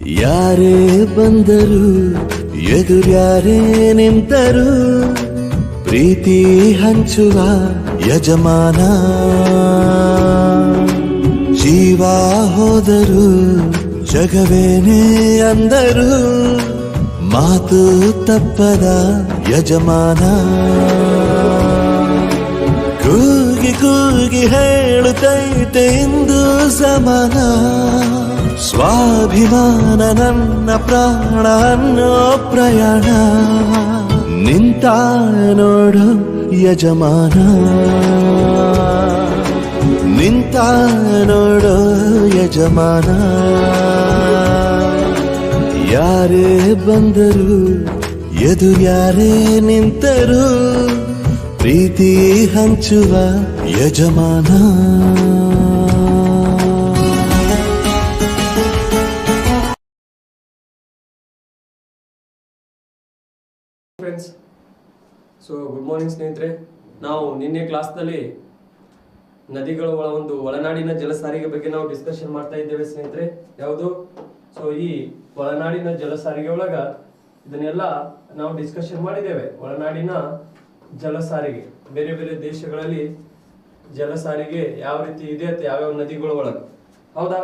ಯಾರೇ ಬಂದರು ಎದುರ್ಯಾರೇ ನಿಂತರು ಪ್ರೀತಿ ಹಂಚುವ ಯಜಮಾನ ಜೀವ ಹೋದರು ಜಗವೇನೇ ಅಂದರು ಮಾತು ತಪ್ಪದ ಯಜಮಾನ ಕೂಗಿ ಕೂಗಿ ಹೇಳುತ್ತೈತೆ ಇಂದು ಸಮಾನ ಸ್ವಾಭಿಮಾನ ನನ್ನ ಪ್ರಾಣ ಅನ್ನೋ ಪ್ರಯಾಣ ನಿಂತ ನೋಡು ಯಜಮಾನ ನಿಂತ ನೋಡು ಯಜಮಾನ ಯಾರೇ ಬಂದರು ಎದುರ್ಯಾರೇ ನಿಂತರು ಪ್ರೀತಿ ಹಂಚುವ ಯಜಮಾನ ಫ್ರೆಂಡ್ಸ್, ಸೊ ಗುಡ್ ಮಾರ್ನಿಂಗ್ ಸ್ನೇಹಿತರೆ. ನಾವು ನಿನ್ನೆ ಕ್ಲಾಸ್ನಲ್ಲಿ ನದಿಗಳ ಒಂದು ಒಳನಾಡಿನ ಜಲಸಾರಿಗೆ ಬಗ್ಗೆ ನಾವು ಡಿಸ್ಕಷನ್ ಮಾಡ್ತಾ ಇದ್ದೇವೆ ಸ್ನೇಹಿತರೆ. ಯಾವುದು? ಸೊ ಈ ಒಳನಾಡಿನ ಜಲಸಾರಿಗೆ ಒಳಗ ಇದನ್ನೆಲ್ಲ ನಾವು ಡಿಸ್ಕಷನ್ ಮಾಡಿದ್ದೇವೆ. ಒಳನಾಡಿನ ಜಲಸಾರಿಗೆ ಬೇರೆ ಬೇರೆ ದೇಶಗಳಲ್ಲಿ ಜಲಸಾರಿಗೆ ಯಾವ ರೀತಿ ಇದೆ ಅಂತ ಯಾವ್ಯಾವ ನದಿಗಳ ಒಳಗ, ಹೌದಾ?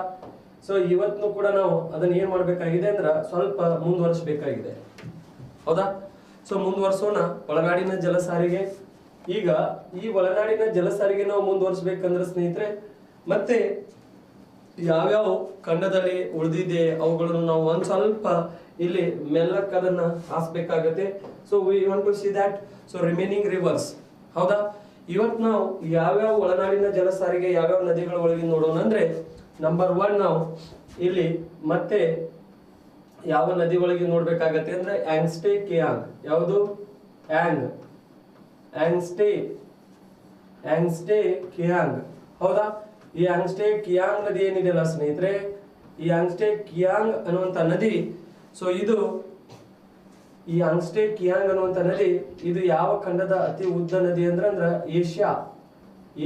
ಸೊ ಇವತ್ತು ಕೂಡ ನಾವು ಅದನ್ನ ಏನ್ ಮಾಡ್ಬೇಕಾಗಿದೆ ಅಂದ್ರೆ ಸ್ವಲ್ಪ ಮುಂದುವರಿಸಬೇಕಾಗಿದೆ, ಹೌದಾ? ಸೊ ಮುಂದುವರ್ಸೋಣ ಒಳನಾಡಿನ ಜಲಸಾರಿಗೆ. ಈಗ ಈ ಒಳನಾಡಿನ ಜಲಸಾರಿಗೆ ನಾವು ಮುಂದುವರಿಸಬೇಕಂದ್ರೆ ಸ್ನೇಹಿತರೆ, ಮತ್ತೆ ಯಾವ್ಯಾವ ಖಂಡದಲ್ಲಿ ಉಳಿದಿದೆ ಅವುಗಳನ್ನು ನಾವು ಒಂದ್ ಸ್ವಲ್ಪ ಇಲ್ಲಿ ಮೆಲ್ಲಕ್ಕೆ ಅದನ್ನ ಹಾಸ್ಬೇಕಾಗತ್ತೆ. So we want to see that. So remaining rivers, ಹೌದಾ? ಇವತ್ತು ನಾವು ಯಾವ್ಯಾವ ಒಳನಾಡಿನ ಜಲಸಾರಿಗೆ ಯಾವ್ಯಾವ ನದಿಗಳ ಒಳಗೆ ನೋಡೋಣ ಅಂದ್ರೆ, ನಂಬರ್ 1 ನಾವು ಇಲ್ಲಿ ಮತ್ತೆ ಯಾವ ನದಿ ಒಳಗೆ ನೋಡ್ಬೇಕಾಗತ್ತೆ ಅಂದ್ರೆ ಆಂಗ್ಸ್ಟೇ ಕಿಯಾಂಗ್. ಯಾವುದು? ಆಂಗ್ಸ್ಟೇ ಕಿಯಾಂಗ್, ಹೌದಾ? ಈ ಆಂಗ್ಸ್ಟೇ ಕಿಯಾಂಗ್ ನದಿ ಏನಿದೆಯಲ್ಲ ಸ್ನೇಹಿತರೆ, ಈ ಆಂಗ್ಸ್ಟೇ ಕಿಯಾಂಗ್ ಅನ್ನುವಂತ ನದಿ, ಸೊ ಇದು ಈ ಆಂಗ್ಸ್ಟೇ ಕಿಯಾಂಗ್ ಅನ್ನುವಂತ ನದಿ ಇದು ಯಾವ ಖಂಡದ ಅತಿ ಉದ್ದ ನದಿ ಅಂದ್ರ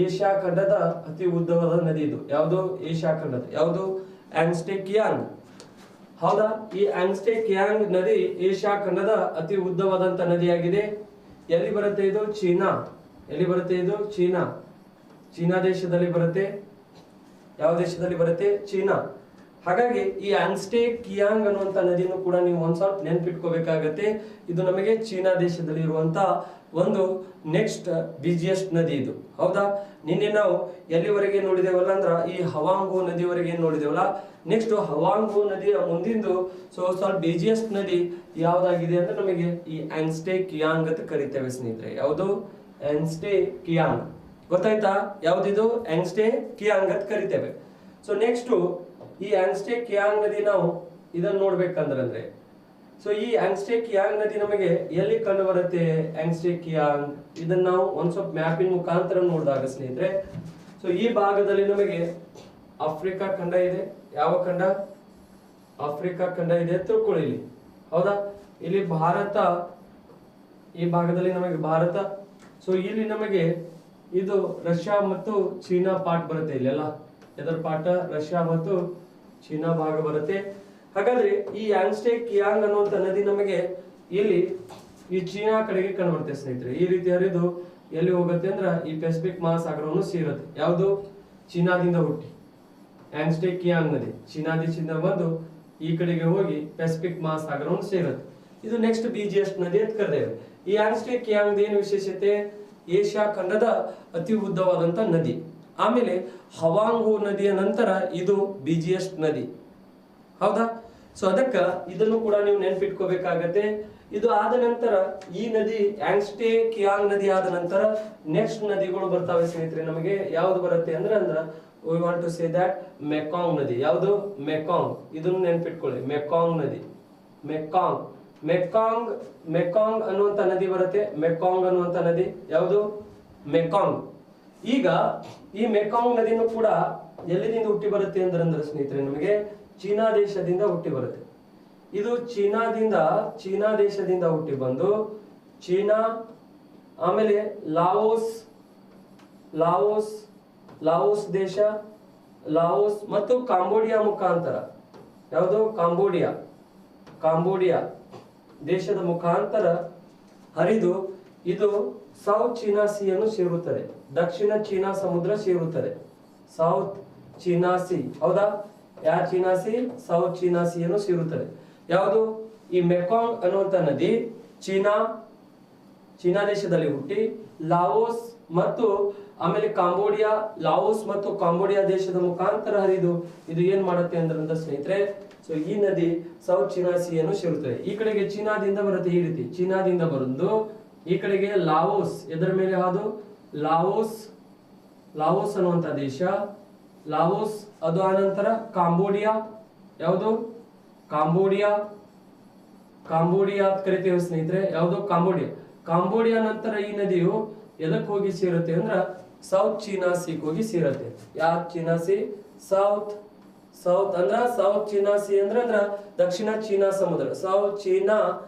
ಏಷ್ಯಾ ಖಂಡದ ಅತಿ ಉದ್ದವಾದ ನದಿ ಇದು. ಯಾವುದು? ಏಷ್ಯಾ ಖಂಡದ. ಯಾವುದು? ಆಂಗ್ಸ್ಟೇ ಕಿಯಾಂಗ್, ಹೌದಾ? ಈ ಆಂಗ್ಸ್ಟೇ ಕಿಯಾಂಗ್ ನದಿ ಏಷ್ಯಾ ಖಂಡದ ಅತಿ ಉದ್ದವಾದಂತ ನದಿಯಾಗಿದೆ. ಎಲ್ಲಿ ಬರುತ್ತೆ ಇದು? ಚೀನಾ. ಎಲ್ಲಿ ಬರುತ್ತೆ ಇದು? ಚೀನಾ ದೇಶದಲ್ಲಿ ಬರುತ್ತೆ. ಯಾವ ದೇಶದಲ್ಲಿ ಬರುತ್ತೆ? ಚೀನಾ. ಹಾಗಾಗಿ ಈ ಆಂಗ್ಸ್ಟೇ ಕಿಯಾಂಗ್ ಅನ್ನುವಂತ ನದಿಯನ್ನು ಕೂಡ ನೀವು ಒಂದ್ ಸ್ವಲ್ಪ ನೆನ್ಪಿಟ್ಕೋಬೇಕಾಗತ್ತೆ. ಇದು ನಮಗೆ ಚೀನಾ ದೇಶದಲ್ಲಿ ಇರುವಂತ ಒಂದು ನೆಕ್ಸ್ಟ್ ಬಿಜಿಯೆಸ್ಟ್ ನದಿ ಇದು, ಹೌದಾ? ನಿನ್ನೆ ನಾವು ಎಲ್ಲಿವರೆಗೆ ನೋಡಿದೇವಲ್ಲ ಅಂದ್ರ ಈ ಹವಾಂಗೋ ನದಿವರೆಗೆ ನೋಡಿದೇವಲ್ಲ. ನೆಕ್ಸ್ಟ್ ಹವಾಂಗೋ ನದಿಯ ಮುಂದಿಂದು ಸ್ವಲ್ಪ ಬಿಜಿಯೆಸ್ಟ್ ನದಿ ಯಾವ್ದಾಗಿದೆ ಅಂದ್ರೆ ನಮಗೆ ಈ ಆಂಗ್ಸ್ಟೇ ಕಿಯಾಂಗ್ ಅಂತ ಕರಿತೇವೆ ಸ್ನೇಹಿತರೆ. ಯಾವುದು? ಆಂಗ್ಸ್ಟೇ ಕಿಯಾಂಗ್. ಗೊತ್ತಾಯ್ತಾ? ಯಾವ್ದಿದು? ಆಂಗ್ಸ್ಟೇ ಕಿಯಾಂಗ್ ಅಂತ ಕರಿತೇವೆ. ಸೊ ನೆಕ್ಸ್ಟ್ ಈ ಆಂಗ್ಸ್ಟೇ ಕಿಯಾಂಗ್ ನದಿ ನಾವು ಇದನ್ನ ನೋಡ್ಬೇಕಂದ್ರೆ, ಸೊ ಈ ಆಂಗ್ಸ್ಟೇ ಕಿಯಾಂಗ್ ನದಿ ನಮಗೆ ಎಲ್ಲಿ ಕಂಡು ಬರುತ್ತೆ? ಆಂಗ್ಸ್ಟೇ ಕಿಯಾಂಗ್ ಇದನ್ನ ನಾವು ಒಂದ್ ಸ್ವಲ್ಪ ಮ್ಯಾಪಿನ ಮುಖಾಂತರ ನೋಡಿದಾಗ ಸ್ನೇಹಿತರೆ, ಸೊ ಈ ಭಾಗದಲ್ಲಿ ನಮಗೆ ಆಫ್ರಿಕಾ ಖಂಡ ಇದೆ. ಯಾವ ಖಂಡ? ಆಫ್ರಿಕಾ ಖಂಡ ಇದೆ ತಿಳ್ಕೊಳ್ಳಿ ಇಲ್ಲಿ, ಹೌದಾ? ಇಲ್ಲಿ ಭಾರತ, ಈ ಭಾಗದಲ್ಲಿ ನಮಗೆ ಭಾರತ. ಸೊ ಇಲ್ಲಿ ನಮಗೆ ಇದು ರಷ್ಯಾ ಮತ್ತು ಚೀನಾ ಪಾರ್ಟ್ ಬರುತ್ತೆ. ಇಲ್ಲೆಲ್ಲ ಎದರ ಪಾಠ? ರಷ್ಯಾ ಮತ್ತು ಚೀನಾ ಭಾಗ ಬರುತ್ತೆ. ಹಾಗಾದ್ರೆ ಈ ಆಂಗ್ಸ್ಟೇ ಕಿಯಾಂಗ್ ಅನ್ನುವಂತ ನದಿ ನಮಗೆ ಇಲ್ಲಿ ಈ ಚೀನಾ ಕಡೆಗೆ ಕಂಡುಬರುತ್ತೆ ಸ್ನೇಹಿತರೆ. ಈ ರೀತಿ ಹರಿದು ಎಲ್ಲಿ ಹೋಗುತ್ತೆ ಅಂದ್ರ ಈ ಪೆಸಿಫಿಕ್ ಮಹಾಸಾಗರವನ್ನು ಸೇರುತ್ತೆ. ಯಾವುದು? ಚೀನಾದಿಂದ ಹುಟ್ಟಿ ಆಂಗ್ಸ್ಟೇ ಕಿಯಾಂಗ್ ನದಿ ಚೀನಾ ದೇಶದಿಂದ ಬಂದು ಈ ಕಡೆಗೆ ಹೋಗಿ ಪೆಸಿಫಿಕ್ ಮಹಾಸಾಗರವನ್ನು ಸೇರುತ್ತೆ. ಇದು ನೆಕ್ಸ್ಟ್ ಬಿಜಿಯೆಸ್ಟ್ ನದಿ ಅಂತ ಕರೆದೇವೆ. ಈ ಆಂಗ್ಸ್ಟೇ ಕಿಯಾಂಗ್ ಏನು ವಿಶೇಷತೆ? ಏಷ್ಯಾ ಖಂಡದ ಅತಿ ಉದ್ದವಾದಂತ ನದಿ. ಆಮೇಲೆ ಹವಾಂಗೋ ನದಿಯ ನಂತರ ಇದು ಬಿಜಿಯೆಸ್ಟ್ ನದಿ, ಹೌದಾ? ಸೊ ಅದಕ್ಕ ಇದನ್ನು ಕೂಡ ನೀವು ನೆನ್ಪಿಟ್ಕೋಬೇಕಾಗತ್ತೆ. ಇದು ಆದ ನಂತರ ಈ ನದಿ ಆಂಗ್ಸ್ಟೇ ಕಿಯಾಂಗ್ ನದಿ ಆದ ನಂತರ ನೆಕ್ಸ್ಟ್ ನದಿಗಳು ಬರ್ತಾವೆ ಸ್ನೇಹಿತರೆ. ನಮಗೆ ಯಾವ್ದು ಬರುತ್ತೆ ಅಂದ್ರೆ we want to say that Mekong ನದಿ. ಯಾವುದು? ಮೆಕಾಂಗ್. ಇದನ್ನು ನೆನ್ಪಿಟ್ಕೊಳ್ಳಿ. ಮೆಕಾಂಗ್ ನದಿ. ಮೆಕಾಂಗ್ ಅನ್ನುವಂತ ನದಿ ಬರುತ್ತೆ. ಮೆಕಾಂಗ್ ಅನ್ನುವಂತ ನದಿ ಯಾವುದು? ಮೆಕಾಂಗ್. ಈಗ ಈ ಮೆಕಾಂಗ್ ನದಿನೂ ಕೂಡ ಎಲ್ಲಿಂದ ಹುಟ್ಟಿ ಬರುತ್ತೆ ಅಂದ್ರೆ ಸ್ನೇಹಿತರೆ ನಮಗೆ ಚೀನಾ ದೇಶದಿಂದ ಹುಟ್ಟಿ ಬರುತ್ತೆ. ಇದು ಚೀನಾ ದೇಶದಿಂದ ಹುಟ್ಟಿ ಬಂದು ಚೀನಾ, ಆಮೇಲೆ ಲಾವೋಸ್ ದೇಶ, ಲಾವೋಸ್ ಮತ್ತು ಕಾಂಬೋಡಿಯಾ ಮುಖಾಂತರ ಯಾವುದು ಕಾಂಬೋಡಿಯಾ, ಕಾಂಬೋಡಿಯಾ ದೇಶದ ಮುಖಾಂತರ ಹರಿದು ಇದು ಸೌತ್ ಚೀನಾ ಸಿಯನ್ನು ಸೇರುತ್ತದೆ, ದಕ್ಷಿಣ ಚೀನಾ ಸಮುದ್ರ ಸೇರುತ್ತದೆ, ಸೌತ್ ಚೀನಾ ಸಿ. ಹೌದಾ? ಯಾವ ಚೀನಾ ಸಿ? ಸೌತ್ ಚೀನಾ ಸಿಯನ್ನು ಸೇರುತ್ತದೆ. ಯಾವುದು? ಈ ಮೆಕಾಂಗ್ ಅನ್ನುವಂತ ನದಿ ಚೀನಾ ದೇಶದಲ್ಲಿ ಹುಟ್ಟಿ ಲಾವೋಸ್ ಮತ್ತು ಆಮೇಲೆ ಕಾಂಬೋಡಿಯಾ, ಲಾವೋಸ್ ಮತ್ತು ಕಾಂಬೋಡಿಯಾ ದೇಶದ ಮುಖಾಂತರ ಹರಿದು ಇದು ಏನ್ ಮಾಡುತ್ತೆ ಅಂದ್ರೆ ಸ್ನೇಹಿತರೆ, ಸೊ ಈ ನದಿ ಸೌತ್ ಚೀನಾ ಸಿಯನ್ನು ಸೇರುತ್ತದೆ. ಈ ಕಡೆಗೆ ಚೀನಾದಿಂದ ಬರುತ್ತೆ, ಈ ರೀತಿ ಚೀನಾದಿಂದ ಬಂದು ಈ ಕಡೆಗೆ ಲಾವೋಸ್, ಎದರ ಮೇಲೆ ಹಾದು ಲಾವೋಸ್, ಲಾವೋಸ್ ಅನ್ನುವಂತ ದೇಶ, ಲಾವೋಸ್. ಅದು ಆನಂತರ ಕಾಂಬೋಡಿಯಾ, ಯಾವುದು ಕಾಂಬೋಡಿಯಾ, ಕಾಂಬೋಡಿಯಾ ಅಂತ ಕರಿತೇವೆ ಸ್ನೇಹಿತರೆ. ಯಾವುದು ಕಾಂಬೋಡಿಯಾ. ಕಾಂಬೋಡಿಯಾ ನಂತರ ಈ ನದಿಯು ಎದಕ್ಕೆ ಹೋಗಿ ಸೇರುತ್ತೆ ಅಂದ್ರ ಸೌತ್ ಚೀನಾ ಸಿ ಹೋಗಿ ಸೇರುತ್ತೆ. ಯಾವ ಚೀನಾ ಸಿ? ಸೌತ್ ಅಂದ್ರ ಸೌತ್ ಚೀನಾ ಸಿ ಅಂದ್ರ ದಕ್ಷಿಣ ಚೀನಾ ಸಮುದ್ರ, ಸೌತ್ ಚೀನಾ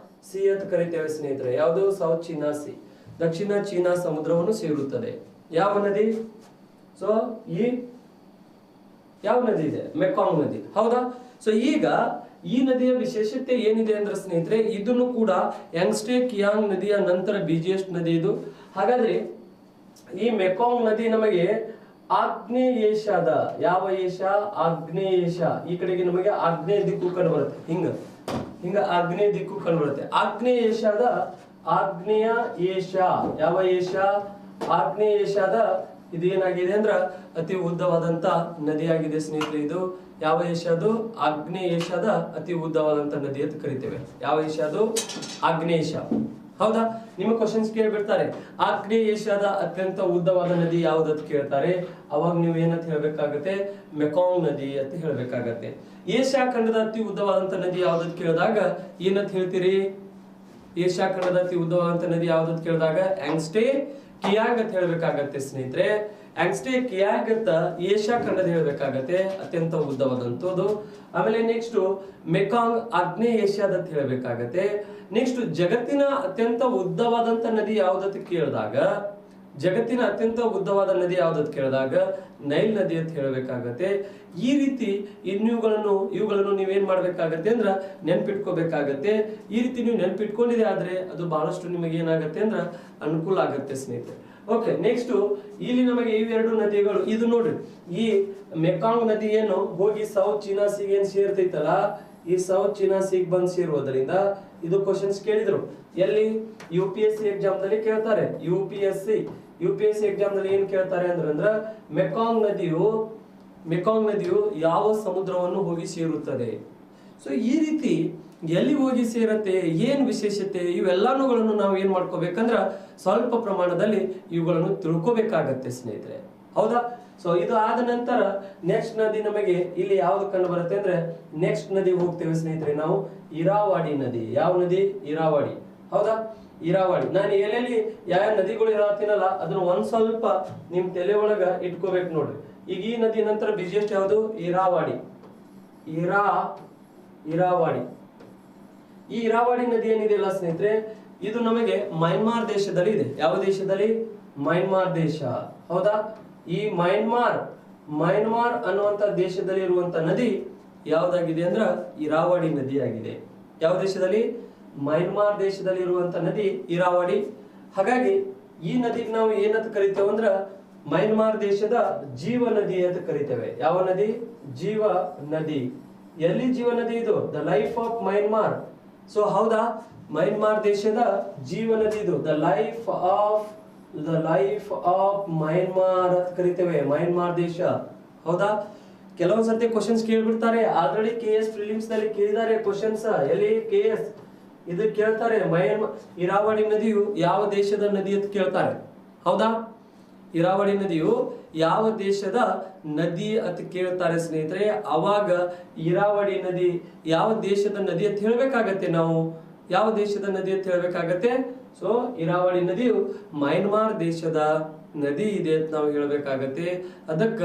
ಸಿ ಅಂತ ಕರಿತೇವೆ ಸ್ನೇಹಿತರೆ. ಯಾವುದು? ಸೌತ್ ಚೀನಾ ಸಿ, ದಕ್ಷಿಣ ಚೀನಾ ಸಮುದ್ರವನ್ನು ಸೇರುತ್ತದೆ. ಯಾವ ನದಿ? ಸೊ ಈ ಯಾವ ನದಿ ಇದೆ? ಮೆಕಾಂಗ್ ನದಿ. ಹೌದಾ? ಸೊ ಈಗ ಈ ನದಿಯ ವಿಶೇಷತೆ ಏನಿದೆ ಅಂದ್ರೆ ಸ್ನೇಹಿತರೆ, ಇದನ್ನು ಕೂಡ ಯಂಗ್ಸ್ಟೇ ಕಿಯಾಂಗ್ ನದಿಯ ನಂತರ ಬಿಜಿಯೆಸ್ಟ್ ನದಿ ಇದು. ಹಾಗಾದ್ರೆ ಈ ಮೆಕಾಂಗ್ ನದಿ ನಮಗೆ ಆಗ್ನೇಯ ಏಷ್ಯಾದ, ಯಾವ ಏಷ್ಯಾ? ಆಗ್ನೇಯ ಏಷ್ಯಾ. ಈ ಕಡೆಗೆ ನಮಗೆ ಆಗ್ನೇಯ ದಿಕ್ಕು ಕಂಡು ಬರುತ್ತೆ, ಹಿಂಗ ಆಗ್ನೇಯ ದಿಕ್ಕು ಕಂಡು ಬರುತ್ತೆ. ಆಗ್ನೇಯ ಏಷ್ಯಾದ, ಆಗ್ನೇಯ ಏಷ್ಯಾ, ಯಾವ ಏಷ್ಯಾ? ಆಗ್ನೇಯ ಏಷ್ಯಾದ ಇದು ಏನಾಗಿದೆ ಅಂದ್ರ ಅತಿ ಉದ್ದವಾದಂತ ನದಿಯಾಗಿದೆ ಸ್ನೇಹಿತರೆ. ಇದು ಯಾವ ಏಷ್ಯಾದು? ಆಗ್ನೇಯ ಏಷ್ಯಾದ ಅತಿ ಉದ್ದವಾದಂತ ನದಿ ಅಂತ ಕರಿತೇವೆ. ಯಾವ ಏಷ್ಯಾದು? ಆಗ್ನೇಯ ಏಷ್ಯಾ. ಹೌದಾ? ನಿಮ್ಮ ಕ್ವಶನ್ಸ್ ಕೇಳ್ಬಿಡ್ತಾರೆ, ಆಗ್ನೇಯ ಏಷ್ಯಾದ ಅತ್ಯಂತ ಉದ್ದವಾದ ನದಿ ಯಾವ್ದು ಅಂತ ಕೇಳ್ತಾರೆ. ಅವಾಗ ನೀವು ಏನಂತ ಹೇಳ್ಬೇಕಾಗತ್ತೆ? ಮೆಕಾಂಗ್ ನದಿ ಅಂತ ಹೇಳ್ಬೇಕಾಗತ್ತೆ. ಏಷ್ಯಾ ಖಂಡದ ಅತಿ ಉದ್ದವಾದಂತ ನದಿ ಯಾವ್ದು ಕೇಳಿದಾಗ ಏನಂತ ಹೇಳ್ತೀರಿ? ಏಷ್ಯಾ ಖಂಡದ ಅತಿ ಉದ್ದವಾದಂತ ನದಿ ಯಾವ್ದು ಅಂತ ಕೇಳಿದಾಗ ಯಂಗ್ಸ್ಟೇ ಕಿಯಾಂಗ್ ಅಂತ ಹೇಳ್ಬೇಕಾಗತ್ತೆ ಸ್ನೇಹಿತರೆ. ಯಂಗ್ಸ್ಟೇ ಕಿಯಾಂಗ್ ಅಂತ ಏಷ್ಯಾ ಖಂಡದ ಹೇಳ್ಬೇಕಾಗತ್ತೆ, ಅತ್ಯಂತ ಉದ್ದವಾದಂತದ್ದು. ಆಮೇಲೆ ನೆಕ್ಸ್ಟ್ ಮೆಕಾಂಗ್ ಆಗ್ನೇಯ ಏಷ್ಯಾದ ಅಂತ ಹೇಳ್ಬೇಕಾಗತ್ತೆ. ನೆಕ್ಸ್ಟ್ ಜಗತ್ತಿನ ಅತ್ಯಂತ ಉದ್ದವಾದಂತ ನದಿ ಯಾವ್ದಂತ ಕೇಳಿದಾಗ, ಜಗತ್ತಿನ ಅತ್ಯಂತ ಉದ್ದವಾದ ನದಿ ಯಾವ್ದಂತ ಕೇಳಿದಾಗ ನೈಲ್ ನದಿ ಅಂತ ಹೇಳ್ಬೇಕಾಗತ್ತೆ. ಈ ರೀತಿ ಇವುಗಳನ್ನು ನೀವೇನ್ ಮಾಡ್ಬೇಕಾಗತ್ತೆ ಅಂದ್ರ ನೆನ್ಪಿಟ್ಕೋಬೇಕಾಗತ್ತೆ. ಈ ರೀತಿ ನೀವು ನೆನ್ಪಿಟ್ಕೊಂಡಿದೆ ಆದ್ರೆ ಅದು ಬಹಳಷ್ಟು ನಿಮಗೆ ಏನಾಗತ್ತೆ ಅಂದ್ರ ಅನುಕೂಲ ಆಗತ್ತೆ ಸ್ನೇಹಿತರೆ. ಓಕೆ, ನೆಕ್ಸ್ಟ್ ಇಲ್ಲಿ ನಮಗೆ ಇವೆರಡು ನದಿಗಳು, ಇದು ನೋಡ್ರಿ, ಈ ಮೆಕಾಂಗ್ ನದಿ ಏನು ಹೋಗಿ ಸೌತ್ ಚೀನಾ ಸಿಗೆ ಏನ್ ಸೇರ್ತೈತಲ್ಲ, ಈ ಸೌತ್ ಚೀನಾ ಸಿಗ್ ಬಂದ್ ಸೇರುವುದರಿಂದ ಇದು ಕ್ವಶನ್ಸ್ ಕೇಳಿದ್ರು. ಎಲ್ಲಿ? UPSC ಎಕ್ಸಾಮ್ ದಲ್ಲಿ ಕೇಳ್ತಾರೆ. UPSC ಎಕ್ಸಾಮ್ ದಲ್ಲಿ ಏನ್ ಕೇಳ್ತಾರೆ ಅಂದ್ರ ಮೆಕಾಂಗ್ ನದಿಯು ಯಾವ ಸಮುದ್ರವನ್ನು ಹೋಗಿ ಸೇರುತ್ತದೆ. ಸೊ ಈ ರೀತಿ ಎಲ್ಲಿ ಹೋಗಿ ಸೇರತ್ತೆ, ಏನ್ ವಿಶೇಷತೆ, ಇವೆಲ್ಲಾನುಗಳನ್ನು ನಾವು ಏನ್ ಮಾಡ್ಕೋಬೇಕಂದ್ರ ಸ್ವಲ್ಪ ಪ್ರಮಾಣದಲ್ಲಿ ಇವುಗಳನ್ನು ತಿಳ್ಕೋಬೇಕಾಗತ್ತೆ ಸ್ನೇಹಿತರೆ. ಹೌದಾ? ಸೊ ಇದು ಆದ ನಂತರ ನೆಕ್ಸ್ಟ್ ನದಿ ನಮಗೆ ಇಲ್ಲಿ ಯಾವ್ದು ಕಂಡು ಬರುತ್ತೆ ಅಂದ್ರೆ ನೆಕ್ಸ್ಟ್ ನದಿ ಹೋಗ್ತೇವೆ ಸ್ನೇಹಿತರೆ ನಾವು, ಇರಾವಾಡಿ ನದಿ. ಯಾವ ನದಿ? ಇರಾವಾಡಿ. ಹೌದಾ? ಇರಾವಾಡಿ. ನಾನು ಎಲ್ಲೆಲ್ಲಿ ಯಾವ ನದಿಗಳು ಇರತ್ತೀನಲ್ಲ ಅದನ್ನ ಒಂದ್ ಸ್ವಲ್ಪ ನಿಮ್ ತಲೆ ಒಳಗ ಇಟ್ಕೋಬೇಕು ನೋಡ್ರಿ. ಈಗ ಈ ನದಿ ನಂತರ ಬಿಜಿಯೆಸ್ಟ್ ಯಾವುದು? ಇರಾವಾಡಿ. ಇರಾವಾಡಿ. ಈ ಇರಾವಾಡಿ ನದಿ ಏನಿದೆಯಲ್ಲ ಸ್ನೇಹಿತರೆ, ಇದು ನಮಗೆ ಮಯನ್ಮಾರ್ ದೇಶದಲ್ಲಿ ಇದೆ. ಯಾವ ದೇಶದಲ್ಲಿ? ಮಯನ್ಮಾರ್ ದೇಶ. ಹೌದಾ? ಈ ಮಯನ್ಮಾರ್ ಅನ್ನುವಂತ ದೇಶದಲ್ಲಿ ಇರುವಂತ ನದಿ ಯಾವ್ದಾಗಿದೆ ಅಂದ್ರ ಇರಾವಾಡಿ ನದಿ ಆಗಿದೆ. ಯಾವ ದೇಶದಲ್ಲಿ? ಮಯನ್ಮಾರ್ ದೇಶದಲ್ಲಿ ಇರುವಂತ ನದಿ ಇರಾವಾಡಿ. ಹಾಗಾಗಿ ಈ ನದಿಗೆ ನಾವು ಏನಂತ ಕರಿತೇವೆ ಅಂದ್ರ ಮಯನ್ಮಾರ್ ದೇಶದ ಜೀವ ನದಿ ಅಂತ ಕರಿತೇವೆ. ಯಾವ ನದಿ? ಜೀವ ನದಿ. ಎಲ್ಲಿ ಜೀವ ನದಿ ಇದು? The life of Myanmar. So ಹೌದಾ? ಮಯನ್ಮಾರ್ ದೇಶದ ಜೀವ ನದಿ ಇದು, ದ ಲೈಫ್ ಆಫ್ ಮಯನ್ಮಾರ್ ಅಂತ ಕರಿತೇವೆ. ಮಯನ್ಮಾರ್ ದೇಶ. ಹೌದಾ? ಕೆಲವೊಂದ್ಸರ್ತಿ ಕ್ವಶನ್ಸ್ ಕೇಳ್ಬಿಡ್ತಾರೆ. ಆಲ್ರೆಡಿ KS ಪ್ರಿಲಿಮ್ಸ್ ನಲ್ಲಿ ಕೇಳಿದ್ದಾರೆ ಕ್ವಶನ್ಸ್. ಎಲ್ಲಿ? KS ಇದು ಕೇಳ್ತಾರೆ, ಇರಾವಳಿ ನದಿಯು ಯಾವ ದೇಶದ ನದಿ ಅಂತ ಕೇಳ್ತಾರೆ. ಹೌದಾ? ಇರಾವಳಿ ನದಿಯು ಯಾವ ದೇಶದ ನದಿ ಅಂತ ಕೇಳ್ತಾರೆ ಸ್ನೇಹಿತರೆ. ಅವಾಗ ಇರಾವಳಿ ನದಿ ಯಾವ ದೇಶದ ನದಿ ಅಂತ ಹೇಳ್ಬೇಕಾಗತ್ತೆ. ನಾವು ಯಾವ ದೇಶದ ನದಿ ಅಂತ ಹೇಳ್ಬೇಕಾಗತ್ತೆ. ಸೊ ಇರಾವಳಿ ನದಿಯು ಮಯನ್ಮಾರ್ ದೇಶದ ನದಿ ಇದೆ ಅಂತ ನಾವು ಹೇಳ್ಬೇಕಾಗತ್ತೆ. ಅದಕ್ಕ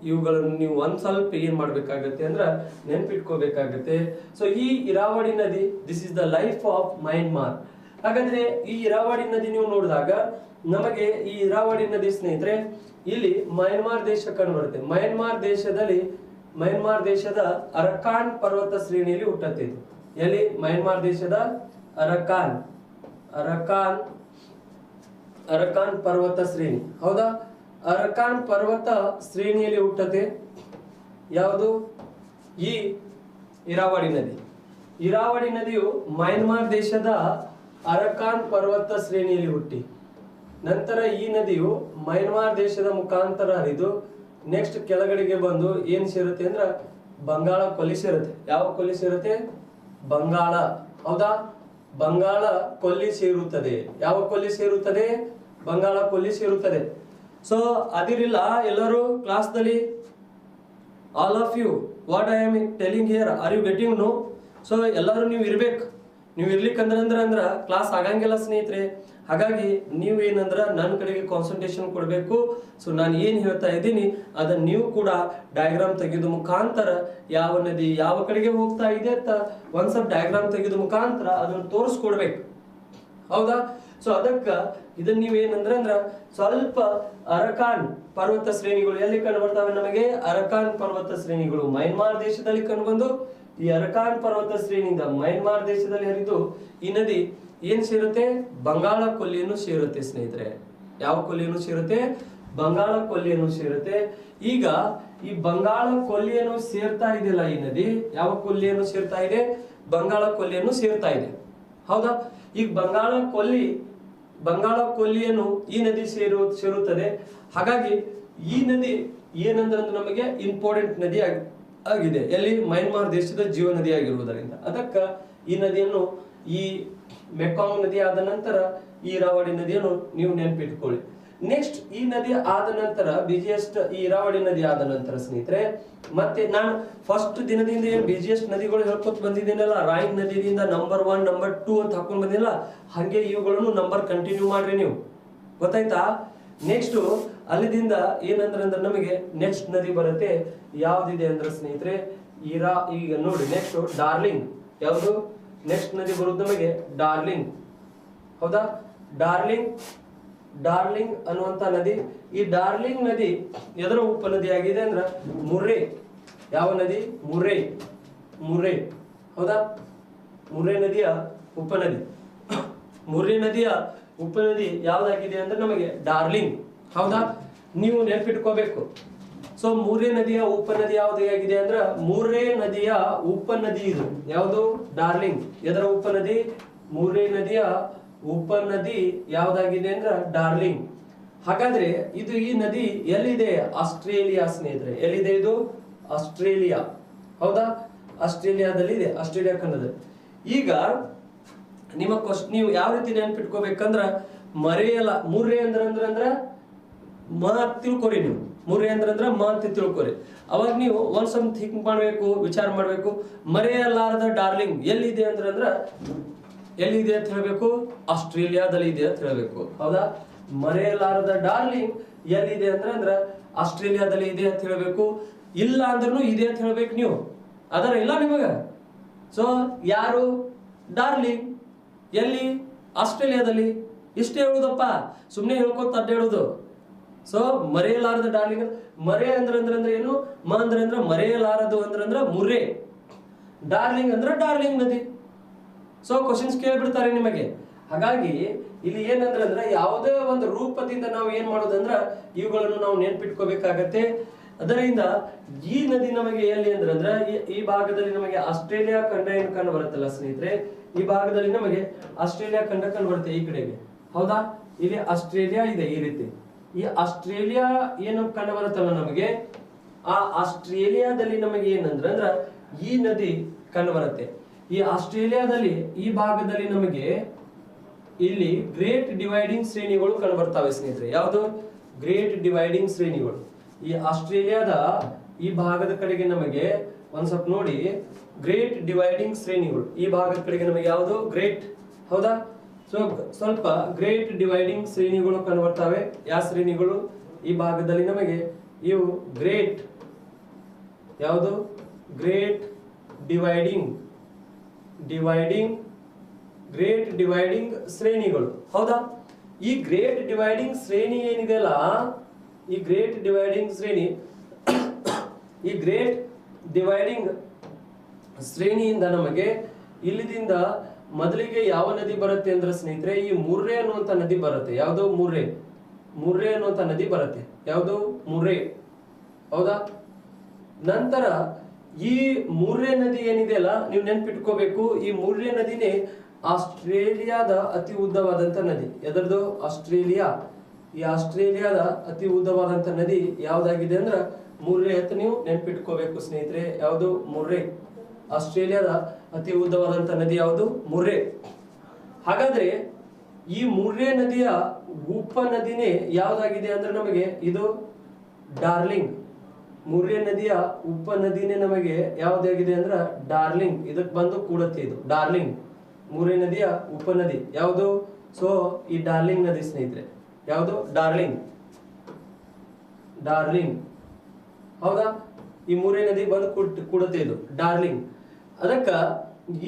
ಇವುಗಳನ್ನು ನೀವು ಒಂದ್ ಸ್ವಲ್ಪ ಏನ್ ಮಾಡ್ಬೇಕಾಗತ್ತೆ ಅಂದ್ರ ನೆನ್ಪಿಟ್ಕೋಬೇಕಾಗತ್ತೆ. ಸೊ ಈ ಇರಾವಳಿ ನದಿ, this is the life of Myanmar. ಹಾಗಾದ್ರೆ ಈ ಇರಾವಳಿ ನದಿ ನೀವು ನೋಡಿದಾಗ ನಮಗೆ ಈ ಇರಾವಳಿ ನದಿ ಸ್ನೇಹಿತರೆ ಇಲ್ಲಿ ಮಯನ್ಮಾರ್ ದೇಶ ಕಂಡು ಬರುತ್ತೆ. ಮಯನ್ಮಾರ್ ಮಯನ್ಮಾರ್ ದೇಶದ ಅರಕಾನ್ ಪರ್ವತ ಶ್ರೇಣಿಯಲ್ಲಿ ಹುಟ್ಟುತ್ತೆ ಇದು. ಎಲ್ಲಿ? ಮಯನ್ಮಾರ್ ದೇಶದ ಅರಕಾನ್ ಪರ್ವತ ಶ್ರೇಣಿ. ಹೌದಾ? ಅರಕಾನ್ ಪರ್ವತ ಶ್ರೇಣಿಯಲ್ಲಿ ಹುಟ್ಟುತ್ತೆ. ಯಾವುದು? ಈ ಇರಾವಡಿ ನದಿ. ಇರಾವಡಿ ನದಿಯು ಮಯನ್ಮಾರ್ ದೇಶದ ಅರಕಾನ್ ಪರ್ವತ ಶ್ರೇಣಿಯಲ್ಲಿ ಹುಟ್ಟಿ ನಂತರ ಈ ನದಿಯು ಮಯನ್ಮಾರ್ ದೇಶದ ಮುಖಾಂತರ ಹರಿದು ನೆಕ್ಸ್ಟ್ ಕೆಳಗಡೆಗೆ ಬಂದು ಏನ್ ಸೇರುತ್ತೆ ಅಂದ್ರ ಬಂಗಾಳ ಕೊಲ್ಲಿ ಸೇರುತ್ತೆ. ಯಾವ ಕೊಲ್ಲಿ ಸೇರುತ್ತೆ? ಬಂಗಾಳ. ಹೌದಾ? ಬಂಗಾಳ ಕೊಲ್ಲಿ ಸೇರುತ್ತದೆ. ಯಾವ ಕೊಲ್ಲಿ ಸೇರುತ್ತದೆ? ಬಂಗಾಳ ಕೊಲ್ಲಿ ಸೇರುತ್ತದೆ. ಸೊ ಅದಿರಿಲ್ಲ ಎಲ್ಲರೂ ಕ್ಲಾಸ್ದಲ್ಲಿ all of you what I am telling here are you getting no? So ಎಲ್ಲರೂ ನೀವು ಇರ್ಬೇಕು. ನೀವು ಇರ್ಲಿಕ್ಕಂದ್ರ ಕ್ಲಾಸ್ ಆಗಂಗಿಲ್ಲ ಸ್ನೇಹಿತರೆ. ಹಾಗಾಗಿ ನೀವು ಏನಂದ್ರ ನನ್ನ ಕಡೆಗೆ ಕಾನ್ಸಂಟ್ರೇಷನ್ ಕೊಡಬೇಕು. ಸೊ ನಾನು ಏನ್ ಹೇಳ್ತಾ ಇದ್ದೀನಿ ಅದನ್ನ ನೀವು ಕೂಡ ಡಯಾಗ್ರಾಮ್ ತೆಗೆದು ಮುಖಾಂತರ ಯಾವ ನದಿ ಯಾವ ಕಡೆಗೆ ಹೋಗ್ತಾ ಇದೆ ಅಂತ ಒಂದ್ ಸ್ವಲ್ಪ ಡಯಾಗ್ರಾಮ್ ತೆಗೆದು ಮುಖಾಂತರ ಅದನ್ನ ತೋರಿಸ್ಕೊಡ್ಬೇಕು. ಹೌದಾ? ಸೊ ಅದಕ್ಕ ಇದನ್ನ ನೀವ್ ಏನಂದ್ರ ಸ್ವಲ್ಪ ಅರಕಾನ್ ಪರ್ವತ ಶ್ರೇಣಿಗಳು ಎಲ್ಲಿ ಕಂಡು ಬರ್ತಾವೆ ನಮಗೆ? ಅರಕಾನ್ ಪರ್ವತ ಶ್ರೇಣಿಗಳು ಮಯನ್ಮಾರ್ ದೇಶದಲ್ಲಿ ಕಂಡು ಬಂದು ಈ ಅರಕಾನ್ ಪರ್ವತ ಶ್ರೇಣಿಯಿಂದ ಮಯನ್ಮಾರ್ ದೇಶದಲ್ಲಿ ಹರಿದು ಈ ನದಿ ಏನ್ ಸೇರುತ್ತೆ? ಬಂಗಾಳ ಕೊಲ್ಲಿಯನ್ನು ಸೇರುತ್ತೆ ಸ್ನೇಹಿತರೆ. ಯಾವ ಕೊಲ್ಲಿಯನ್ನು ಸೇರುತ್ತೆ? ಬಂಗಾಳ ಕೊಲ್ಲಿಯನ್ನು ಸೇರುತ್ತೆ. ಈಗ ಈ ಬಂಗಾಳ ಕೊಲ್ಲಿಯನ್ನು ಸೇರ್ತಾ ಇದೆಯಲ್ಲ ಈ ನದಿ, ಯಾವ ಕೊಲ್ಲಿಯನ್ನು ಸೇರ್ತಾ ಇದೆ? ಬಂಗಾಳ ಕೊಲ್ಲಿಯನ್ನು ಸೇರ್ತಾ ಇದೆ. ಹೌದಾ? ಈಗ ಬಂಗಾಳ ಕೊಲ್ಲಿಯನ್ನು ಈ ನದಿ ಸೇರುತ್ತದೆ. ಹಾಗಾಗಿ ಈ ನದಿ ಏನಂದ್ರೆ ನಮಗೆ ಇಂಪಾರ್ಟೆಂಟ್ ನದಿ ಆಗಿದೆ. ಎಲ್ಲಿ? ಮಯನ್ಮಾರ್ ದೇಶದ ಜೀವ ನದಿ ಆಗಿರುವುದರಿಂದ ಅದಕ್ಕ ಈ ನದಿಯನ್ನು ಈ ಮೆಕಾಂಗ್ ನದಿ ಆದ ನಂತರ ಈ ಇರಾವಡಿ ನದಿಯನ್ನು ನೀವು ನೆನಪಿಟ್ಕೊಳ್ಳಿ. ನೆಕ್ಸ್ಟ್ ಈ ನದಿ ಆದ ನಂತರ ಬಿಜಿಯೆಸ್ಟ್ ಈ ಇರಾವಡಿ ನದಿ ಆದ ನಂತರ ಸ್ನೇಹಿತರೆ ಮತ್ತೆ ನಾನು ಫಸ್ಟ್ ದಿನದಿಂದ ಏನ್ ಬಿಜಿಯೆಸ್ಟ್ ನದಿಗಳು ಹೇಳ್ಕೊತ ಬಂದಿದ್ದೀನಲ್ಲ, ರಾಯಿನ್ ನದಿಯಿಂದ ನಂಬರ್ 1 ನಂಬರ್ 2 ಅಂತ ಹಾಕೊಂಡ್ ಬಂದಿಲ್ಲ, ಹಂಗೆ ಇವುಗಳನ್ನು ನಂಬರ್ ಕಂಟಿನ್ಯೂ ಮಾಡ್ರಿ ನೀವು. ಗೊತ್ತಾಯ್ತಾ? ನೆಕ್ಸ್ಟ್ ಅಲ್ಲಿದಿಂದ ಏನಂದ್ರೆ ನಮಗೆ ನೆಕ್ಸ್ಟ್ ನದಿ ಬರುತ್ತೆ. ಯಾವ್ದಿದೆ ಅಂದ್ರೆ ಸ್ನೇಹಿತರೆ ಈಗ ನೋಡಿ ನೆಕ್ಸ್ಟ್ ಡಾರ್ಲಿಂಗ್. ಯಾವುದು? ನೆಕ್ಸ್ಟ್ ನದಿ ಬರುವುದು ನಮಗೆ ಡಾರ್ಲಿಂಗ್. ಹೌದಾ? ಡಾರ್ಲಿಂಗ್ ಅನ್ನುವಂತ ನದಿ. ಈ ಡಾರ್ಲಿಂಗ್ ನದಿ ಎದರ ಉಪನದಿ ಆಗಿದೆ ಅಂದ್ರ ಮುರ್ರೆ. ಯಾವ ನದಿ? ಮುರ್ರೆ. ಹೌದಾ? ಮುರ್ರೆ ನದಿಯ ಉಪನದಿ. ಮುರ್ರೆ ನದಿಯ ಉಪನದಿ ಯಾವ್ದಾಗಿದೆ ಅಂದ್ರೆ ನಮಗೆ ಡಾರ್ಲಿಂಗ್. ಹೌದಾ? ನೀವು ನೆನಪಿಟ್ಕೋಬೇಕು. ಸೊ ಮುರ್ರೆ ನದಿಯ ಉಪನದಿ ಯಾವ್ದಾಗಿದೆ ಅಂದ್ರ ಮುರ್ರೆ ನದಿಯ ಉಪನದಿ ಇದು. ಯಾವುದು? ಡಾರ್ಲಿಂಗ್. ಎದರ ಉಪನದಿ? ಮುರ್ರೆ ನದಿಯ ಉಪನದಿ ಯಾವ್ದಾಗಿದೆ ಅಂದ್ರ ಡಾರ್ಲಿಂಗ್. ಹಾಗಾದ್ರೆ ಇದು ಈ ನದಿ ಎಲ್ಲಿದೆ? ಆಸ್ಟ್ರೇಲಿಯಾ ಸ್ನೇಹಿತರೆ. ಎಲ್ಲಿದೆ ಇದು? ಆಸ್ಟ್ರೇಲಿಯಾ. ಹೌದಾ? ಆಸ್ಟ್ರೇಲಿಯಾದಲ್ಲಿ ಇದೆ, ಆಸ್ಟ್ರೇಲಿಯಾ ಖಂಡದಲ್ಲಿ. ಈಗ ನಿಮ್ಮ ನೀವು ಯಾವ ರೀತಿ ನೆನ್ಪಿಟ್ಕೋಬೇಕಂದ್ರ ಮರೆಯಲ್ಲ. ಮುರ್ರೆ ಅಂದ್ರ ತಿಳ್ಕೊರಿ ನೀವು. ಮುರ್ರೆ ಅಂದ್ರ ತಿಳ್ಕೊರಿ. ಅವಾಗ ನೀವು ಒಂದ್ ಸ್ವಲ್ಪ ಥಿಂಕ್ ಮಾಡ್ಬೇಕು, ವಿಚಾರ ಮಾಡ್ಬೇಕು. ಮರೆಯಲಾರದ ಡಾರ್ಲಿಂಗ್ ಎಲ್ಲಿದೆ ಅಂದ್ರ ಎಲ್ಲಿದೆ ಅಂತ ಹೇಳ್ಬೇಕು? ಆಸ್ಟ್ರೇಲಿಯಾದಲ್ಲಿ ಇದೆ ಅಂತ ಹೇಳ್ಬೇಕು. ಹೌದಾ? ಮರೆಯಲಾರದ ಡಾರ್ಲಿಂಗ್ ಎಲ್ಲಿದೆ ಅಂದ್ರ ಆಸ್ಟ್ರೇಲಿಯಾದಲ್ಲಿ ಇದೆ ಅಂತ ಹೇಳ್ಬೇಕು. ಇಲ್ಲ ಅಂದ್ರೂ ಇದೆ ಅಂತ ಹೇಳ್ಬೇಕು ನೀವು. ಅದರ ಇಲ್ಲ ನಿಮಗ. ಸೊ ಯಾರು? ಡಾರ್ಲಿಂಗ್ ಎಲ್ಲಿ? ಆಸ್ಟ್ರೇಲಿಯಾದಲ್ಲಿ. ಇಷ್ಟೇ ಹೇಳುದಪ್ಪ, ಸುಮ್ನೆ ಹೇಳ್ಕೊತ ಅಡ್ಡಾಡುದು. So ಮರೆಯಲಾರದ darling. ಮರೆ ಅಂದ್ರೆ ಏನು? ಅಂದ್ರೆ ಮರೆಯಲಾರದು ಅಂದ್ರ ಮುರ್ರೆ. ಡಾರ್ಲಿಂಗ್ ಅಂದ್ರೆ ಡಾರ್ಲಿಂಗ್ ನದಿ. ಸೊ ಕ್ವಶನ್ಸ್ ಕೇಳ್ಬಿಡ್ತಾರೆ ನಿಮಗೆ. ಹಾಗಾಗಿ ಇಲ್ಲಿ ಏನಂದ್ರೆ ಯಾವುದೇ ಒಂದು ರೂಪದಿಂದ ನಾವು ಏನ್ ಮಾಡೋದಂದ್ರ ಇವುಗಳನ್ನು ನಾವು ನೆನ್ಪಿಟ್ಕೋಬೇಕಾಗತ್ತೆ. ಅದರಿಂದ ಈ ನದಿ ನಮಗೆ ಎಲ್ಲಿ ಅಂದ್ರೆ ಈ ಭಾಗದಲ್ಲಿ ನಮಗೆ ಆಸ್ಟ್ರೇಲಿಯಾ ಖಂಡ ಏನು ಕಂಡು ಬರುತ್ತಲ್ಲ ಸ್ನೇಹಿತರೆ, ಈ ಭಾಗದಲ್ಲಿ ನಮಗೆ ಆಸ್ಟ್ರೇಲಿಯಾ ಖಂಡ ಕಂಡು ಬರುತ್ತೆ ಈ ಕಡೆಗೆ. ಹೌದಾ? ಇಲ್ಲಿ ಆಸ್ಟ್ರೇಲಿಯಾ ಇದೆ ಈ ರೀತಿ. ಈ ಆಸ್ಟ್ರೇಲಿಯಾ ಏನು ಕಂಡು ಬರುತ್ತಲ್ಲ ನಮಗೆ, ಆ ಆಸ್ಟ್ರೇಲಿಯಾದಲ್ಲಿ ನಮಗೆ ಏನಂದ್ರ ಈ ನದಿ ಕಂಡು ಬರುತ್ತೆ. ಈ ಆಸ್ಟ್ರೇಲಿಯಾದಲ್ಲಿ ಈ ಭಾಗದಲ್ಲಿ ನಮಗೆ ಇಲ್ಲಿ ಗ್ರೇಟ್ ಡಿವೈಡಿಂಗ್ ಶ್ರೇಣಿಗಳು ಕಂಡು ಬರ್ತವೆ ಸ್ನೇಹಿತರೆ. ಯಾವುದು? ಗ್ರೇಟ್ ಡಿವೈಡಿಂಗ್ ಶ್ರೇಣಿಗಳು. ಈ ಆಸ್ಟ್ರೇಲಿಯಾದ ಈ ಭಾಗದ ಕಡೆಗೆ ನಮಗೆ ಒಂದ್ ಸ್ವಲ್ಪ ನೋಡಿ, ಗ್ರೇಟ್ ಡಿವೈಡಿಂಗ್ ಶ್ರೇಣಿಗಳು ಈ ಭಾಗದ ಕಡೆಗೆ ನಮಗೆ ಯಾವುದು? ಗ್ರೇಟ್. ಹೌದಾ? ಸೊ ಸ್ವಲ್ಪ ಗ್ರೇಟ್ ಡಿವೈಡಿಂಗ್ ಶ್ರೇಣಿಗಳು ಕಂಡು ಬರ್ತವೆ. ಯಾವ ಶ್ರೇಣಿಗಳು? ಈ ಭಾಗದಲ್ಲಿ ನಮಗೆ ಇವು ಗ್ರೇಟ್. ಯಾವುದು? ಗ್ರೇಟ್ ಡಿವೈಡಿಂಗ್ ಗ್ರೇಟ್ ಡಿವೈಡಿಂಗ್ ಶ್ರೇಣಿಗಳು. ಹೌದಾ? ಈ ಗ್ರೇಟ್ ಡಿವೈಡಿಂಗ್ ಶ್ರೇಣಿ ಏನಿದೆಯಲ್ಲ, ಈ ಗ್ರೇಟ್ ಡಿವೈಡಿಂಗ್ ಶ್ರೇಣಿ, ಈ ಗ್ರೇಟ್ ಡಿವೈಡಿಂಗ್ ಶ್ರೇಣಿಯಿಂದ ನಮಗೆ ಇಲ್ಲಿದಿಂದ ಮೊದಲಿಗೆ ಯಾವ ನದಿ ಬರುತ್ತೆ ಅಂದ್ರೆ ಸ್ನೇಹಿತರೆ ಈ ಮುರ್ರೆ ಅನ್ನುವಂತ ನದಿ ಬರುತ್ತೆ. ಯಾವುದು? ಮುರ್ರೆ. ಮುರ್ರೆ ಅನ್ನುವಂತ ನದಿ ಬರುತ್ತೆ. ಯಾವುದು? ಮುರ್ರೆ. ಹೌದಾ? ನಂತರ ಈ ಮುರ್ರೆ ನದಿ ಏನಿದೆಯಲ್ಲ, ನೀವು ನೆನ್ಪಿಟ್ಕೋಬೇಕು, ಈ ಮುರ್ರೆ ನದಿನೇ ಆಸ್ಟ್ರೇಲಿಯಾದ ಅತಿ ಉದ್ದವಾದಂತ ನದಿ. ಎದರದು? ಆಸ್ಟ್ರೇಲಿಯಾ. ಈ ಆಸ್ಟ್ರೇಲಿಯಾದ ಅತಿ ಉದ್ದವಾದಂತ ನದಿ ಯಾವ್ದಾಗಿದೆ ಅಂದ್ರ ಮುರ್ರೆ ಅಂತ ನೀವು ನೆನ್ಪಿಟ್ಕೋಬೇಕು ಸ್ನೇಹಿತರೆ. ಯಾವುದು? ಮುರ್ರೆ. ಆಸ್ಟ್ರೇಲಿಯಾದ ಅತಿ ಉದ್ದವಾದಂತ ನದಿ ಯಾವುದು? ಮುರ್ರೆ. ಹಾಗಾದ್ರೆ ಈ ಮುರ್ರೆ ನದಿಯ ಉಪನದಿನೇ ಯಾವ್ದಾಗಿದೆ ಅಂದ್ರೆ ನಮಗೆ ಇದು ಡಾರ್ಲಿಂಗ್. ಮುರ್ರೆ ನದಿಯ ಉಪನದಿನೇ ನಮಗೆ ಯಾವ್ದಾಗಿದೆ ಅಂದ್ರ ಡಾರ್ಲಿಂಗ್. ಇದಕ್ ಬಂದು ಕೂಡತ್ತೆ ಇದು ಡಾರ್ಲಿಂಗ್. ಮುರ್ರೆ ನದಿಯ ಉಪನದಿ ಯಾವುದು? ಸೊ ಈ ಡಾರ್ಲಿಂಗ್ ನದಿ ಸ್ನೇಹಿತರೆ. ಯಾವುದು? ಡಾರ್ಲಿಂಗ್. ಡಾರ್ಲಿಂಗ್. ಹೌದಾ? ಈ ಮುರ್ರೆ ನದಿ ಬಂದು ಕೂಡತ್ತೆ ಇದು ಡಾರ್ಲಿಂಗ್. ಅದಕ್ಕ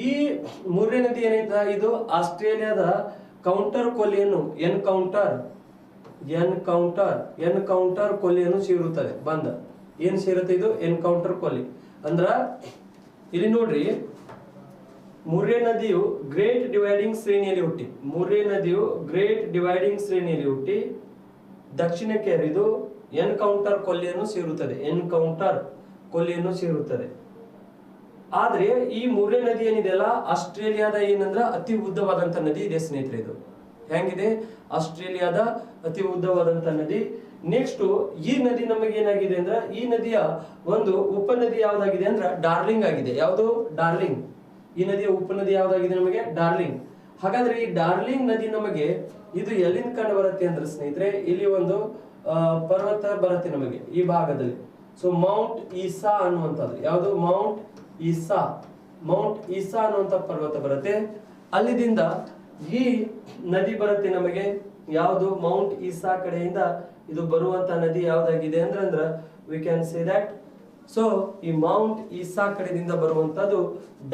ಈ ಮುರ್ರೆ ನದಿ ಏನೈತ ಇದು ಆಸ್ಟ್ರೇಲಿಯಾದ ಕೌಂಟರ್ ಕೊಲ್ಲಿಯನ್ನು ಎನ್ಕೌಂಟರ್ ಕೊಲ್ಲಿಯನ್ನು ಸೇರುತ್ತದೆ. ಬಂದ ಏನ್ ಸೇರುತ್ತೆ ಇದು? ಎನ್ಕೌಂಟರ್ ಕೊಲ್ಲಿ. ಅಂದ್ರ ಇಲ್ಲಿ ನೋಡ್ರಿ, ಮುರ್ರೆ ನದಿಯು ಗ್ರೇಟ್ ಡಿವೈಡಿಂಗ್ ಶ್ರೇಣಿಯಲ್ಲಿ ಹುಟ್ಟಿ, ಮುರ್ರೆ ನದಿಯು ಗ್ರೇಟ್ ಡಿವೈಡಿಂಗ್ ಶ್ರೇಣಿಯಲ್ಲಿ ಹುಟ್ಟಿ ದಕ್ಷಿಣಕ್ಕೆ ಹರಿದು ಎನ್ಕೌಂಟರ್ ಕೊಲ್ಲಿಯನ್ನು ಸೇರುತ್ತದೆ. ಎನ್ಕೌಂಟರ್ ಕೊಲ್ಲಿಯನ್ನು ಸೇರುತ್ತದೆ. ಆದ್ರೆ ಈ ಮುರ್ರೆ ನದಿ ಏನಿದೆಯಲ್ಲ ಆಸ್ಟ್ರೇಲಿಯಾದ ಏನಂದ್ರ ಅತಿ ಉದ್ದವಾದಂತ ನದಿ ಇದೆ ಸ್ನೇಹಿತರೆ. ಇದು ಹೆಂಗಿದೆ? ಆಸ್ಟ್ರೇಲಿಯಾದ ಅತಿ ಉದ್ದವಾದಂತ ನದಿ. ನೆಕ್ಸ್ಟ್ ಈ ನದಿ ನಮಗೆ ಏನಾಗಿದೆ ಅಂದ್ರ ಈ ನದಿಯ ಒಂದು ಉಪನದಿ ಯಾವ್ದಾಗಿದೆ ಅಂದ್ರ ಡಾರ್ಲಿಂಗ್ ಆಗಿದೆ. ಯಾವುದು? ಡಾರ್ಲಿಂಗ್. ಈ ನದಿಯ ಉಪನದಿ ಯಾವ್ದಾಗಿದೆ ನಮಗೆ? ಡಾರ್ಲಿಂಗ್. ಹಾಗಾದ್ರೆ ಈ ಡಾರ್ಲಿಂಗ್ ನದಿ ನಮಗೆ ಇದು ಎಲ್ಲಿಂದ ಕಂಡು ಬರುತ್ತೆ ಅಂದ್ರೆ ಸ್ನೇಹಿತರೆ ಇಲ್ಲಿ ಒಂದು ಪರ್ವತ ಬರುತ್ತೆ ನಮಗೆ ಈ ಭಾಗದಲ್ಲಿ. ಸೊ ಮೌಂಟ್ ಈಸಾ ಅನ್ನುವಂಥದ್ದು. ಯಾವುದು? ಮೌಂಟ್ ಈಸಾ ಅನ್ನುವಂಥ ಪರ್ವತ ಬರುತ್ತೆ. ಅಲ್ಲಿದಿಂದ ಈ ನದಿ ಬರುತ್ತೆ ನಮಗೆ. ಯಾವುದು? ಮೌಂಟ್ ಈಸಾ ಕಡೆಯಿಂದ ಇದು ಬರುವಂತ ನದಿ ಯಾವ್ದಾಗಿದೆ ಅಂದ್ರ we can say that. So ಈ ಮೌಂಟ್ ಈಸಾ ಕಡೆಯಿಂದ ಬರುವಂತದ್ದು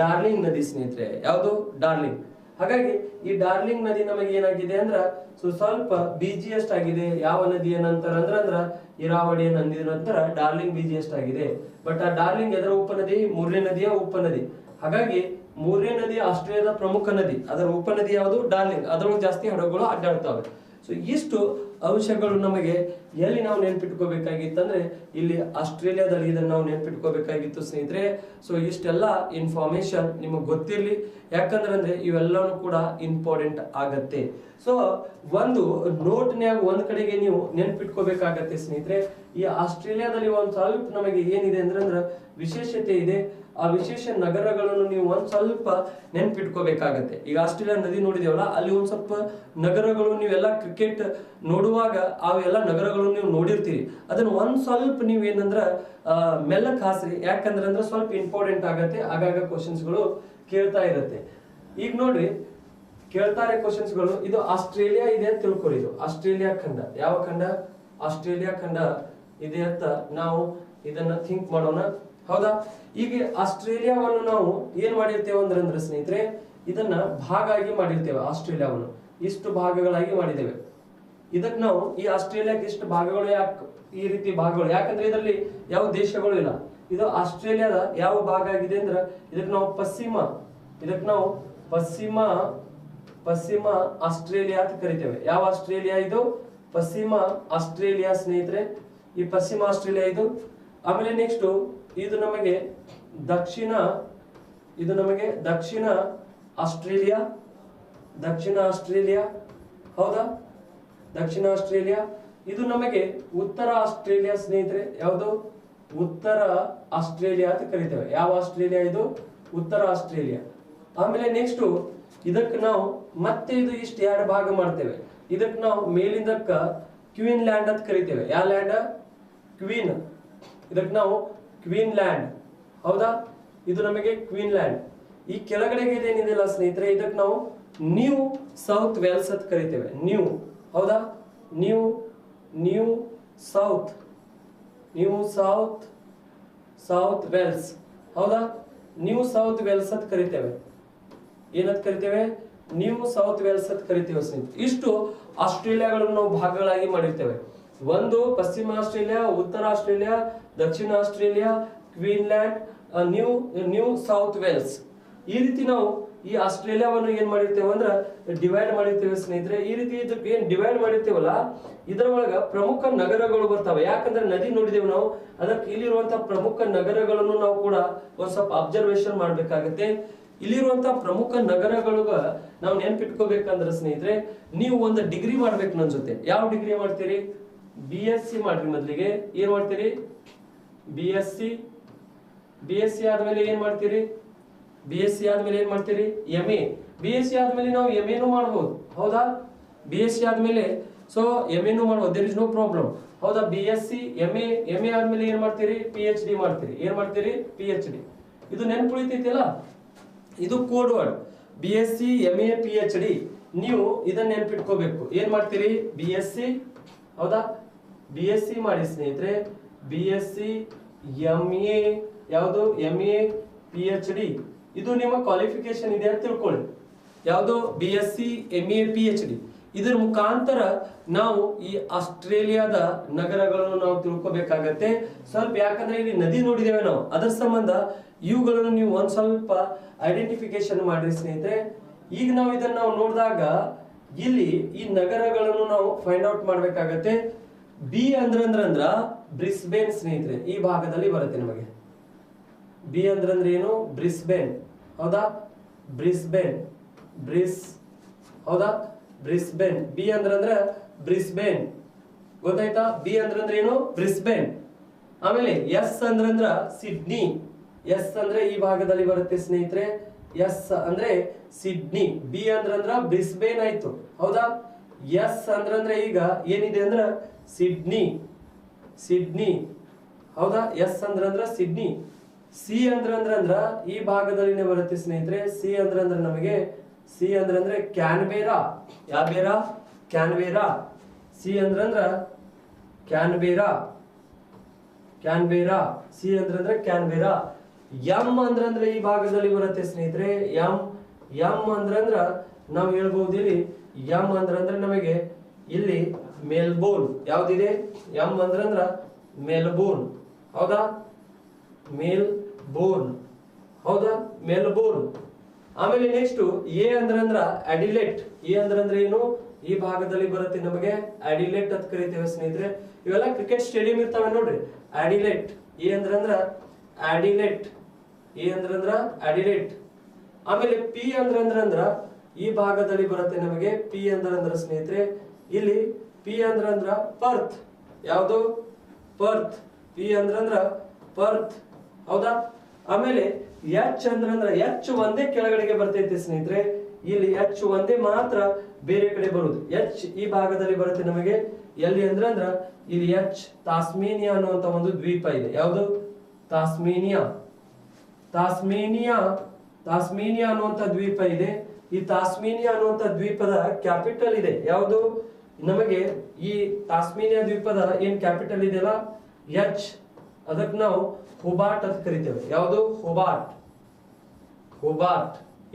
ಡಾರ್ಲಿಂಗ್ ನದಿ ಸ್ನೇಹಿತರೆ. ಯಾವುದು? ಡಾರ್ಲಿಂಗ್. ಹಾಗಾಗಿ ಈ ಡಾರ್ಲಿಂಗ್ ನದಿ ನಮಗೆ ಏನಾಗಿದೆ ಅಂದ್ರ ಸ್ವಲ್ಪ ಬಿಜಿಯೆಸ್ಟ್ ಆಗಿದೆ. ಯಾವ ನದಿಯ ನಂತರ ಅಂದ್ರ ಇರಾವಳಿಯ ನದಿಯ ನಂತರ ಡಾರ್ಲಿಂಗ್ ಬಿಜಿಯೆಸ್ಟ್ ಆಗಿದೆ. ಬಟ್ ಆ ಡಾರ್ಲಿಂಗ್ ಎದರ ಉಪನದಿ? ಮುರ್ರೆ ನದಿಯ ಉಪನದಿ. ಹಾಗಾಗಿ ಮುರ್ರೆ ನದಿ ಆಸ್ಟ್ರೇಲಿಯಾದ ಪ್ರಮುಖ ನದಿ. ಅದರ ಉಪನದಿ ಯಾವುದು? ಡಾರ್ಲಿಂಗ್. ಅದರೊಳಗೆ ಜಾಸ್ತಿ ಹಡಗುಗಳು ಅಡ್ಡಾಡ್ತವೆ. ಸೊ ಇಷ್ಟು ಅಂಶಗಳು ನಮಗೆ ಎಲ್ಲಿ ನಾವು ನೆನ್ಪಿಟ್ಕೋಬೇಕಾಗಿತ್ತಂದ್ರೆ ಇಲ್ಲಿ ಆಸ್ಟ್ರೇಲಿಯಾದಲ್ಲಿ ಇದನ್ನ ನಾವು ನೆನ್ಪಿಟ್ಕೋಬೇಕಾಗಿತ್ತು ಸ್ನೇಹಿತರೆ. ಸೊ ಇಷ್ಟೆಲ್ಲ ಇನ್ಫಾರ್ಮೇಶನ್ ನಿಮಗೆ ಗೊತ್ತಿರ್ಲಿ, ಯಾಕಂದ್ರೆ ಇವೆಲ್ಲವೂ ಕೂಡ ಇಂಪಾರ್ಟೆಂಟ್ ಆಗತ್ತೆ. ಸೊ ಒಂದು ನೋಟ್ನ್ಯಾಗ ಒಂದ್ ಕಡೆಗೆ ನೀವು ನೆನ್ಪಿಟ್ಕೋಬೇಕಾಗತ್ತೆ ಸ್ನೇಹಿತರೆ. ಈ ಆಸ್ಟ್ರೇಲಿಯಾದಲ್ಲಿ ಒಂದ್ ಸ್ವಲ್ಪ ನಮಗೆ ಏನಿದೆ ಅಂದ್ರೆ ವಿಶೇಷತೆ ಇದೆ. ಆ ವಿಶೇಷ ನಗರಗಳನ್ನು ನೀವು ಒಂದ್ ಸ್ವಲ್ಪ ನೆನ್ಪಿಟ್ಕೋಬೇಕಾಗತ್ತೆ. ಈಗ ಆಸ್ಟ್ರೇಲಿಯಾ ನದಿ ನೋಡಿದೇವಲ್ಲ, ಅಲ್ಲಿ ಒಂದ್ ಸ್ವಲ್ಪ ನಗರಗಳು ನೀವೆಲ್ಲ ಕ್ರಿಕೆಟ್ ನೋಡುವಾಗ ಅವೆಲ್ಲ ನಗರಗಳನ್ನು ನೀವು ನೋಡಿರ್ತೀರಿ. ಅದನ್ನ ಒಂದ್ ಸ್ವಲ್ಪ ನೀವ್ ಏನಂದ್ರ ಮೆಲ್ಲಕ್ ಹಾಸ್ರಿ, ಯಾಕಂದ್ರೆ ಸ್ವಲ್ಪ ಇಂಪಾರ್ಟೆಂಟ್ ಆಗತ್ತೆ. ಆಗಾಗ ಕ್ವಶನ್ಸ್ಗಳು ಕೇಳ್ತಾ ಇರುತ್ತೆ. ಈಗ ನೋಡ್ರಿ, ಕೇಳ್ತಾರೆ ಕ್ವಶನ್ಸ್ಗಳು. ಇದು ಆಸ್ಟ್ರೇಲಿಯಾ ಇದೆ ಅಂತ ತಿಳ್ಕೊರಿ. ಇದು ಆಸ್ಟ್ರೇಲಿಯಾ ಖಂಡ. ಯಾವ ಖಂಡ? ಆಸ್ಟ್ರೇಲಿಯಾ ಖಂಡ ಇದೆ ಅಂತ ನಾವು ಇದನ್ನ ಥಿಂಕ್ ಮಾಡೋಣ. ಹೌದಾ? ಈಗ ಆಸ್ಟ್ರೇಲಿಯಾವನ್ನು ನಾವು ಏನ್ ಮಾಡಿರ್ತೇವೆ ಅಂದ್ರೆ ಸ್ನೇಹಿತರೆ ಇದನ್ನ ಭಾಗ ಆಗಿ ಮಾಡಿರ್ತೇವೆ. ಆಸ್ಟ್ರೇಲಿಯಾವನ್ನು ಇಷ್ಟು ಭಾಗಗಳಾಗಿ ಮಾಡಿದ್ದೇವೆ. ಇದಕ್ಕೆ ನಾವು ಈ ಆಸ್ಟ್ರೇಲಿಯಾಕ್ಕೆ ಇಷ್ಟು ಭಾಗಗಳು ಯಾಕೆ ಈ ರೀತಿ ಭಾಗಗಳು? ಯಾಕಂದ್ರೆ ಇದರಲ್ಲಿ ಯಾವ ದೇಶಗಳು ಇಲ್ಲ. ಇದು ಆಸ್ಟ್ರೇಲಿಯಾದ ಯಾವ ಭಾಗ ಆಗಿದೆ ಅಂದ್ರೆ ಇದಕ್ಕೆ ನಾವು ಪಶ್ಚಿಮ ಆಸ್ಟ್ರೇಲಿಯಾ ಅಂತ ಕರಿತೇವೆ. ಯಾವ ಆಸ್ಟ್ರೇಲಿಯಾ ಇದು? ಪಶ್ಚಿಮ ಆಸ್ಟ್ರೇಲಿಯಾ ಸ್ನೇಹಿತರೆ. ಈ ಪಶ್ಚಿಮ ಆಸ್ಟ್ರೇಲಿಯಾ ಇದು. ಆಮೇಲೆ ನೆಕ್ಸ್ಟ್ ಇದು ನಮಗೆ ದಕ್ಷಿಣ ಆಸ್ಟ್ರೇಲಿಯಾ. ಹೌದಾ? ದಕ್ಷಿಣ ಆಸ್ಟ್ರೇಲಿಯಾ. ಇದು ನಮಗೆ ಉತ್ತರ ಆಸ್ಟ್ರೇಲಿಯಾ ಸ್ನೇಹಿತರೆ. ಯಾವುದು? ಉತ್ತರ ಆಸ್ಟ್ರೇಲಿಯಾ ಅಂತ ಕರಿತೇವೆ. ಯಾವ ಆಸ್ಟ್ರೇಲಿಯಾ ಇದು? ಉತ್ತರ ಆಸ್ಟ್ರೇಲಿಯಾ. ಆಮೇಲೆ ನೆಕ್ಸ್ಟ್ ಇದಕ್ಕೆ ನಾವು ಮತ್ತೆ ಇದು ಇಷ್ಟು ಎರಡು ಭಾಗ ಮಾಡ್ತೇವೆ. ಇದಕ್ಕೆ ನಾವು ಮೇಲಿಂದಕ್ಕ ಕ್ವೀನ್ ಲ್ಯಾಂಡ್ ಅಂತ ಕರಿತೇವೆ. ಯಾವ ಲ್ಯಾಂಡ್? ಕ್ವೀನ್. ಇದಕ್ಕೆ ನಾವು ಕ್ವೀನ್ ಲ್ಯಾಂಡ್. ಹೌದಾ? ಇದು ನಮಗೆ ಕ್ವೀನ್ ಲ್ಯಾಂಡ್. ಈ ಕೆಳಗಡೆಗೆ ಏನಿದೆಯಲ್ಲ ಸ್ನೇಹಿತರೆ ಇದಕ್ಕೆ ನಾವು ನ್ಯೂ ಸೌತ್ ವೇಲ್ಸ್ ಅಂತ ಕರಿತೇವೆ. ನ್ಯೂ. ಹೌದಾ? New south Wales. ಹೌದಾ? ನ್ಯೂ ಸೌತ್ ವೇಲ್ಸ್ ಅಂತ ಕರಿತೇವೆ. ಏನಂತ ಕರಿತೇವೆ? ನ್ಯೂ ಸೌತ್ ವೇಲ್ಸ್ ಅಂತ ಕರಿತೇವೆ ಸ್ನೇಹಿತರೆ. ಇಷ್ಟು ಆಸ್ಟ್ರೇಲಿಯಾಗಳನ್ನು ನಾವು ಭಾಗಗಳಾಗಿ ಮಾಡಿರ್ತೇವೆ. ಒಂದು ಪಶ್ಚಿಮ ಆಸ್ಟ್ರೇಲಿಯಾ, ಉತ್ತರ ಆಸ್ಟ್ರೇಲಿಯಾ, ದಕ್ಷಿಣ ಆಸ್ಟ್ರೇಲಿಯಾ, ಕ್ವೀನ್ಲ್ಯಾಂಡ್, ನ್ಯೂ ಸೌತ್ ವೇಲ್ಸ್. ಈ ರೀತಿ ನಾವು ಈ ಆಸ್ಟ್ರೇಲಿಯಾವನ್ನು ಏನ್ ಮಾಡಿರ್ತೇವೆ ಅಂದ್ರೆ ಡಿವೈಡ್ ಮಾಡಿರ್ತೇವೆ ಸ್ನೇಹಿತರೆ. ಈ ರೀತಿ ಇದಕ್ಕೆ ಏನ್ ಡಿವೈಡ್ ಮಾಡಿರ್ತೇವಲ್ಲ ಇದರ ಒಳಗ ಪ್ರಮುಖ ನಗರಗಳು ಬರ್ತವೆ. ಯಾಕಂದ್ರೆ ನದಿ ನೋಡಿದೇವೆ ನಾವು, ಅದಕ್ಕೆ ಇಲ್ಲಿರುವಂತಹ ಪ್ರಮುಖ ನಗರಗಳನ್ನು ನಾವು ಕೂಡ ಒಂದ್ ಸ್ವಲ್ಪ ಅಬ್ಸರ್ವೇಷನ್ ಮಾಡ್ಬೇಕಾಗತ್ತೆ. ಇಲ್ಲಿರುವಂತಹ ಪ್ರಮುಖ ನಗರಗಳಿಗೆ ನಾವು ನೆನ್ಪಿಟ್ಕೋಬೇಕಂದ್ರೆ ಸ್ನೇಹಿತರೆ, ನೀವು ಒಂದು ಡಿಗ್ರಿ ಮಾಡ್ಬೇಕು ನನ್ನ ಜೊತೆ. ಯಾವ ಡಿಗ್ರಿ ಮಾಡ್ತೀರಿ? BSc ಮಾಡ್ರಿ. ಮೊದಲಿಗೆ ಏನ್ ಮಾಡ್ತೀರಿ? BSc ಆದ್ಮೇಲೆ ಏನ್ ಮಾಡ್ತೀರಿ? BSc ಆದ್ಮೇಲೆ ಏನ್ ಮಾಡ್ತೀರಿ? MA. BSc ಆದ್ಮೇಲೆ ನಾವು MA ಮಾಡಬಹುದು, ಹೌದಾ? BSc ಆದ್ಮೇಲೆ ಸೊ MA ಮಾಡಬಹುದು, ದೇರ್ ಇಸ್ ನೋ ಪ್ರಾಬ್ಲಮ್, ಹೌದಾ? BSc MA ಆದ್ಮೇಲೆ ಏನ್ ಮಾಡ್ತೀರಿ? PhD ಮಾಡ್ತೀರಿ. ಏನ್ ಮಾಡ್ತೀರಿ? PhD. ಇದು ನೆನ್ಪುಳಿತೈತಿಲ್ಲ, ಇದು code word. BSc MA PhD. ನೀವು ಇದನ್ನ ನೆನ್ಪಿಟ್ಕೋಬೇಕು. ಏನ್ ಮಾಡ್ತೀರಿ? BSc, ಹೌದಾ? BSc ಮಾಡಿ ಸ್ನೇಹಿತರೆ. BSc MA, ಯಾವುದು? MA PhD. ಇದು ನಿಮ್ಮ ಕ್ವಾಲಿಫಿಕೇಶನ್ ಇದೆ ಅಂತ ತಿಳ್ಕೊಳ್ಳಿ. ಯಾವುದು? BSc MA PhD. ಇದರ ಮುಖಾಂತರ ನಾವು ಈ ಆಸ್ಟ್ರೇಲಿಯಾದ ನಗರಗಳನ್ನು ನಾವು ತಿಳ್ಕೊಬೇಕಾಗತ್ತೆ ಸ್ವಲ್ಪ. ಯಾಕಂದ್ರೆ ಇಲ್ಲಿ ನದಿ ನೋಡಿದ್ದೇವೆ ನಾವು, ಅದರ ಸಂಬಂಧ ಇವುಗಳನ್ನು ನೀವು ಒಂದ್ ಸ್ವಲ್ಪ ಐಡೆಂಟಿಫಿಕೇಶನ್ ಮಾಡ್ರಿ ಸ್ನೇಹಿತರೆ. ಈಗ ನಾವು ಇದನ್ನ ನಾವು ನೋಡಿದಾಗ ಇಲ್ಲಿ ಈ ನಗರಗಳನ್ನು ನಾವು ಫೈಂಡ್ ಔಟ್ ಮಾಡ್ಬೇಕಾಗತ್ತೆ. ಬಿ ಅಂದ್ರ ಬ್ರಿಸ್ಬೇನ್ ಸ್ನೇಹಿತರೆ, ಈ ಭಾಗದಲ್ಲಿ ಬರುತ್ತೆ ನಮಗೆ. ಬಿ ಅಂದ್ರೆ ಏನು? ಬ್ರಿಸ್ಬೇನ್, ಹೌದಾ? ಬ್ರಿಸ್ಬೇನ್, ಹೌದಾ? ಬ್ರಿಸ್ಬೇನ್. ಬಿ ಅಂದ್ರೆ ಬ್ರಿಸ್ಬೇನ್, ಗೊತ್ತಾಯ್ತಾ? ಬಿ ಅಂದ್ರೆ ಏನು? ಬ್ರಿಸ್ಬೇನ್. ಆಮೇಲೆ ಎಸ್ ಅಂದ್ರ ಸಿಡ್ನಿ. ಎಸ್ ಅಂದ್ರೆ ಈ ಭಾಗದಲ್ಲಿ ಬರುತ್ತೆ ಸ್ನೇಹಿತರೆ. ಎಸ್ ಅಂದ್ರೆ ಸಿಡ್ನಿ. ಬಿ ಅಂದ್ರ ಬ್ರಿಸ್ಬೇನ್ ಆಯ್ತು, ಹೌದಾ? ಎಸ್ ಅಂದ್ರೆ ಈಗ ಏನಿದೆ ಅಂದ್ರ ಸಿಡ್ನಿ, ಹೌದಾ? ಎಸ್ ಅಂದ್ರ ಸಿಡ್ನಿ. ಸಿ ಅಂದ್ರ ಈ ಭಾಗದಲ್ಲಿ ಬರುತ್ತೆ ಸ್ನೇಹಿತರೆ. ಸಿ ಅಂದ್ರ ನಮಗೆ ಕ್ಯಾನ್ಬೇರಾ. ಯಾವ ಬೇರಾ? ಕ್ಯಾನ್ಬೇರಾ. ಸಿ ಅಂದ್ರ ಕ್ಯಾನ್ಬೇರಾ. ಸಿ ಅಂದ್ರ ಕ್ಯಾನ್ಬೇರಾ. ಎಂ ಅಂದ್ರ ಈ ಭಾಗದಲ್ಲಿ ಬರುತ್ತೆ ಸ್ನೇಹಿತರೆ. ಎಂ ಅಂದ್ರ ನಾವು ಹೇಳ್ಬಹುದು ಇಲ್ಲಿ, ಎಂ ಅಂದ್ರ ನಮಗೆ ಇಲ್ಲಿ ಮೆಲ್ಬೋರ್ನ್. ಯಾವ್ದಿದೆ? ಎಂ ಅಂದ್ರ ಮೆಲ್ಬೋರ್ನ್, ಹೌದಾ? ಮೆಲ್ಬೋರ್ನ್, ಹೌದಾ? ಮೆಲ್ಬೋರ್ನ್. ಆಮೇಲೆ ನೆಕ್ಸ್ಟ್ ಎ ಅಂದ್ರ ಅಡಿಲೇಟ್. ಎ ಅಂದ್ರ ಏನು? ಈ ಭಾಗದಲ್ಲಿ ಬರುತ್ತೆ ನಮಗೆ ಅಡಿಲೇಟ್ ಅಂತ ಕರಿತೇವೆ ಸ್ನೇಹಿತರೆ. ಇವೆಲ್ಲ ಕ್ರಿಕೆಟ್ ಸ್ಟೇಡಿಯಂ ಇರ್ತಾವೆ ನೋಡ್ರಿ. ಅಡಿಲೇಟ್. ಎ ಅಂದ್ರ ಅಡಿಲೇಟ್. ಎ ಅಂದ್ರ ಅಡಿಲೇಟ್. ಆಮೇಲೆ ಪಿ ಅಂದ್ರ ಈ ಭಾಗದಲ್ಲಿ ಬರುತ್ತೆ ನಮಗೆ. ಪಿ ಅಂದ್ರ ಸ್ನೇಹಿತರೆ ಇಲ್ಲಿ ಪಿ ಅಂದ್ರ ಪರ್ತ್. ಯಾವುದು? ಪರ್ತ್. ಪಿ ಅಂದ್ರ ಪರ್ತ್, ಹೌದಾ? ಆಮೇಲೆ ಎಚ್ ಅಂದ್ರ ಎಚ್ ಒಂದೇ ಕೆಳಗಡೆಗೆ ಬರ್ತೈತೆ ಸ್ನೇಹಿತರೆ. ಇಲ್ಲಿ ಎಚ್ ಒಂದೇ ಮಾತ್ರ ಬೇರೆ ಕಡೆ ಬರುವುದು. ಎಚ್ ಈ ಭಾಗದಲ್ಲಿ ಬರುತ್ತೆ ನಮಗೆ. ಎಲ್ಲಿ ಅಂದ್ರ ಇಲ್ಲಿ ಎಚ್ ತಾಸ್ಮೇನಿಯಾ ಅನ್ನುವಂತ ಒಂದು ದ್ವೀಪ ಇದೆ. ಯಾವುದು? ತಾಸ್ಮೇನಿಯಾ ಅನ್ನುವಂತ ದ್ವೀಪ ಇದೆ. ಈ ತಾಸ್ಮೇನಿಯಾ ಅನ್ನುವಂತ ದ್ವೀಪದ ಕ್ಯಾಪಿಟಲ್ ಇದೆ. ಯಾವುದು? ನಮಗೆ ಈ ತಾಸ್ಮೇನಿಯಾ ದ್ವೀಪದ ಏನ್ ಕ್ಯಾಪಿಟಲ್ ಇದೆಯಲ್ಲ ಎಚ್, ಅದಕ್ಕೆ ನಾವು ಹೋಬಾರ್ಟ್ ಅಂತ ಕರಿತೇವೆ. ಯಾವುದು? ಹೋಬಾರ್ಟ್.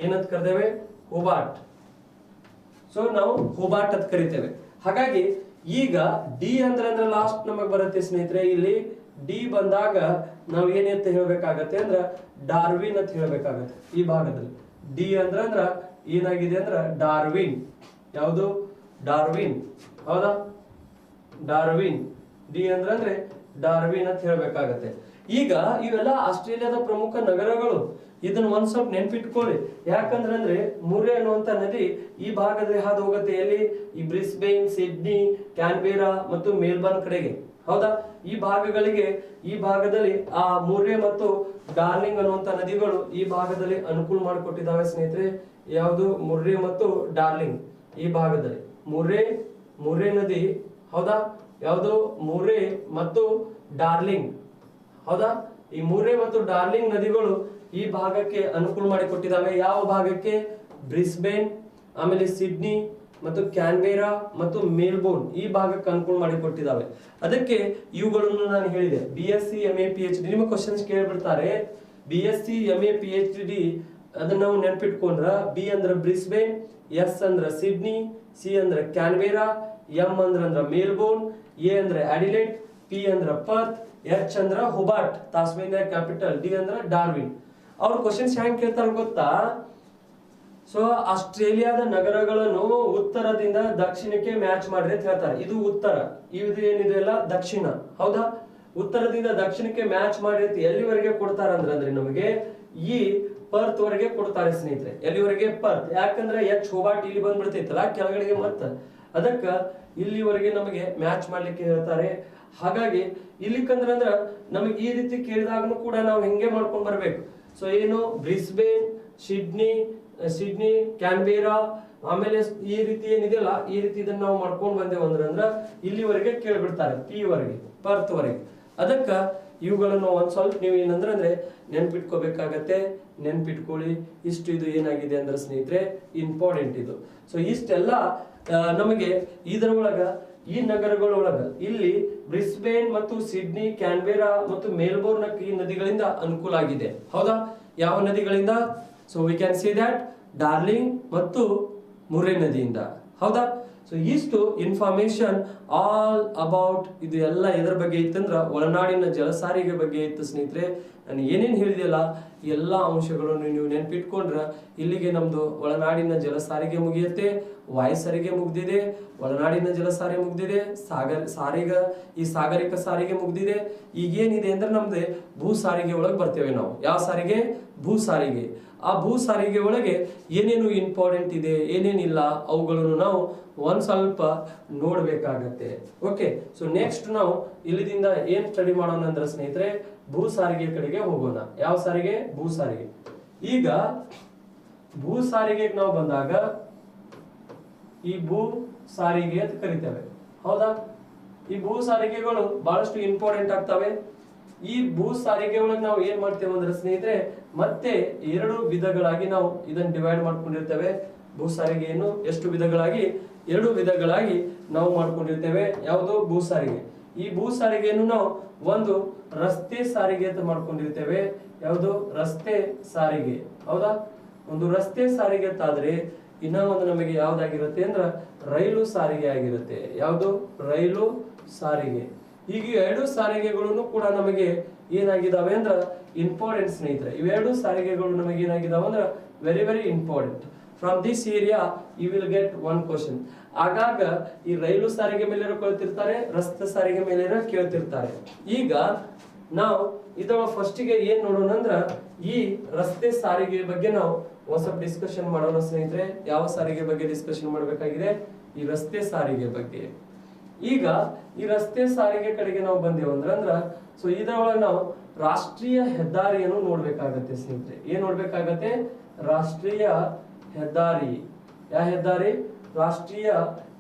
ಏನಂತ ಕರಿತೇವೆ? ಹೋಬಾರ್ಟ್. ಸೊ ನಾವು ಹೋಬಾರ್ಟ್ ಅಂತ ಕರಿತೇವೆ. ಹಾಗಾಗಿ ಈಗ ಡಿ ಅಂದ್ರ ಲಾಸ್ಟ್ ನಮಗ್ ಬರುತ್ತೆ ಸ್ನೇಹಿತರೆ. ಇಲ್ಲಿ ಡಿ ಬಂದಾಗ ನಾವು ಏನಂತ ಹೇಳ್ಬೇಕಾಗತ್ತೆ ಅಂದ್ರ ಡಾರ್ವಿನ್ ಅಂತ ಹೇಳ್ಬೇಕಾಗತ್ತೆ. ಈ ಭಾಗದಲ್ಲಿ ಡಿ ಅಂದ್ರ ಏನಾಗಿದೆ ಅಂದ್ರ ಡಾರ್ವಿನ್. ಯಾವುದು? ಡಾರ್ವಿನ್, ಹೌದಾ? ಡಾರ್ವಿನ್. ಡಿ ಅಂದ್ರೆ ಡಾರ್ವಿನ್ ಅಂತ ಹೇಳ್ಬೇಕಾಗತ್ತೆ. ಈಗ ಇವೆಲ್ಲ ಆಸ್ಟ್ರೇಲಿಯಾದ ಪ್ರಮುಖ ನಗರಗಳು. ಇದನ್ನ ಒಂದ್ ಸ್ವಲ್ಪ ನೆನ್ಪಿಟ್ಕೊಳ್ಳಿ. ಯಾಕಂದ್ರೆ ಮುರ್ರೆ ಅನ್ನುವಂತ ನದಿ ಈ ಭಾಗದಲ್ಲಿ ಹಾದು ಹೋಗುತ್ತೆ. ಎಲ್ಲಿ? ಈ ಬ್ರಿಸ್ಬೇನ್, ಸಿಡ್ನಿ, ಕ್ಯಾನ್ಬೇರಾ ಮತ್ತು ಮೆಲ್ಬರ್ನ್ ಕಡೆಗೆ, ಹೌದಾ? ಈ ಭಾಗಗಳಿಗೆ, ಈ ಭಾಗದಲ್ಲಿ ಆ ಮುರ್ರೆ ಮತ್ತು ಡಾರ್ಲಿಂಗ್ ಅನ್ನುವಂತ ನದಿಗಳು ಈ ಭಾಗದಲ್ಲಿ ಅನುಕೂಲ ಮಾಡಿಕೊಟ್ಟಿದ್ದಾವೆ ಸ್ನೇಹಿತರೆ. ಯಾವುದು? ಮುರ್ರೆ ಮತ್ತು ಡಾರ್ಲಿಂಗ್ ಈ ಭಾಗದಲ್ಲಿ. ಮುರ್ರೆ ನದಿ, ಹೌದಾ? ಯಾವುದು? ಮುರ್ರೆ ಮತ್ತು ಡಾರ್ಲಿಂಗ್, ಹೌದಾ? ಈ ಮುರ್ರೆ ಮತ್ತು ಡಾರ್ಲಿಂಗ್ ನದಿಗಳು ಈ ಭಾಗಕ್ಕೆ ಅನುಕೂಲ ಮಾಡಿಕೊಟ್ಟಿದ್ದಾವೆ. ಯಾವ ಭಾಗಕ್ಕೆ? ಬ್ರಿಸ್ಬೇನ್, ಆಮೇಲೆ ಸಿಡ್ನಿ ಮತ್ತು ಕ್ಯಾನ್ಬೇರಾ ಮತ್ತು ಮೆಲ್ಬೋರ್ನ್ ಈ ಭಾಗಕ್ಕೆ ಅನುಕೂಲ ಮಾಡಿಕೊಟ್ಟಿದ್ದಾವೆ. ಅದಕ್ಕೆ ಇವುಗಳನ್ನು ನಾನು ಹೇಳಿದೆ. BSc MA PhD ನಿಮ್ಮ ಕ್ವಶನ್ಸ್ ಕೇಳ್ಬಿಡ್ತಾರೆ. BSc MA PhD ಅದನ್ನ ನಾವು ನೆನ್ಪಿಟ್ಕೊಂಡ್ರ ಬಿ ಅಂದ್ರ ಬ್ರಿಸ್ಬೇನ್, ಎಸ್ ಅಂದ್ರ ಸಿಡ್ನಿ, ಸಿ ಅಂದ್ರ ಕ್ಯಾನ್ಬೇರಾ, ಎಂ ಅಂದ್ರ ಮೆಲ್ಬೋರ್ನ್, ಎ ಅಂದ್ರ ಅಡಿಲೇಡ್, ಪಿ ಅಂದ್ರ ಪರ್ತ್, ಎಚ್ ಅಂದ್ರ ಹುಬಾರ್ಟ್ ತಾಸ್ಮೇನಿಯಾ ಕ್ಯಾಪಿಟಲ್, ಡಿ ಅಂದ್ರ ಡಾರ್ವಿನ್. ಅವ್ರ ಕ್ವಶನ್ಸ್ ಹೆಂಗ್ ಕೇಳ್ತಾರ ಗೊತ್ತಾ? ಸೊ ಆಸ್ಟ್ರೇಲಿಯಾದ ನಗರಗಳನ್ನು ಉತ್ತರದಿಂದ ದಕ್ಷಿಣಕ್ಕೆ ಮ್ಯಾಚ್ ಮಾಡ್ರಿ ಅಂತ ಹೇಳ್ತಾರೆ. ಇದು ಉತ್ತರ, ಇದು ಏನಿದೆ ಅಲ್ಲ ದಕ್ಷಿಣ, ಹೌದಾ? ಉತ್ತರದಿಂದ ದಕ್ಷಿಣಕ್ಕೆ ಮ್ಯಾಚ್ ಮಾಡ್ರಿ ಅಂತ ಎಲ್ಲಿವರೆಗೆ ಕೊಡ್ತಾರ ಅಂದ್ರೆ ನಮಗೆ ಈ ಪರ್ತ್ ವರೆಗೆ ಕೊಡ್ತಾರೆ ಸ್ನೇಹಿತರೆ. ಎಲ್ಲಿವರೆಗೆ? ಪರ್ತ್. ಯಾಕಂದ್ರೆ ಎಚ್ ಹೋಬಾರ್ಟ್ ಇಲ್ಲಿ ಬಂದ್ಬಿಡ್ತೈತಲ್ಲ ಕೆಳಗಡೆಗೆ, ಮತ್ತ ಅದಕ್ಕ ಇಲ್ಲಿವರೆಗೆ ನಮಗೆ ಮ್ಯಾಚ್ ಮಾಡ್ಲಿಕ್ಕೆ ಹೇಳ್ತಾರೆ. ಹಾಗಾಗಿ ಇಲ್ಲಿಕಂದ್ರ ನಮಗೆ ಈ ರೀತಿ ಕೇಳಿದಾಗನು ಕೂಡ ನಾವು ಹೆಂಗೆ ಮಾಡ್ಕೊಂಡ್ ಬರ್ಬೇಕು. ಸೊ ಏನು ಬ್ರಿಸ್ಬೇನ್, ಸಿಡ್ನಿ, ಕ್ಯಾನ್ಬೇರಾ, ಆಮೇಲೆ ಈ ರೀತಿ ಏನಿದೆಯಲ್ಲ ಈ ರೀತಿ ಇದನ್ನ ನಾವು ಮಾಡ್ಕೊಂಡ್ ಬಂದೇವ್ ಅಂದ್ರ ಇಲ್ಲಿವರೆಗೆ ಕೇಳ್ಬಿಡ್ತಾರೆ, ಪಿ ವರೆಗೆ, ಪರ್ತ್ ವರೆಗೆ. ಅದಕ್ಕ ಇವುಗಳನ್ನು ಒಂದ್ ಸ್ವಲ್ಪ ನೀವು ಏನಂದ್ರೆ ನೆನ್ಪಿಟ್ಕೋಬೇಕಾಗತ್ತೆ. ನೆನ್ಪಿಟ್ಕೊಳ್ಳಿ. ಇಷ್ಟು ಇದು ಏನಾಗಿದೆ ಅಂದ್ರೆ ಸ್ನೇಹಿತರೆ ಇಂಪಾರ್ಟೆಂಟ್ ಇದು. ಸೊ ಇಷ್ಟೆಲ್ಲ ನಮಗೆ ಇದರೊಳಗ ಈ ನಗರಗಳೊಳಗ ಇಲ್ಲಿ ಬ್ರಿಸ್ಬೇನ್ ಮತ್ತು ಸಿಡ್ನಿ, ಕ್ಯಾನ್ಬೇರಾ ಮತ್ತು ಮೆಲ್ಬೋರ್ನ್ ಈ ನದಿಗಳಿಂದ ಅನುಕೂಲ ಆಗಿದೆ, ಹೌದಾ? ಯಾವ ನದಿಗಳಿಂದ? So we can see that Darling ಮತ್ತು ಮುರ್ರೆ ನದಿಯಿಂದ, ಹೌದಾ? ಸೊ ಇಷ್ಟು ಇನ್ಫಾರ್ಮೇಶನ್ ಆಲ್ ಅಬೌಟ್ ಇದು ಎಲ್ಲ ಎದರ ಬಗ್ಗೆ ಇತ್ತಂದ್ರ ಒಳನಾಡಿನ ಜಲಸಾರಿಗೆ ಬಗ್ಗೆ ಇತ್ತು ಸ್ನೇಹಿತರೆ. ನಾನು ಏನೇನು ಹೇಳಿದೆಯಲ್ಲ ಎಲ್ಲ ಅಂಶಗಳನ್ನು ನೀವು ನೆನ್ಪಿಟ್ಕೊಂಡ್ರ ಇಲ್ಲಿಗೆ ನಮ್ದು ಒಳನಾಡಿನ ಜಲಸಾರಿಗೆ ಮುಗಿಯುತ್ತೆ. ವಾಯು ಸಾರಿಗೆ ಮುಗ್ದಿದೆ, ಒಳನಾಡಿನ ಜಲಸಾರಿಗೆ ಮುಗ್ದಿದೆ, ಈ ಸಾಗರಿಕ ಸಾರಿಗೆ ಮುಗ್ದಿದೆ. ಈಗೇನಿದೆ ಅಂದ್ರೆ ನಮ್ದು ಭೂ ಸಾರಿಗೆ ಒಳಗೆ ಬರ್ತೇವೆ ನಾವು. ಯಾವ ಸಾರಿಗೆ? ಭೂ ಸಾರಿಗೆ. ಆ ಭೂ ಸಾರಿಗೆ ಒಳಗೆ ಏನೇನು ಇಂಪಾರ್ಟೆಂಟ್ ಇದೆ, ಏನೇನಿಲ್ಲ ಅವುಗಳನ್ನು ನಾವು ಒಂದ್ ಸ್ವಲ್ಪ ನೋಡ್ಬೇಕಾಗತ್ತೆ. ಓಕೆ, ಸೊ ನೆಕ್ಸ್ಟ್ ನಾವು ಇಲ್ಲಿದಿಂದ ಏನ್ ಸ್ಟಡಿ ಮಾಡೋಣ ಅಂದ್ರೆ ಸ್ನೇಹಿತರೆ ಭೂ ಸಾರಿಗೆ ಕಡೆಗೆ ಹೋಗೋಣ. ಯಾವ ಸಾರಿಗೆ? ಭೂ ಸಾರಿಗೆ. ಈಗ ಭೂ ಸಾರಿಗೆಗೆ ನಾವು ಬಂದಾಗ ಈ ಭೂ ಸಾರಿಗೆ ಅಂತ ಕರಿತೇವೆ, ಹೌದಾ? ಈ ಭೂ ಸಾರಿಗೆಗಳು ಬಹಳಷ್ಟು ಇಂಪಾರ್ಟೆಂಟ್ ಆಗ್ತವೆ. ಈ ಭೂ ಸಾರಿಗೆ ಒಳಗೆ ನಾವು ಏನ್ ಮಾಡ್ತೇವೆ ಅಂದ್ರೆ ಸ್ನೇಹಿತರೆ ಮತ್ತೆ ಎರಡು ವಿಧಗಳಾಗಿ ನಾವು ಇದನ್ನ ಡಿವೈಡ್ ಮಾಡ್ಕೊಂಡಿರ್ತೇವೆ. ಭೂ ಸಾರಿಗೆಯನ್ನು ಎಷ್ಟು ವಿಧಗಳಾಗಿ? ಎರಡು ವಿಧಗಳಾಗಿ ನಾವು ಮಾಡ್ಕೊಂಡಿರ್ತೇವೆ. ಯಾವುದು? ಭೂ ಸಾರಿಗೆ. ಈ ಭೂ ಸಾರಿಗೆಯನ್ನು ನಾವು ಒಂದು ರಸ್ತೆ ಸಾರಿಗೆ ಅಂತ ಮಾಡ್ಕೊಂಡಿರ್ತೇವೆ. ಯಾವುದು? ರಸ್ತೆ ಸಾರಿಗೆ, ಹೌದಾ? ಒಂದು ರಸ್ತೆ ಸಾರಿಗೆ ಅಂತಾದ್ರೆ ಇನ್ನ ಒಂದು ನಮಗೆ ಯಾವ್ದಾಗಿರುತ್ತೆ ಅಂದ್ರ ರೈಲು ಸಾರಿಗೆ ಆಗಿರುತ್ತೆ. ಯಾವುದು? ರೈಲು ಸಾರಿಗೆ. ಈಗ ಎರಡು ಸಾರಿಗೆಗಳನ್ನು ಕೂಡ ನಮಗೆ ಏನಾಗಿದಾವೆ ಅಂದ್ರ ಇಂಪಾರ್ಟೆಂಟ್ ಸ್ನೇಹಿತರೆ. ಇವೆರಡು ಸಾರಿಗೆಗಳು ನಮಗೆ ಏನಾಗಿದಾವೆ ಅಂದ್ರ very very important. From this area you will get one question. ಆಗಾಗ ಈ ರೈಲು ಸಾರಿಗೆ ಮೇಲೆ ಕೇಳ್ತಿರ್ತಾರೆ, ರಸ್ತೆ ಸಾರಿಗೆ ಮೇಲೆ ಕೇಳ್ತಿರ್ತಾರೆ. ಈಗ ನಾವು ಇದರ ಫಸ್ಟಿಗೆ ಏನ್ ನೋಡೋಣ ಅಂದ್ರ ಈ ರಸ್ತೆ ಸಾರಿಗೆ ಬಗ್ಗೆ ನಾವು ಹೊಸ ಡಿಸ್ಕಷನ್ ಮಾಡೋಣ ಸ್ನೇಹಿತರೆ. ಯಾವ ಸಾರಿಗೆ ಬಗ್ಗೆ ಡಿಸ್ಕಷನ್ ಮಾಡಬೇಕಾಗಿದೆ? ಈ ರಸ್ತೆ ಸಾರಿಗೆ ಬಗ್ಗೆ. ಈಗ ಈ ರಸ್ತೆ ಸಾರಿಗೆ ಕಡೆಗೆ ನಾವು ಬಂದೇವು ಅಂದ್ರ ಸೊ ಇದರೊಳಗೆ ನಾವು ರಾಷ್ಟ್ರೀಯ ಹೆದ್ದಾರಿಯನ್ನು ನೋಡ್ಬೇಕಾಗತ್ತೆ ಸ್ನೇಹಿತರೆ. ಏನ್ ನೋಡ್ಬೇಕಾಗತ್ತೆ? ರಾಷ್ಟ್ರೀಯ ಹೆದ್ದಾರಿ. ಯಾವ ಹೆದ್ದಾರಿ? ರಾಷ್ಟ್ರೀಯ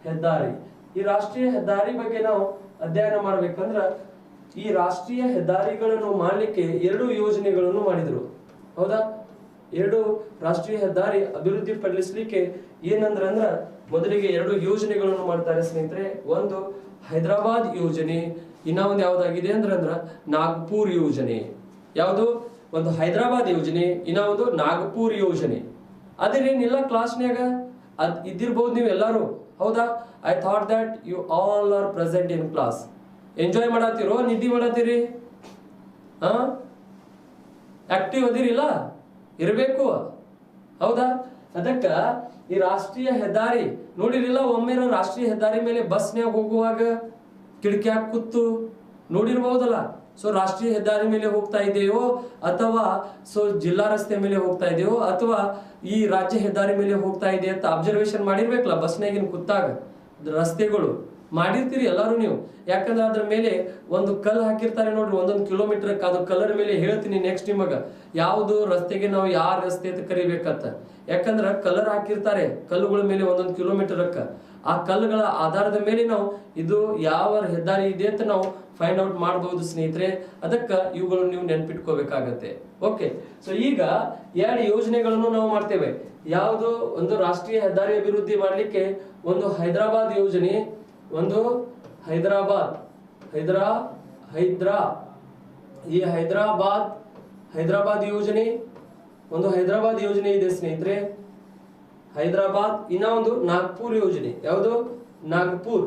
ಹೆದ್ದಾರಿ. ಈ ರಾಷ್ಟ್ರೀಯ ಹೆದ್ದಾರಿ ಬಗ್ಗೆ ನಾವು ಅಧ್ಯಯನ ಮಾಡ್ಬೇಕಂದ್ರ ಈ ರಾಷ್ಟ್ರೀಯ ಹೆದ್ದಾರಿಗಳನ್ನು ಮಾಡ್ಲಿಕ್ಕೆ ಎರಡು ಯೋಜನೆಗಳನ್ನು ಮಾಡಿದ್ರು, ಹೌದಾ? ಎರಡು ರಾಷ್ಟ್ರೀಯ ಹೆದ್ದಾರಿ ಅಭಿವೃದ್ಧಿ ಪಡಿಸಲಿಕ್ಕೆ ಏನಂದ್ರ ಮೊದಲಿಗೆ ಎರಡು ಯೋಜನೆಗಳನ್ನು ಮಾಡ್ತಾರೆ ಸ್ನೇಹಿತರೆ. ಒಂದು ಹೈದರಾಬಾದ್ ಯೋಜನೆ, ಇನ್ನ ಒಂದು ಯಾವ್ದಾಗಿದೆ ಅಂದ್ರ ನಾಗ್ಪುರ್ ಯೋಜನೆ. ಯಾವುದು? ಒಂದು ಹೈದರಾಬಾದ್ ಯೋಜನೆ, ಇನ್ನ ಒಂದು ನಾಗ್ಪುರ್ ಯೋಜನೆ. ಅದೇನೇನಿಲ್ಲ ಕ್ಲಾಸ್ನ್ಯಾಗ ಅದ್ ಇದ್ದಿರ್ಬಹುದು ನೀವು ಎಲ್ಲಾರು, ಹೌದಾ? I thought that you all are present in class. Enjoy ಮಾಡತ್ತೀರೋ ನಿದ್ದೆ ಮಾಡತ್ತೀರಿ? ಆಕ್ಟಿವ್ ಅದಿರಿಲ್ಲ? ಇರಬೇಕು, ಹೌದಾ? ಅದಕ್ಕ ಈ ರಾಷ್ಟ್ರೀಯ ಹೆದ್ದಾರಿ ನೋಡಿರಿಲ್ಲ? ಒಮ್ಮೆ ರಾಷ್ಟ್ರೀಯ ಹೆದ್ದಾರಿ ಮೇಲೆ ಬಸ್ನ್ಯಾಗ ಹೋಗುವಾಗ ಕಿಟಕಿಯಾಗ ಕೂತು ನೋಡಿರ್ಬಹುದಲ್ಲ. ಸೊ ರಾಷ್ಟ್ರೀಯ ಹೆದ್ದಾರಿ ಮೇಲೆ ಹೋಗ್ತಾ ಇದೆಯೋ ಅಥವಾ ಸೊ ಜಿಲ್ಲಾ ರಸ್ತೆ ಮೇಲೆ ಹೋಗ್ತಾ ಇದೆಯೋ ಅಥವಾ ಈ ರಾಜ್ಯ ಹೆದ್ದಾರಿ ಮೇಲೆ ಹೋಗ್ತಾ ಇದೆ ಅಂತ ಅಬ್ಸರ್ವೇಷನ್ ಮಾಡಿರ್ಬೇಕಲ್ಲ ಬಸ್ನಾಗಿನ ಕೂತಾಗ. ರಸ್ತೆಗಳು ಮಾಡಿರ್ತೀರಿ ಎಲ್ಲಾರು ನೀವು. ಯಾಕಂದ್ರೆ ಅದ್ರ ಮೇಲೆ ಒಂದು ಕಲ್ಲು ಹಾಕಿರ್ತಾರೆ ನೋಡ್ರಿ, ಒಂದೊಂದು ಕಿಲೋಮೀಟರ್. ಅದು ಕಲರ್ ಮೇಲೆ ಹೇಳ್ತೀನಿ ನೆಕ್ಸ್ಟ್ ನಿಮಗ ಯಾವುದು ರಸ್ತೆಗೆ ನಾವು ಯಾವ ರಸ್ತೆ ಅಂತ ಕರಿಬೇಕಂತ. ಯಾಕಂದ್ರ ಕಲರ್ ಹಾಕಿರ್ತಾರೆ ಕಲ್ಲುಗಳ ಮೇಲೆ ಒಂದೊಂದು ಕಿಲೋಮೀಟರ್ಕ್ಕ. ಆ ಕಲ್ಲುಗಳ ಆಧಾರದ ಮೇಲೆ ನಾವು ಇದು ಯಾವ ಹೆದ್ದಾರಿ ಇದೆ ಅಂತ ನಾವು ಫೈಂಡ್ ಔಟ್ ಮಾಡಬಹುದು ಸ್ನೇಹಿತರೆ. ಅದಕ್ಕ ಇವುಗಳು ನೀವು ನೆನ್ಪಿಟ್ಕೋಬೇಕಾಗತ್ತೆ. ಓಕೆ, ಸೊ ಈಗ ಎರಡು ಯೋಜನೆಗಳನ್ನು ನಾವು ಮಾಡ್ತೇವೆ. ಯಾವುದು? ಒಂದು ರಾಷ್ಟ್ರೀಯ ಹೆದ್ದಾರಿ ಅಭಿವೃದ್ಧಿ ಮಾಡ್ಲಿಕ್ಕೆ ಒಂದು ಹೈದರಾಬಾದ್ ಯೋಜನೆ, ಒಂದು ಈ ಹೈದರಾಬಾದ್ ಯೋಜನೆ, ಒಂದು ಹೈದರಾಬಾದ್ ಯೋಜನೆ ಇದೆ ಸ್ನೇಹಿತರೆ. ಹೈದರಾಬಾದ್. ಇನ್ನ ಒಂದು ನಾಗ್ಪುರ್ ಯೋಜನೆ. ಯಾವುದು? ನಾಗ್ಪುರ್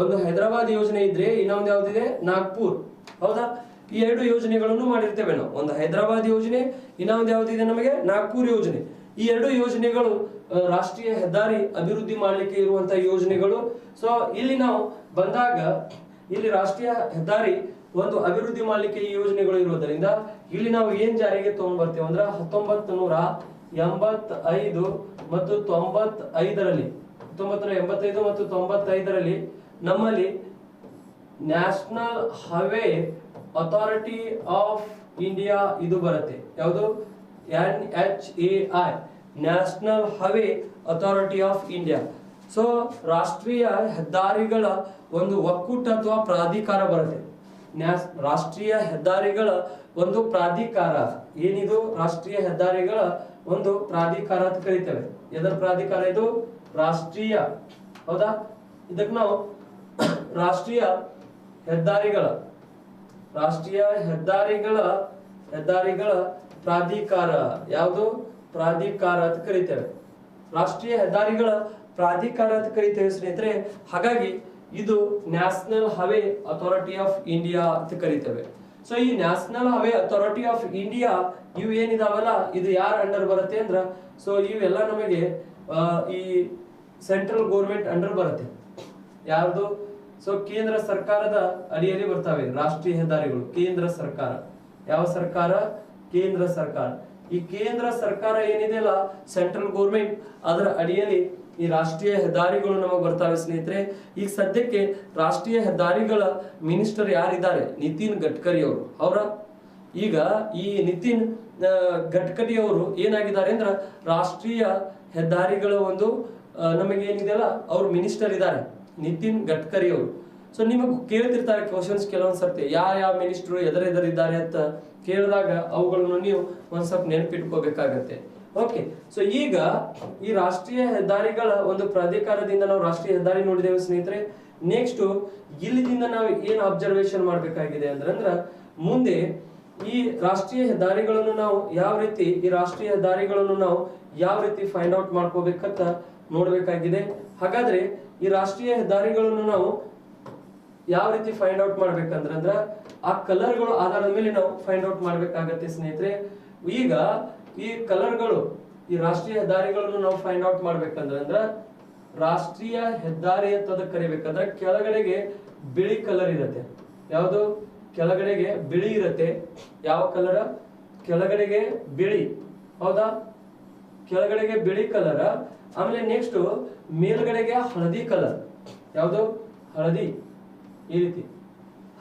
ಒಂದು ಹೈದರಾಬಾದ್ ಯೋಜನೆ ಇದ್ರೆ ಇನ್ನೊಂದು ಯಾವ್ದಿದೆ ನಾಗ್ಪುರ್, ಹೌದಾ? ಈ ಎರಡು ಯೋಜನೆಗಳನ್ನು ಮಾಡಿರ್ತೇವೆ ನಾವು. ಒಂದು ಹೈದರಾಬಾದ್ ಯೋಜನೆ, ಇನ್ನೊಂದು ಯಾವ್ದಿದೆ ನಮಗೆ ನಾಗ್ಪುರ್ ಯೋಜನೆ. ಈ ಎರಡು ಯೋಜನೆಗಳು ರಾಷ್ಟ್ರೀಯ ಹೆದ್ದಾರಿ ಅಭಿವೃದ್ಧಿ ಮಾಡ್ಲಿಕ್ಕೆ ಇರುವಂತಹ ಯೋಜನೆಗಳು. ಸೊ ಇಲ್ಲಿ ನಾವು ಬಂದಾಗ ಇಲ್ಲಿ ರಾಷ್ಟ್ರೀಯ ಹೆದ್ದಾರಿ ಒಂದು ಅಭಿವೃದ್ಧಿ ಮಾಡ್ಲಿಕ್ಕೆ ಈ ಯೋಜನೆಗಳು ಇರುವುದರಿಂದ ಇಲ್ಲಿ ನಾವು ಏನ್ ಜಾರಿಗೆ ತಗೊಂಡ್ ಬರ್ತೇವೆ ಅಂದ್ರೆ 1985 ಮತ್ತು 95ರಲ್ಲಿ 1985 ಮತ್ತು 95ರಲ್ಲಿ ನಮ್ಮಲ್ಲಿ national highway authority of India ಇದು ಬರುತ್ತೆ. ಯಾವುದು? NHAI, national highway authority of India. So ರಾಷ್ಟ್ರೀಯ ಹೆದ್ದಾರಿಗಳ ಒಂದು ಒಕ್ಕೂಟ ಅಥವಾ ಪ್ರಾಧಿಕಾರ ಬರುತ್ತೆ. ರಾಷ್ಟ್ರೀಯ ಹೆದ್ದಾರಿಗಳ ಒಂದು ಪ್ರಾಧಿಕಾರ ಏನಿದು? ರಾಷ್ಟ್ರೀಯ ಹೆದ್ದಾರಿಗಳ ಒಂದು ಪ್ರಾಧಿಕಾರ ಅಂತ ಕರಿತೇವೆ. ಎದರ ಪ್ರಾಧಿಕಾರ ಇದು? ರಾಷ್ಟ್ರೀಯ, ಹೌದಾ? ಇದಕ್ಕೆ ನಾವು ರಾಷ್ಟ್ರೀಯ ಹೆದ್ದಾರಿಗಳ ಪ್ರಾಧಿಕಾರ, ಯಾವುದು? ಪ್ರಾಧಿಕಾರ ಅಂತ ಕರಿತೇವೆ. ರಾಷ್ಟ್ರೀಯ ಹೆದ್ದಾರಿಗಳ ಪ್ರಾಧಿಕಾರ ಅಂತ ಕರಿತೇವೆ ಸ್ನೇಹಿತರೆ. ಹಾಗಾಗಿ ಇದು national highway authority of India ಅಂತ ಕರಿತೇವೆ. ಸೊ ಈ national highway authority of India ಇವು ಏನಿದಾವಲ್ಲ, ಇದು ಯಾರ ಅಂಡರ್ ಬರುತ್ತೆ ಅಂದ್ರ, ಸೊ ಇವೆಲ್ಲ ನಮಗೆ ಈ ಸೆಂಟ್ರಲ್ ಗೌರ್ಮೆಂಟ್ ಅಂಡರ್ ಬರುತ್ತೆ. ಯಾವುದು? ಸೊ ಕೇಂದ್ರ ಸರ್ಕಾರದ ಅಡಿಯಲ್ಲಿ ಬರ್ತವೆ ರಾಷ್ಟ್ರೀಯ ಹೆದ್ದಾರಿಗಳು. ಕೇಂದ್ರ ಸರ್ಕಾರ, ಯಾವ ಸರ್ಕಾರ? ಕೇಂದ್ರ ಸರ್ಕಾರ. ಈ ಕೇಂದ್ರ ಸರ್ಕಾರ ಏನಿದೆಯಲ್ಲ, ಸೆಂಟ್ರಲ್ ಗೌರ್ಮೆಂಟ್, ಅದರ ಅಡಿಯಲ್ಲಿ ಈ ರಾಷ್ಟ್ರೀಯ ಹೆದ್ದಾರಿಗಳು ನಮಗೆ ಬರ್ತವೆ ಸ್ನೇಹಿತರೆ. ಈಗ ಸದ್ಯಕ್ಕೆ ರಾಷ್ಟ್ರೀಯ ಹೆದ್ದಾರಿಗಳ ಮಿನಿಸ್ಟರ್ ಯಾರಿದ್ದಾರೆ? ನಿತಿನ್ ಗಡ್ಕರಿ ಅವರು. ಅವರ ಈಗ ಈ ನಿತಿನ್ ಗಡ್ಕರಿ ಅವರು ಏನಾಗಿದ್ದಾರೆ ಅಂದ್ರೆ ರಾಷ್ಟ್ರೀಯ ಹೆದ್ದಾರಿಗಳ ಒಂದು ನಮಗೆ ಏನಿದೆಯಲ್ಲ ಅವ್ರು ಮಿನಿಸ್ಟರ್ ಇದ್ದಾರೆ, ನಿತಿನ್ ಗಡ್ಕರಿ ಅವರು. ಸೊ ನಿಮಗೆ ಕೇಳ್ತಿರ್ತಾರೆ ಕ್ವಶನ್ಸ್ ಕೆಲವೊಂದ್ ಸರ್ತಿ, ಯಾವ ಮಿನಿಸ್ಟರ್ ಎದರಿದ್ದಾರೆ ಅಂತ ಕೇಳಿದಾಗ ಅವುಗಳನ್ನು ನೀವು ಒಂದ್ ಸ್ವಲ್ಪ ನೆನಪಿಟ್ಕೋಬೇಕಾಗತ್ತೆ. ಓಕೆ, ಸೊ ಈಗ ಈ ರಾಷ್ಟ್ರೀಯ ಹೆದ್ದಾರಿಗಳ ಒಂದು ಪ್ರಾಧಿಕಾರದಿಂದ ನಾವು ರಾಷ್ಟ್ರೀಯ ಹೆದ್ದಾರಿ ನೋಡಿದ್ದೇವೆ ಸ್ನೇಹಿತರೆ. ನೆಕ್ಸ್ಟ್ ಇಲ್ಲಿದಿಂದ ನಾವು ಏನ್ ಅಬ್ಸರ್ವೇಷನ್ ಮಾಡ್ಬೇಕಾಗಿದೆ ಅಂದ್ರೆ ಮುಂದೆ ಈ ರಾಷ್ಟ್ರೀಯ ಹೆದ್ದಾರಿಗಳನ್ನು ನಾವು ಯಾವ ರೀತಿ ಫೈಂಡ್ ಔಟ್ ಮಾಡ್ಕೋಬೇಕಂತ ನೋಡ್ಬೇಕಾಗಿದೆ. ಹಾಗಾದ್ರೆ ಈ ರಾಷ್ಟ್ರೀಯ ಹೆದ್ದಾರಿಗಳನ್ನು ನಾವು ಯಾವ ರೀತಿ ಫೈಂಡ್ ಔಟ್ ಮಾಡ್ಬೇಕಂದ್ರ ಆ ಕಲರ್ಗಳು ಆಧಾರದ ಮೇಲೆ ನಾವು ಫೈಂಡ್ ಔಟ್ ಮಾಡ್ಬೇಕಾಗತ್ತೆ ಸ್ನೇಹಿತರೆ. ಈಗ ಈ ಕಲರ್ಗಳು, ಈ ರಾಷ್ಟ್ರೀಯ ಹೆದ್ದಾರಿಗಳನ್ನು ನಾವು ಫೈಂಡ್ ಔಟ್ ಮಾಡ್ಬೇಕಂದ್ರ ರಾಷ್ಟ್ರೀಯ ಹೆದ್ದಾರಿ ಅಂತ ಕರಿಬೇಕಂದ್ರೆ ಕೆಳಗಡೆಗೆ ಬಿಳಿ ಕಲರ್ ಇರುತ್ತೆ. ಯಾವುದು? ಕೆಳಗಡೆಗೆ ಬಿಳಿ ಇರುತ್ತೆ. ಯಾವ ಕಲರ್? ಕೆಳಗಡೆಗೆ ಬಿಳಿ, ಹೌದಾ? ಕೆಳಗಡೆಗೆ ಬಿಳಿ ಕಲರ್. ಆಮೇಲೆ ನೆಕ್ಸ್ಟ್ ಮೇಲ್ಗಡೆಗೆ ಹಳದಿ ಕಲರ್. ಯಾವುದು? ಹಳದಿ. ಈ ರೀತಿ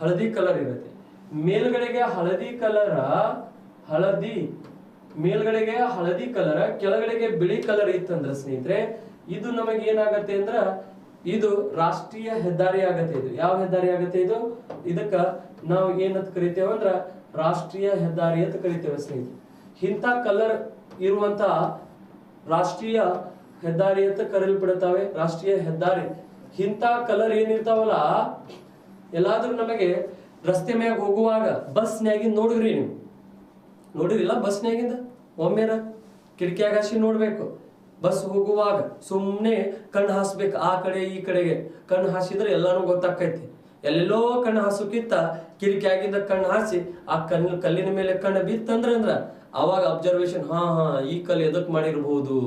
ಹಳದಿ ಕಲರ್ ಇರುತ್ತೆ. ಮೇಲ್ಗಡೆಗೆ ಹಳದಿ ಕಲರ್, ಮೇಲ್ಗಡೆಗೆ ಹಳದಿ ಕಲರ್, ಕೆಳಗಡೆಗೆ ಬಿಳಿ ಕಲರ್ ಇತ್ತಂದ್ರ ಸ್ನೇಹಿತರೆ ಇದು ನಮಗೆ ಏನಾಗತ್ತೆ ಅಂದ್ರ ಇದು ರಾಷ್ಟ್ರೀಯ ಹೆದ್ದಾರಿ ಆಗತ್ತೆ. ಇದು ಯಾವ ಹೆದ್ದಾರಿ ಆಗತ್ತೆ? ಇದು ಇದಕ್ಕ ನಾವು ಏನಂತ ಕರಿತೇವೆ ಅಂದ್ರ ರಾಷ್ಟ್ರೀಯ ಹೆದ್ದಾರಿ ಅಂತ ಕರಿತೇವೆ ಸ್ನೇಹಿತರೆ. ಇಂಥ ಕಲರ್ ಇರುವಂತ ರಾಷ್ಟ್ರೀಯ ಹೆದ್ದಾರಿ ಅಂತ ಕರೆಯಲ್ಪಡುತ್ತವೆ. ರಾಷ್ಟ್ರೀಯ ಹೆದ್ದಾರಿ ಇಂಥ ಕಲರ್ ಏನಿರ್ತಾವಲ್ಲ, ಎಲ್ಲಾದ್ರೂ ನಮಗೆ ರಸ್ತೆ ಮ್ಯಾಗ ಹೋಗುವಾಗ ಬಸ್ನ್ಯಾಗಿಂದ ನೋಡಿದ್ರಿ ನೀವು? ನೋಡಿರಿಲ್ಲ? ಬಸ್ನ್ಯಾಗಿಂದ ಒಮ್ಮೆರ ಕಿಟಕಿಯಾಗ ಹಾಸಿ ನೋಡ್ಬೇಕು. ಬಸ್ ಹೋಗುವಾಗ ಸುಮ್ನೆ ಕಣ್ಣು ಹಾಸ್ಬೇಕು, ಆ ಕಡೆ ಈ ಕಡೆಗೆ ಕಣ್ಣು ಹಾಸಿದ್ರೆ ಎಲ್ಲಾನು ಗೊತ್ತಾಕೈತಿ. ಎಲ್ಲೆಲ್ಲೋ ಕಣ್ಣು ಹಾಸೋಕ್ಕಿಂತ ಕಿಟಕಿಯಾಗಿಂದ ಕಣ್ಣು ಹಾಸಿ ಆ ಕಲ್ಲಿನ ಮೇಲೆ ಕಣ್ಣು ಬಿತ್ತಂದ್ರ ಅವಾಗ ಅಬ್ಸರ್ವೇಷನ್, ಈ ಕಲ್ಲು ಎದಕ್ ಮಾಡಿರ್ಬಹುದು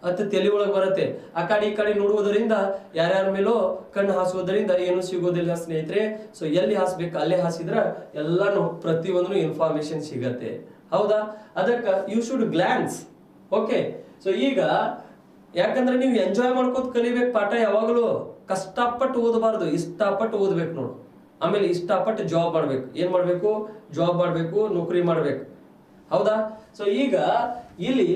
ಅಂತ ತಲೆ ಒಳಗೆ ಬರುತ್ತೆ. ಆ ಕಡೆ ಈ ಕಡೆ ನೋಡುವುದರಿಂದ ಯಾರ್ಯಾರ ಮೇಲೋ ಕಣ್ಣು ಹಾಸುವುದರಿಂದ ಏನು ಸಿಗೋದಿಲ್ಲ ಸ್ನೇಹಿತರೆ. ಸೊ ಎಲ್ಲಿ ಹಾಸ್ಬೇಕು ಅಲ್ಲೇ ಹಾಸಿದ್ರ ಎಲ್ಲಾನು ಪ್ರತಿಯೊಂದು ಇನ್ಫಾರ್ಮೇಶನ್ ಸಿಗತ್ತೆ, ಹೌದಾ? ಅದಕ್ಕ you should glance. Okay, so ಈಗ ಯಾಕಂದ್ರೆ ನೀವು ಎಂಜಾಯ್ ಮಾಡ್ಕೋತ ಕಲಿಬೇಕು ಪಾಠ. ಯಾವಾಗಲೂ ಕಷ್ಟಪಟ್ಟು ಓದಬಾರ್ದು, ಇಷ್ಟಪಟ್ಟು ಓದ್ಬೇಕು ನೋಡು. ಆಮೇಲೆ ಇಷ್ಟಪಟ್ಟು ಜಾಬ್ ಮಾಡ್ಬೇಕು. ಏನ್ ಮಾಡ್ಬೇಕು? ಜಾಬ್ ಮಾಡ್ಬೇಕು, ನೌಕರಿ ಮಾಡ್ಬೇಕು, ಹೌದಾ? ಸೊ ಈಗ ಇಲ್ಲಿ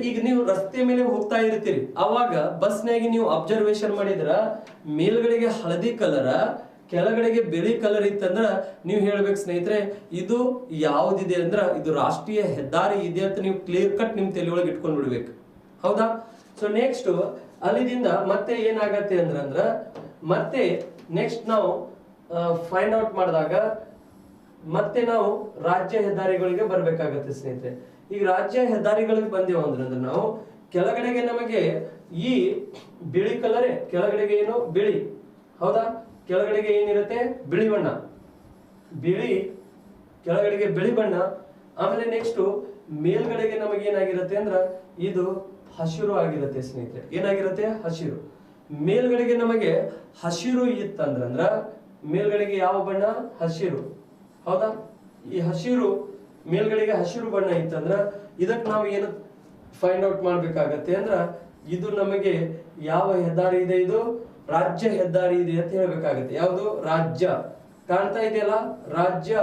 ಈಗ ನೀವು ರಸ್ತೆ ಮೇಲೆ ಹೋಗ್ತಾ ಇರ್ತೀರಿ, ಅವಾಗ ಬಸ್ನಾಗಿ ನೀವು ಅಬ್ಸರ್ವೇಷನ್ ಮಾಡಿದ್ರ ಮೇಲ್ಗಡೆಗೆ ಹಳದಿ ಕಲರ್, ಕೆಳಗಡೆಗೆ ಬಿಳಿ ಕಲರ್ ಇತ್ತಂದ್ರ ನೀವು ಹೇಳ್ಬೇಕು ಸ್ನೇಹಿತರೆ ಇದು ಯಾವ್ದಿದೆ ಅಂದ್ರ ಇದು ರಾಷ್ಟ್ರೀಯ ಹೆದ್ದಾರಿ ಇದೆ ಅಂತ ನೀವು ಕ್ಲಿಯರ್ ಕಟ್ ನಿಮ್ ತಲೆಯೊಳಗೆ ಇಟ್ಕೊಂಡ್ ಬಿಡ್ಬೇಕು, ಹೌದಾ? ಸೊ ನೆಕ್ಸ್ಟ್ ಅಲ್ಲಿದಿಂದ ಮತ್ತೆ ಏನಾಗತ್ತೆ ಅಂದ್ರ ಮತ್ತೆ ನೆಕ್ಸ್ಟ್ ನಾವು ಫೈಂಡ್ ಔಟ್ ಮಾಡಿದಾಗ ಮತ್ತೆ ನಾವು ರಾಜ್ಯ ಹೆದ್ದಾರಿಗಳಿಗೆ ಬರ್ಬೇಕಾಗತ್ತೆ ಸ್ನೇಹಿತರೆ. ಈಗ ರಾಜ್ಯ ಹೆದ್ದಾರಿಗಳಿಗೆ ಬಂದೇವು ಅಂದ್ರೆ ನಾವು ಕೆಳಗಡೆಗೆ ನಮಗೆ ಈ ಬಿಳಿ ಕಲರ್, ಕೆಳಗಡೆಗೆ ಏನು ಬಿಳಿ, ಹೌದಾ? ಕೆಳಗಡೆಗೆ ಏನಿರುತ್ತೆ? ಬಿಳಿ ಬಣ್ಣ, ಬಿಳಿ, ಕೆಳಗಡೆಗೆ ಬಿಳಿ ಬಣ್ಣ. ಆಮೇಲೆ ನೆಕ್ಸ್ಟ್ ಮೇಲ್ಗಡೆಗೆ ನಮಗೆ ಏನಾಗಿರುತ್ತೆ ಅಂದ್ರ ಇದು ಹಸಿರು ಆಗಿರುತ್ತೆ ಸ್ನೇಹಿತರೆ. ಏನಾಗಿರುತ್ತೆ? ಹಸಿರು. ಮೇಲ್ಗಡೆಗೆ ನಮಗೆ ಹಸಿರು ಇತ್ತಂದ್ರ ಮೇಲ್ಗಡೆಗೆ ಯಾವ ಬಣ್ಣ? ಹಸಿರು. ಹೌದಾ? ಈ ಹಸಿರು ಮೇಲ್ಗಡೆಗೆ ಹಸಿರು ಬಣ್ಣ ಇತ್ತಂದ್ರ ಇದಕ್ಕೆ ನಾವು ಏನು ಫೈಂಡ್ ಔಟ್ ಮಾಡ್ಬೇಕಾಗತ್ತೆ ಅಂದ್ರ ಇದು ನಮಗೆ ಯಾವ ಹೆದ್ದಾರಿ ಇದೆ? ಇದು ರಾಜ್ಯ ಹೆದ್ದಾರಿ ಇದೆ ಅಂತ ಹೇಳ್ಬೇಕಾಗತ್ತೆ. ಯಾವುದು? ರಾಜ್ಯ. ಕಾಣ್ತಾ ಇದೆಯಲ್ಲ, ರಾಜ್ಯ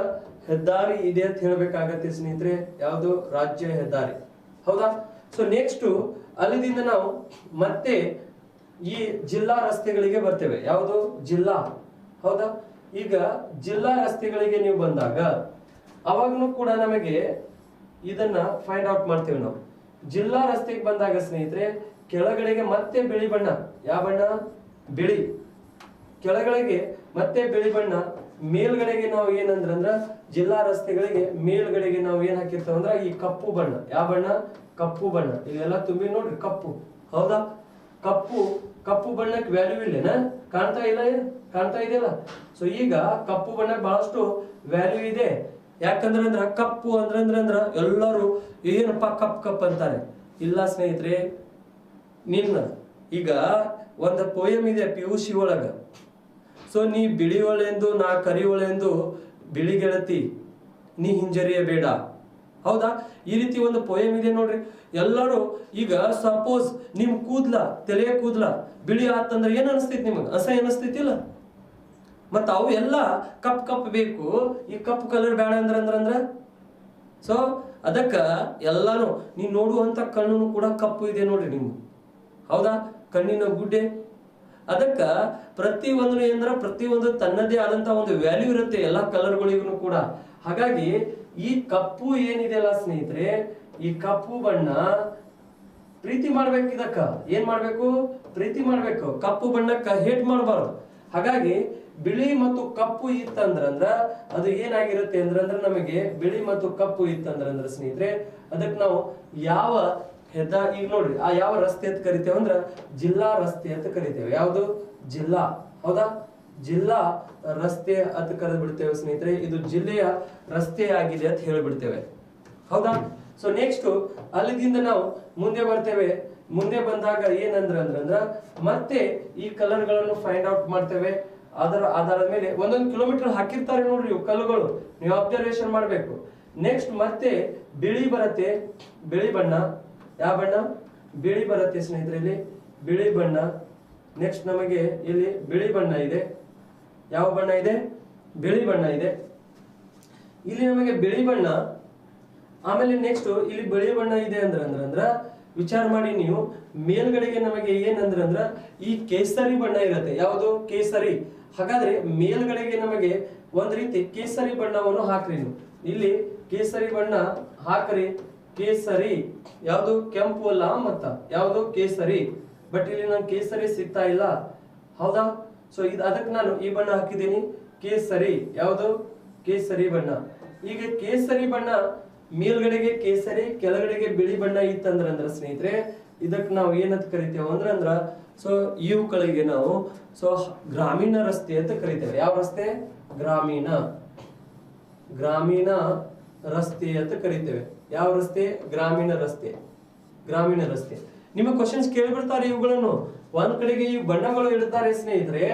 ಹೆದ್ದಾರಿ ಇದೆ ಅಂತ ಹೇಳ್ಬೇಕಾಗತ್ತೆ ಸ್ನೇಹಿತರೆ. ಯಾವುದು? ರಾಜ್ಯ ಹೆದ್ದಾರಿ. ಹೌದಾ? ಸೊ ನೆಕ್ಸ್ಟ್ ಅಲ್ಲಿಂದ ನಾವು ಮತ್ತೆ ಈ ಜಿಲ್ಲಾ ರಸ್ತೆಗಳಿಗೆ ಬರ್ತೇವೆ. ಯಾವುದು? ಜಿಲ್ಲಾ. ಹೌದಾ? ಈಗ ಜಿಲ್ಲಾ ರಸ್ತೆಗಳಿಗೆ ನೀವು ಬಂದಾಗ ಅವಾಗ್ಲೂ ಕೂಡ ನಮಗೆ ಇದನ್ನ ಫೈಂಡ್ ಔಟ್ ಮಾಡ್ತೇವೆ ನಾವು. ಜಿಲ್ಲಾ ರಸ್ತೆಗೆ ಬಂದಾಗ ಸ್ನೇಹಿತರೆ ಕೆಳಗಡೆಗೆ ಮತ್ತೆ ಬಿಳಿ ಬಣ್ಣ. ಯಾವ ಬಣ್ಣ? ಬಿಳಿ. ಕೆಳಗಡೆಗೆ ಮತ್ತೆ ಬಿಳಿ ಬಣ್ಣ. ಮೇಲ್ಗಡೆಗೆ ನಾವು ಏನಂದ್ರ ಜಿಲ್ಲಾ ರಸ್ತೆಗಳಿಗೆ ಮೇಲ್ಗಡೆಗೆ ನಾವು ಏನ್ ಹಾಕಿರ್ತೇವೆ ಅಂದ್ರ ಈ ಕಪ್ಪು ಬಣ್ಣ. ಯಾವ ಬಣ್ಣ? ಕಪ್ಪು ಬಣ್ಣ. ಇಲ್ಲೆಲ್ಲ ತುಂಬಿ ನೋಡ್ರಿ ಕಪ್ಪು. ಹೌದಾ? ಕಪ್ಪು ಬಣ್ಣಕ್ಕೆ ವ್ಯಾಲ್ಯೂ ಇಲ್ಲೇನಾ? ಕಾಣ್ತಾ ಇಲ್ಲ? ಕಾಣ್ತಾ ಇದೆಯಲ್ಲ? ಸೊ ಈಗ ಕಪ್ಪು ಬಣ್ಣಕ್ಕೆ ಬಹಳಷ್ಟು ವ್ಯಾಲ್ಯೂ ಇದೆ. ಯಾಕಂದ್ರ ಕಪ್ಪು ಅಂದ್ರ ಎಲ್ಲರೂ ಏನಪ್ಪ ಕಪ್ ಅಂತಾರೆ. ಇಲ್ಲ ಸ್ನೇಹಿತರೆ, ನಿನ್ನ ಈಗ ಒಂದು ಪೋಯಮ್ ಇದೆ PUC ಒಳಗ. ಸೊ ನೀ ಬಿಳಿ ಒಳೆಂದು ನಾ ಕರಿ ಒಳೆಂದು ಬಿಳಿ ಗೆಳತಿ ನೀ ಹಿಂಜರಿಯಬೇಡ. ಹೌದಾ? ಈ ರೀತಿ ಒಂದು ಪೋಯಮ್ ಇದೆ ನೋಡ್ರಿ. ಎಲ್ಲರೂ ಈಗ ಸಪೋಸ್ ನಿಮ್ ಕೂದ್ಲ, ತಲೆಯ ಕೂದ್ಲ ಬಿಳಿ ಆತಂದ್ರೆ ಏನ್ ಅನಿಸ್ತೈತಿ? ನಿಮಗ್ ಅಸಹ್ಯ ಅನಿಸ್ತೈತಿಲ್ಲ? ಮತ್ತ ಅವು ಎಲ್ಲ ಕಪ್ ಬೇಕು, ಈ ಕಪ್ ಕಲರ್ ಬೇಡ ಅಂದ್ರ ಸೊ ಅದಕ್ಕ ಎಲ್ಲಾನು ನೀ ನೋಡುವಂತ ಕಣ್ಣು ಕೂಡ ಕಪ್ಪು ಇದೆ ನೋಡ್ರಿ ನಿಮ್ಗೆ. ಹೌದಾ? ಕಣ್ಣಿನ ಗುಡ್ಡೆ. ಅದಕ್ಕ ಪ್ರತಿಯೊಂದು ತನ್ನದೇ ಆದಂತ ಒಂದು ವ್ಯಾಲ್ಯೂ ಇರುತ್ತೆ ಎಲ್ಲಾ ಕಲರ್ಗಳಿಗೂ ಕೂಡ. ಹಾಗಾಗಿ ಈ ಕಪ್ಪು ಏನಿದೆಯಲ್ಲ ಸ್ನೇಹಿತರೆ, ಈ ಕಪ್ಪು ಬಣ್ಣ ಪ್ರೀತಿ ಮಾಡ್ಬೇಕು. ಇದಕ್ಕ ಏನ್ ಮಾಡ್ಬೇಕು? ಪ್ರೀತಿ ಮಾಡ್ಬೇಕು. ಕಪ್ಪು ಬಣ್ಣಕ್ಕ ಹೇಟ್ ಮಾಡಬಾರ್ದು. ಹಾಗಾಗಿ ಬಿಳಿ ಮತ್ತು ಕಪ್ಪು ಇತ್ತಂದ್ರ ಅದು ಏನಾಗಿರುತ್ತೆ ಅಂದ್ರ ನಮಗೆ ಬಿಳಿ ಮತ್ತು ಕಪ್ಪು ಇತ್ತಂದ್ರ ಸ್ನೇಹಿತರೆ ಅದಕ್ಕೆ ನಾವು ಯಾವ ಹೆದ್ದಾರಿ, ಈಗ ನೋಡ್ರಿ ಆ ಯಾವ ರಸ್ತೆ ಅಂತ ಕರಿತೇವೆ ಅಂದ್ರ ಜಿಲ್ಲಾ ರಸ್ತೆ ಅಂತ ಕರಿತೇವೆ. ಯಾವುದು? ಜಿಲ್ಲಾ. ಹೌದಾ? ಜಿಲ್ಲಾ ರಸ್ತೆ ಅಂತ ಕರೆದು ಬಿಡ್ತೇವೆ ಸ್ನೇಹಿತರೆ. ಇದು ಜಿಲ್ಲೆಯ ರಸ್ತೆ ಆಗಿದೆ ಅಂತ ಹೇಳಿಬಿಡ್ತೇವೆ. ಹೌದಾ? ಸೊ ನೆಕ್ಸ್ಟ್ ಅಲ್ಲಿಂದ ನಾವು ಮುಂದೆ ಬರ್ತೇವೆ. ಮುಂದೆ ಬಂದಾಗ ಏನಂದ್ರ ಮತ್ತೆ ಈ ಕಲರ್ ಗಳನ್ನು ಫೈಂಡ್ ಔಟ್ ಮಾಡ್ತೇವೆ. ಅದರ ಆಧಾರದ ಮೇಲೆ ಒಂದೊಂದು ಕಿಲೋಮೀಟರ್ ಹಾಕಿರ್ತಾರೆ ನೋಡ್ರಿ ಇವು ಕಲ್ಲುಗಳು, ನೀವು ಅಬ್ಸರ್ವೇಷನ್ ಮಾಡ್ಬೇಕು. ನೆಕ್ಸ್ಟ್ ಮತ್ತೆ ಬಿಳಿ ಬರುತ್ತೆ. ಬಿಳಿ ಬಣ್ಣ. ಯಾವ ಬಣ್ಣ? ಬಿಳಿ ಬರುತ್ತೆ ಸ್ನೇಹಿತರೆ. ಇಲ್ಲಿ ಬಿಳಿ ಬಣ್ಣ. ನೆಕ್ಸ್ಟ್ ನಮಗೆ ಇಲ್ಲಿ ಬಿಳಿ ಬಣ್ಣ ಇದೆ. ಯಾವ ಬಣ್ಣ ಇದೆ? ಬಿಳಿ ಬಣ್ಣ ಇದೆ. ಇಲ್ಲಿ ನಮಗೆ ಬಿಳಿ ಬಣ್ಣ. ಆಮೇಲೆ ನೆಕ್ಸ್ಟ್ ಇಲ್ಲಿ ಬಿಳಿ ಬಣ್ಣ ಇದೆ ಅಂದ್ರ ವಿಚಾರ ಮಾಡಿ ನೀವು. ಮೇಲ್ಗಡೆಗೆ ನಮಗೆ ಏನಂದ್ರ ಈ ಕೇಸರಿ ಬಣ್ಣ ಇರುತ್ತೆ. ಯಾವುದು? ಕೇಸರಿ. ಹಾಗಾದ್ರೆ ಮೇಲ್ಗಡೆಗೆ ನಮಗೆ ಒಂದ್ ರೀತಿ ಕೇಸರಿ ಬಣ್ಣವನ್ನು ಹಾಕ್ರಿ ನೀವು. ಇಲ್ಲಿ ಕೇಸರಿ ಬಣ್ಣ ಹಾಕ್ರಿ. ಕೇಸರಿ ಯಾವುದು? ಕೆಂಪು ಅಲ್ಲ, ಮತ್ತ ಯಾವುದು? ಕೇಸರಿ. ಬಟ್ ಇಲ್ಲಿ ನಾನು ಕೇಸರಿ ಸಿಗ್ತಾ ಇಲ್ಲ. ಹೌದಾ? ಸೊ ಅದಕ್ಕೆ ನಾನು ಈ ಬಣ್ಣ ಹಾಕಿದ್ದೀನಿ, ಕೇಸರಿ. ಯಾವುದು? ಕೇಸರಿ ಬಣ್ಣ. ಈಗ ಕೇಸರಿ ಬಣ್ಣ ಮೇಲ್ಗಡೆಗೆ ಕೇಸರಿ, ಕೆಳಗಡೆಗೆ ಬಿಳಿ ಬಣ್ಣ ಇತ್ತಂದ್ರ ಸ್ನೇಹಿತರೆ ಇದಕ್ಕೆ ನಾವು ಏನಂತ ಕರಿತೇವೆ ಅಂದ್ರ ಸೊ ಇವುಗಳಿಗೆ ನಾವು ಸೊ ಗ್ರಾಮೀಣ ರಸ್ತೆ ಅಂತ ಕರಿತೇವೆ. ಯಾವ ರಸ್ತೆ? ಗ್ರಾಮೀಣ ರಸ್ತೆ ಅಂತ ಕರಿತೇವೆ. ಯಾವ ರಸ್ತೆ? ಗ್ರಾಮೀಣ ರಸ್ತೆ. ನಿಮ್ಮ ಕ್ವಶನ್ಸ್ ಕೇಳ್ಬಿಡ್ತಾರೆ ಇವುಗಳನ್ನು. ಒಂದ್ ಕಡೆಗೆ ಈ ಬಣ್ಣಗಳು ಇಡ್ತಾರೆ ಸ್ನೇಹಿತರೆ,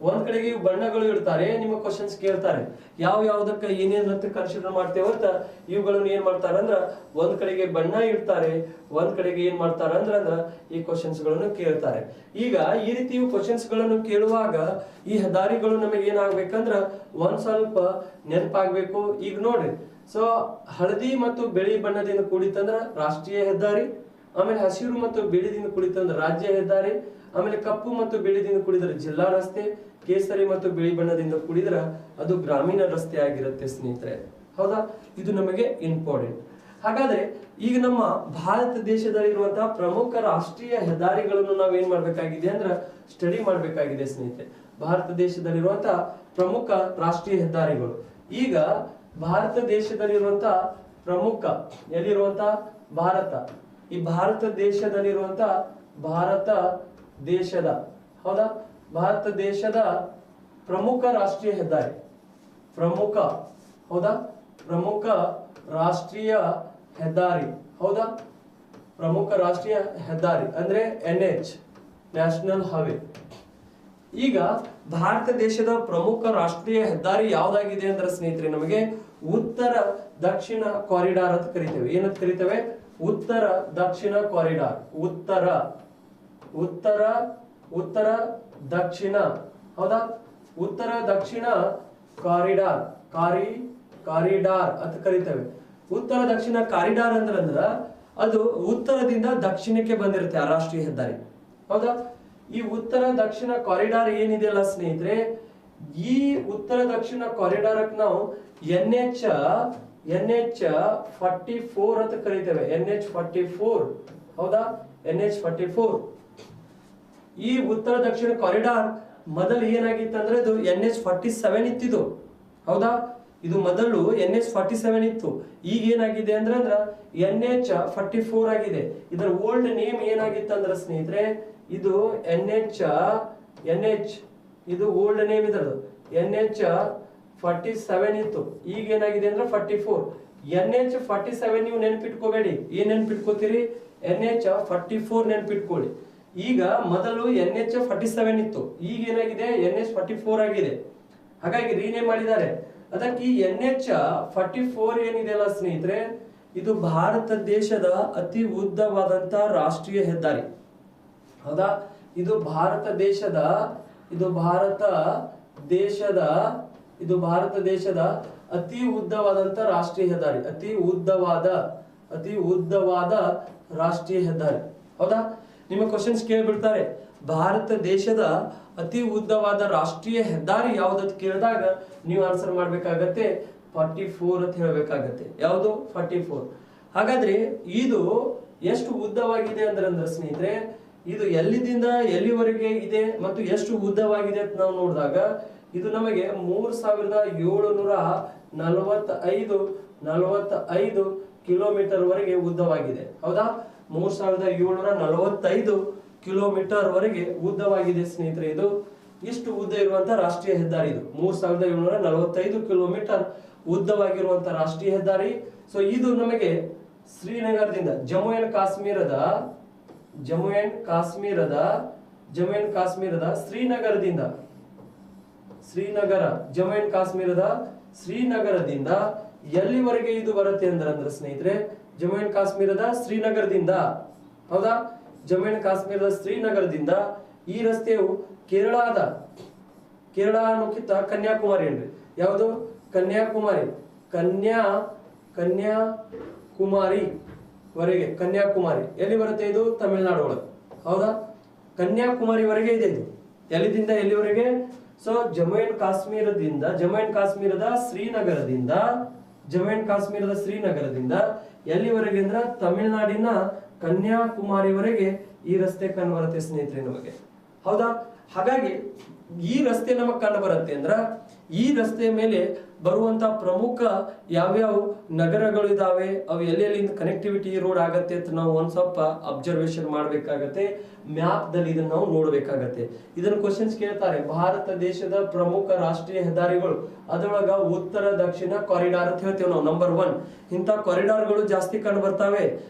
ಒಂದ್ ಕಡೆಗೆ ಇವು ಬಣ್ಣಗಳು ಇಡ್ತಾರೆ. ನಿಮ್ಮ ಕ್ವಶನ್ಸ್ ಕೇಳ್ತಾರೆ ಯಾವ್ದಕ್ಕ ಏನೇನ್ ಅಂತ ಕನ್ಸಿಡರ್ ಮಾಡ್ತೇವೆ ಅಂತ ಇವುಗಳನ್ನು ಏನ್ ಮಾಡ್ತಾರ ಅಂದ್ರ ಒಂದ್ ಕಡೆಗೆ ಬಣ್ಣ ಇಡ್ತಾರೆ, ಒಂದ್ ಕಡೆಗೆ ಏನ್ ಮಾಡ್ತಾರ ಅಂದ್ರ ಈ ಕ್ವಶನ್ಸ್ ಗಳನ್ನು ಕೇಳ್ತಾರೆ. ಈಗ ಈ ರೀತಿ ಇವು ಕ್ವಶನ್ಸ್ ಗಳನ್ನು ಕೇಳುವಾಗ ಈ ಹೆದ್ದಾರಿಗಳು ನಮಗೆ ಏನಾಗ್ಬೇಕಂದ್ರ ಒಂದ್ ಸ್ವಲ್ಪ ನೆನಪಾಗ್ಬೇಕು. ಈಗ ನೋಡ್ರಿ, ಸೊ ಹಳದಿ ಮತ್ತು ಬಿಳಿ ಬಣ್ಣದಿಂದ ಕೂಡಿತಂದ್ರ ರಾಷ್ಟ್ರೀಯ ಹೆದ್ದಾರಿ, ಆಮೇಲೆ ಹಸಿರು ಮತ್ತು ಬಿಳಿದಿಂದ ಕೂಡಿತಂದ್ರ ರಾಜ್ಯ ಹೆದ್ದಾರಿ, ಆಮೇಲೆ ಕಪ್ಪು ಮತ್ತು ಬಿಳಿದಿಂದ ಕೂಡಿದ್ರೆ ಜಿಲ್ಲಾ ರಸ್ತೆ, ಕೇಸರಿ ಮತ್ತು ಬಿಳಿ ಬಣ್ಣದಿಂದ ಕೂಡಿದ್ರ ಅದು ಗ್ರಾಮೀಣ ರಸ್ತೆ ಆಗಿರುತ್ತೆ ಸ್ನೇಹಿತರೆ. ಹೌದಾ? ಇದು ನಮಗೆ ಇಂಪಾರ್ಟೆಂಟ್. ಹಾಗಾದ್ರೆ ಈಗ ನಮ್ಮ ಭಾರತ ದೇಶದಲ್ಲಿರುವಂತಹ ಪ್ರಮುಖ ರಾಷ್ಟ್ರೀಯ ಹೆದ್ದಾರಿಗಳನ್ನು ನಾವ್ ಏನ್ ಮಾಡ್ಬೇಕಾಗಿದೆ ಅಂದ್ರ ಸ್ಟಡಿ ಮಾಡ್ಬೇಕಾಗಿದೆ ಸ್ನೇಹಿತರೆ. ಭಾರತ ದೇಶದಲ್ಲಿರುವಂತಹ ಪ್ರಮುಖ ರಾಷ್ಟ್ರೀಯ ಹೆದ್ದಾರಿಗಳು. ಈಗ ಭಾರತ ದೇಶದಲ್ಲಿರುವಂತಹ ಪ್ರಮುಖ ಎಲ್ಲಿರುವಂತಹ ಭಾರತ, ಈ ಭಾರತ ದೇಶದಲ್ಲಿರುವಂತಹ ಭಾರತ ದೇಶದ, ಹೌದಾ, ಭಾರತ ದೇಶದ ಪ್ರಮುಖ ರಾಷ್ಟ್ರೀಯ ಹೆದ್ದಾರಿ, ಪ್ರಮುಖ, ಹೌದಾ, ಪ್ರಮುಖ ರಾಷ್ಟ್ರೀಯ ಹೆದ್ದಾರಿ, ಹೌದಾ, ಪ್ರಮುಖ ರಾಷ್ಟ್ರೀಯ ಹೆದ್ದಾರಿ ಅಂದ್ರೆ NH, ನ್ಯಾಷನಲ್ ಹೈವೇ. ಈಗ ಭಾರತ ದೇಶದ ಪ್ರಮುಖ ರಾಷ್ಟ್ರೀಯ ಹೆದ್ದಾರಿ ಯಾವ್ದಾಗಿದೆ ಅಂದ್ರೆ ಸ್ನೇಹಿತರೆ ನಮಗೆ ಉತ್ತರ ದಕ್ಷಿಣ ಕಾರಿಡಾರ್ ಅಂತ ಕರಿತೇವೆ. ಏನಂತ ಕರಿತೇವೆ? ಉತ್ತರ ದಕ್ಷಿಣ ಕಾರಿಡಾರ್. ಉತ್ತರ ಉತ್ತರ ಉತ್ತರ ದಕ್ಷಿಣ, ಹೌದಾ, ಉತ್ತರ ದಕ್ಷಿಣ ಕಾರಿಡಾರ್, ಕಾರಿಡಾರ್ ಅಂತ ಕರಿತೇವೆ. ಉತ್ತರ ದಕ್ಷಿಣ ಕಾರಿಡಾರ್ ಅಂದ್ರ ಅದು ಉತ್ತರದಿಂದ ದಕ್ಷಿಣಕ್ಕೆ ಬಂದಿರುತ್ತೆ ಆ ರಾಷ್ಟ್ರೀಯ ಹೆದ್ದಾರಿ, ಹೌದಾ. ಈ ಉತ್ತರ ದಕ್ಷಿಣ ಕಾರಿಡಾರ್ ಏನಿದೆಯಲ್ಲ ಸ್ನೇಹಿತರೆ, ಈ ಉತ್ತರ ದಕ್ಷಿಣ ಕಾರಿಡಾರ್ ನಾವು NH44 ಅಂತ ಕರಿತೇವೆ. NH44, ಹೌದಾ, NH44. ಈ ಉತ್ತರ ದಕ್ಷಿಣ ಕಾರಿಡಾರ್ ಮೊದಲು ಏನಾಗಿತ್ತು ಅಂದ್ರೆ ಇದು NH47 ಇತ್ತಿದು, ಹೌದಾ. ಇದು ಮೊದಲು NH47 ಇತ್ತು. ಈಗ ಏನಾಗಿದೆ ಅಂದ್ರೆ NH44 ಆಗಿದೆ. ಇದರ ಓಲ್ಡ್ ನೇಮ್ ಏನಾಗಿತ್ತು ಅಂದ್ರೆ ಸ್ನೇಹಿತರೆ ಇದು NH, ಇದು ಓಲ್ಡ್ ನೇಮ್ ಇದರದು NH47 ಇತ್ತು. ಈಗ ಏನಾಗಿದೆ ಅಂದ್ರೆ 44. NH47 ನೀವು ನೆನಪಿಟ್ಕೋಬೇಡಿ. ಏನ್ ನೆನಪಿಟ್ಕೋತೀರಿ? NH44 ನೆನಪಿಟ್ಕೊಳ್ಳಿ. ಈಗ ಮೊದಲು NH47 ಇತ್ತು, ಈಗ ಏನಾಗಿದೆ NH44 ಆಗಿದೆ. ಹಾಗಾಗಿ ರೀನೇಮ್ ಮಾಡಿದ್ದಾರೆ. ಅದಕ್ಕೆ ಈ NH44 ಏನಿದೆಯಲ್ಲ ಸ್ನೇಹಿತರೆ, ಇದು ಭಾರತ ದೇಶದ ಅತಿ ಉದ್ದವಾದಂತ ರಾಷ್ಟ್ರೀಯ ಹೆದ್ದಾರಿ, ಹೌದಾ. ಇದು ಭಾರತ ದೇಶದ ಅತಿ ಉದ್ದವಾದಂತ ರಾಷ್ಟ್ರೀಯ ಹೆದ್ದಾರಿ, ಅತಿ ಉದ್ದವಾದ ರಾಷ್ಟ್ರೀಯ ಹೆದ್ದಾರಿ, ಹೌದಾ. ನಿಮ್ಮ ಕ್ವಶನ್ಸ್ ಕೇಳ್ಬಿಡ್ತಾರೆ, ಭಾರತ ದೇಶದ ಅತಿ ಉದ್ದವಾದ ರಾಷ್ಟ್ರೀಯ ಹೆದ್ದಾರಿ ಯಾವ್ದಂತ ಕೇಳಿದಾಗ ನೀವು ಆನ್ಸರ್ ಮಾಡ್ಬೇಕಾಗತ್ತೆ 44 ಅಂತ ಹೇಳ್ಬೇಕಾಗತ್ತೆ. ಯಾವುದು? 44. ಹಾಗಾದ್ರೆ ಇದು ಎಷ್ಟು ಉದ್ದವಾಗಿದೆ ಅಂದ್ರೆ ಸ್ನೇಹಿತರೆ, ಇದು ಎಲ್ಲಿದಿಂದ ಎಲ್ಲಿವರೆಗೆ ಇದೆ ಮತ್ತು ಎಷ್ಟು ಉದ್ದವಾಗಿದೆ ಅಂತ ನಾವು ನೋಡಿದಾಗ ಇದು ನಮಗೆ 3745 ಕಿಲೋಮೀಟರ್ ವರೆಗೆ ಉದ್ದವಾಗಿದೆ, ಹೌದಾ. 3745 ಕಿಲೋಮೀಟರ್ ವರೆಗೆ ಉದ್ದವಾಗಿದೆ ಸ್ನೇಹಿತರೆ. ಇದು ಇಷ್ಟು ಉದ್ದ ಇರುವಂತ ರಾಷ್ಟ್ರೀಯ ಹೆದ್ದಾರಿ ಇದು 3745 ಕಿಲೋಮೀಟರ್ ಉದ್ದವಾಗಿರುವಂತ ರಾಷ್ಟ್ರೀಯ ಹೆದ್ದಾರಿ. ಸೊ ಇದು ನಮಗೆ ಶ್ರೀನಗರದಿಂದ ಜಮ್ಮು ಅಂಡ್ ಕಾಶ್ಮೀರದ ಶ್ರೀನಗರದಿಂದ ಎಲ್ಲಿವರೆಗೆ ಇದು ಬರುತ್ತೆ ಅಂದ್ರೆ ಸ್ನೇಹಿತರೆ, ಜಮ್ಮು ಅಂಡ್ ಕಾಶ್ಮೀರದ ಶ್ರೀನಗರದಿಂದ, ಹೌದಾ, ಜಮ್ಮು ಅಂಡ್ ಕಾಶ್ಮೀರದ ಶ್ರೀನಗರದಿಂದ ಈ ರಸ್ತೆಯು ಕೇರಳ ಅನ್ನೋಕ್ಕಿಂತ ಕನ್ಯಾಕುಮಾರಿ ಏನ್ರಿ, ಯಾವುದು? ಕನ್ಯಾಕುಮಾರಿ ವರೆಗೆ. ಕನ್ಯಾಕುಮಾರಿ ಎಲ್ಲಿ ಬರುತ್ತೆ? ಇದು ತಮಿಳುನಾಡು ಒಳಗೆ, ಹೌದಾ. ಕನ್ಯಾಕುಮಾರಿ ವರೆಗೆ ಇದೆ ಇದು. ಎಲ್ಲಿದಿಂದ ಎಲ್ಲಿವರೆಗೆ? ಸೊ ಜಮ್ಮು ಅಂಡ್ ಕಾಶ್ಮೀರದ ಶ್ರೀನಗರದಿಂದ ಎಲ್ಲಿವರೆಗೆ ಅಂದ್ರೆ ತಮಿಳುನಾಡಿನ ಕನ್ಯಾಕುಮಾರಿವರೆಗೆ ಈ ರಸ್ತೆ ಕಂಡು ಬರುತ್ತೆ ಸ್ನೇಹಿತರೆ ನಮಗೆ, ಹೌದಾ. ಹಾಗಾಗಿ ಈ ರಸ್ತೆ ನಮಗೆ ಕಂಡು ಬರುತ್ತೆ ಅಂದ್ರ ಈ ರಸ್ತೆ ಮೇಲೆ ಬರುವಂತ ಪ್ರಮುಖ ಯಾವ್ಯಾವ ನಗರಗಳು ಇದಾವೆ, ಅವು ಎಲ್ಲೆಲ್ಲಿಂದ ಕನೆಕ್ಟಿವಿಟಿ ರೋಡ್ ಆಗತ್ತೆ ಅಂತ ನಾವು ಒಂದ್ ಸ್ವಲ್ಪ ಅಬ್ಸರ್ವೇಷನ್ ಮಾಡ್ಬೇಕಾಗತ್ತೆ. ಮ್ಯಾಪ್ ದಲ್ಲಿ ಇದನ್ನ ನಾವು ನೋಡ್ಬೇಕಾಗತ್ತೆ. ಇದನ್ನ ಕ್ವಶನ್ಸ್ ಕೇಳ್ತಾರೆ, ಭಾರತ ದೇಶದ ಪ್ರಮುಖ ರಾಷ್ಟ್ರೀಯ ಹೆದ್ದಾರಿಗಳು, ಅದರೊಳಗ ಉತ್ತರ ದಕ್ಷಿಣ ಕಾರಿಡಾರ್ ಅಂತ ಹೇಳ್ತೇವೆ ನಾವು. ನಂಬರ್ 1 ಇಂಥ ಕಾರಿಡಾರ್ಗಳು ಜಾಸ್ತಿ ಕಂಡು ಬರ್ತಾವೆ.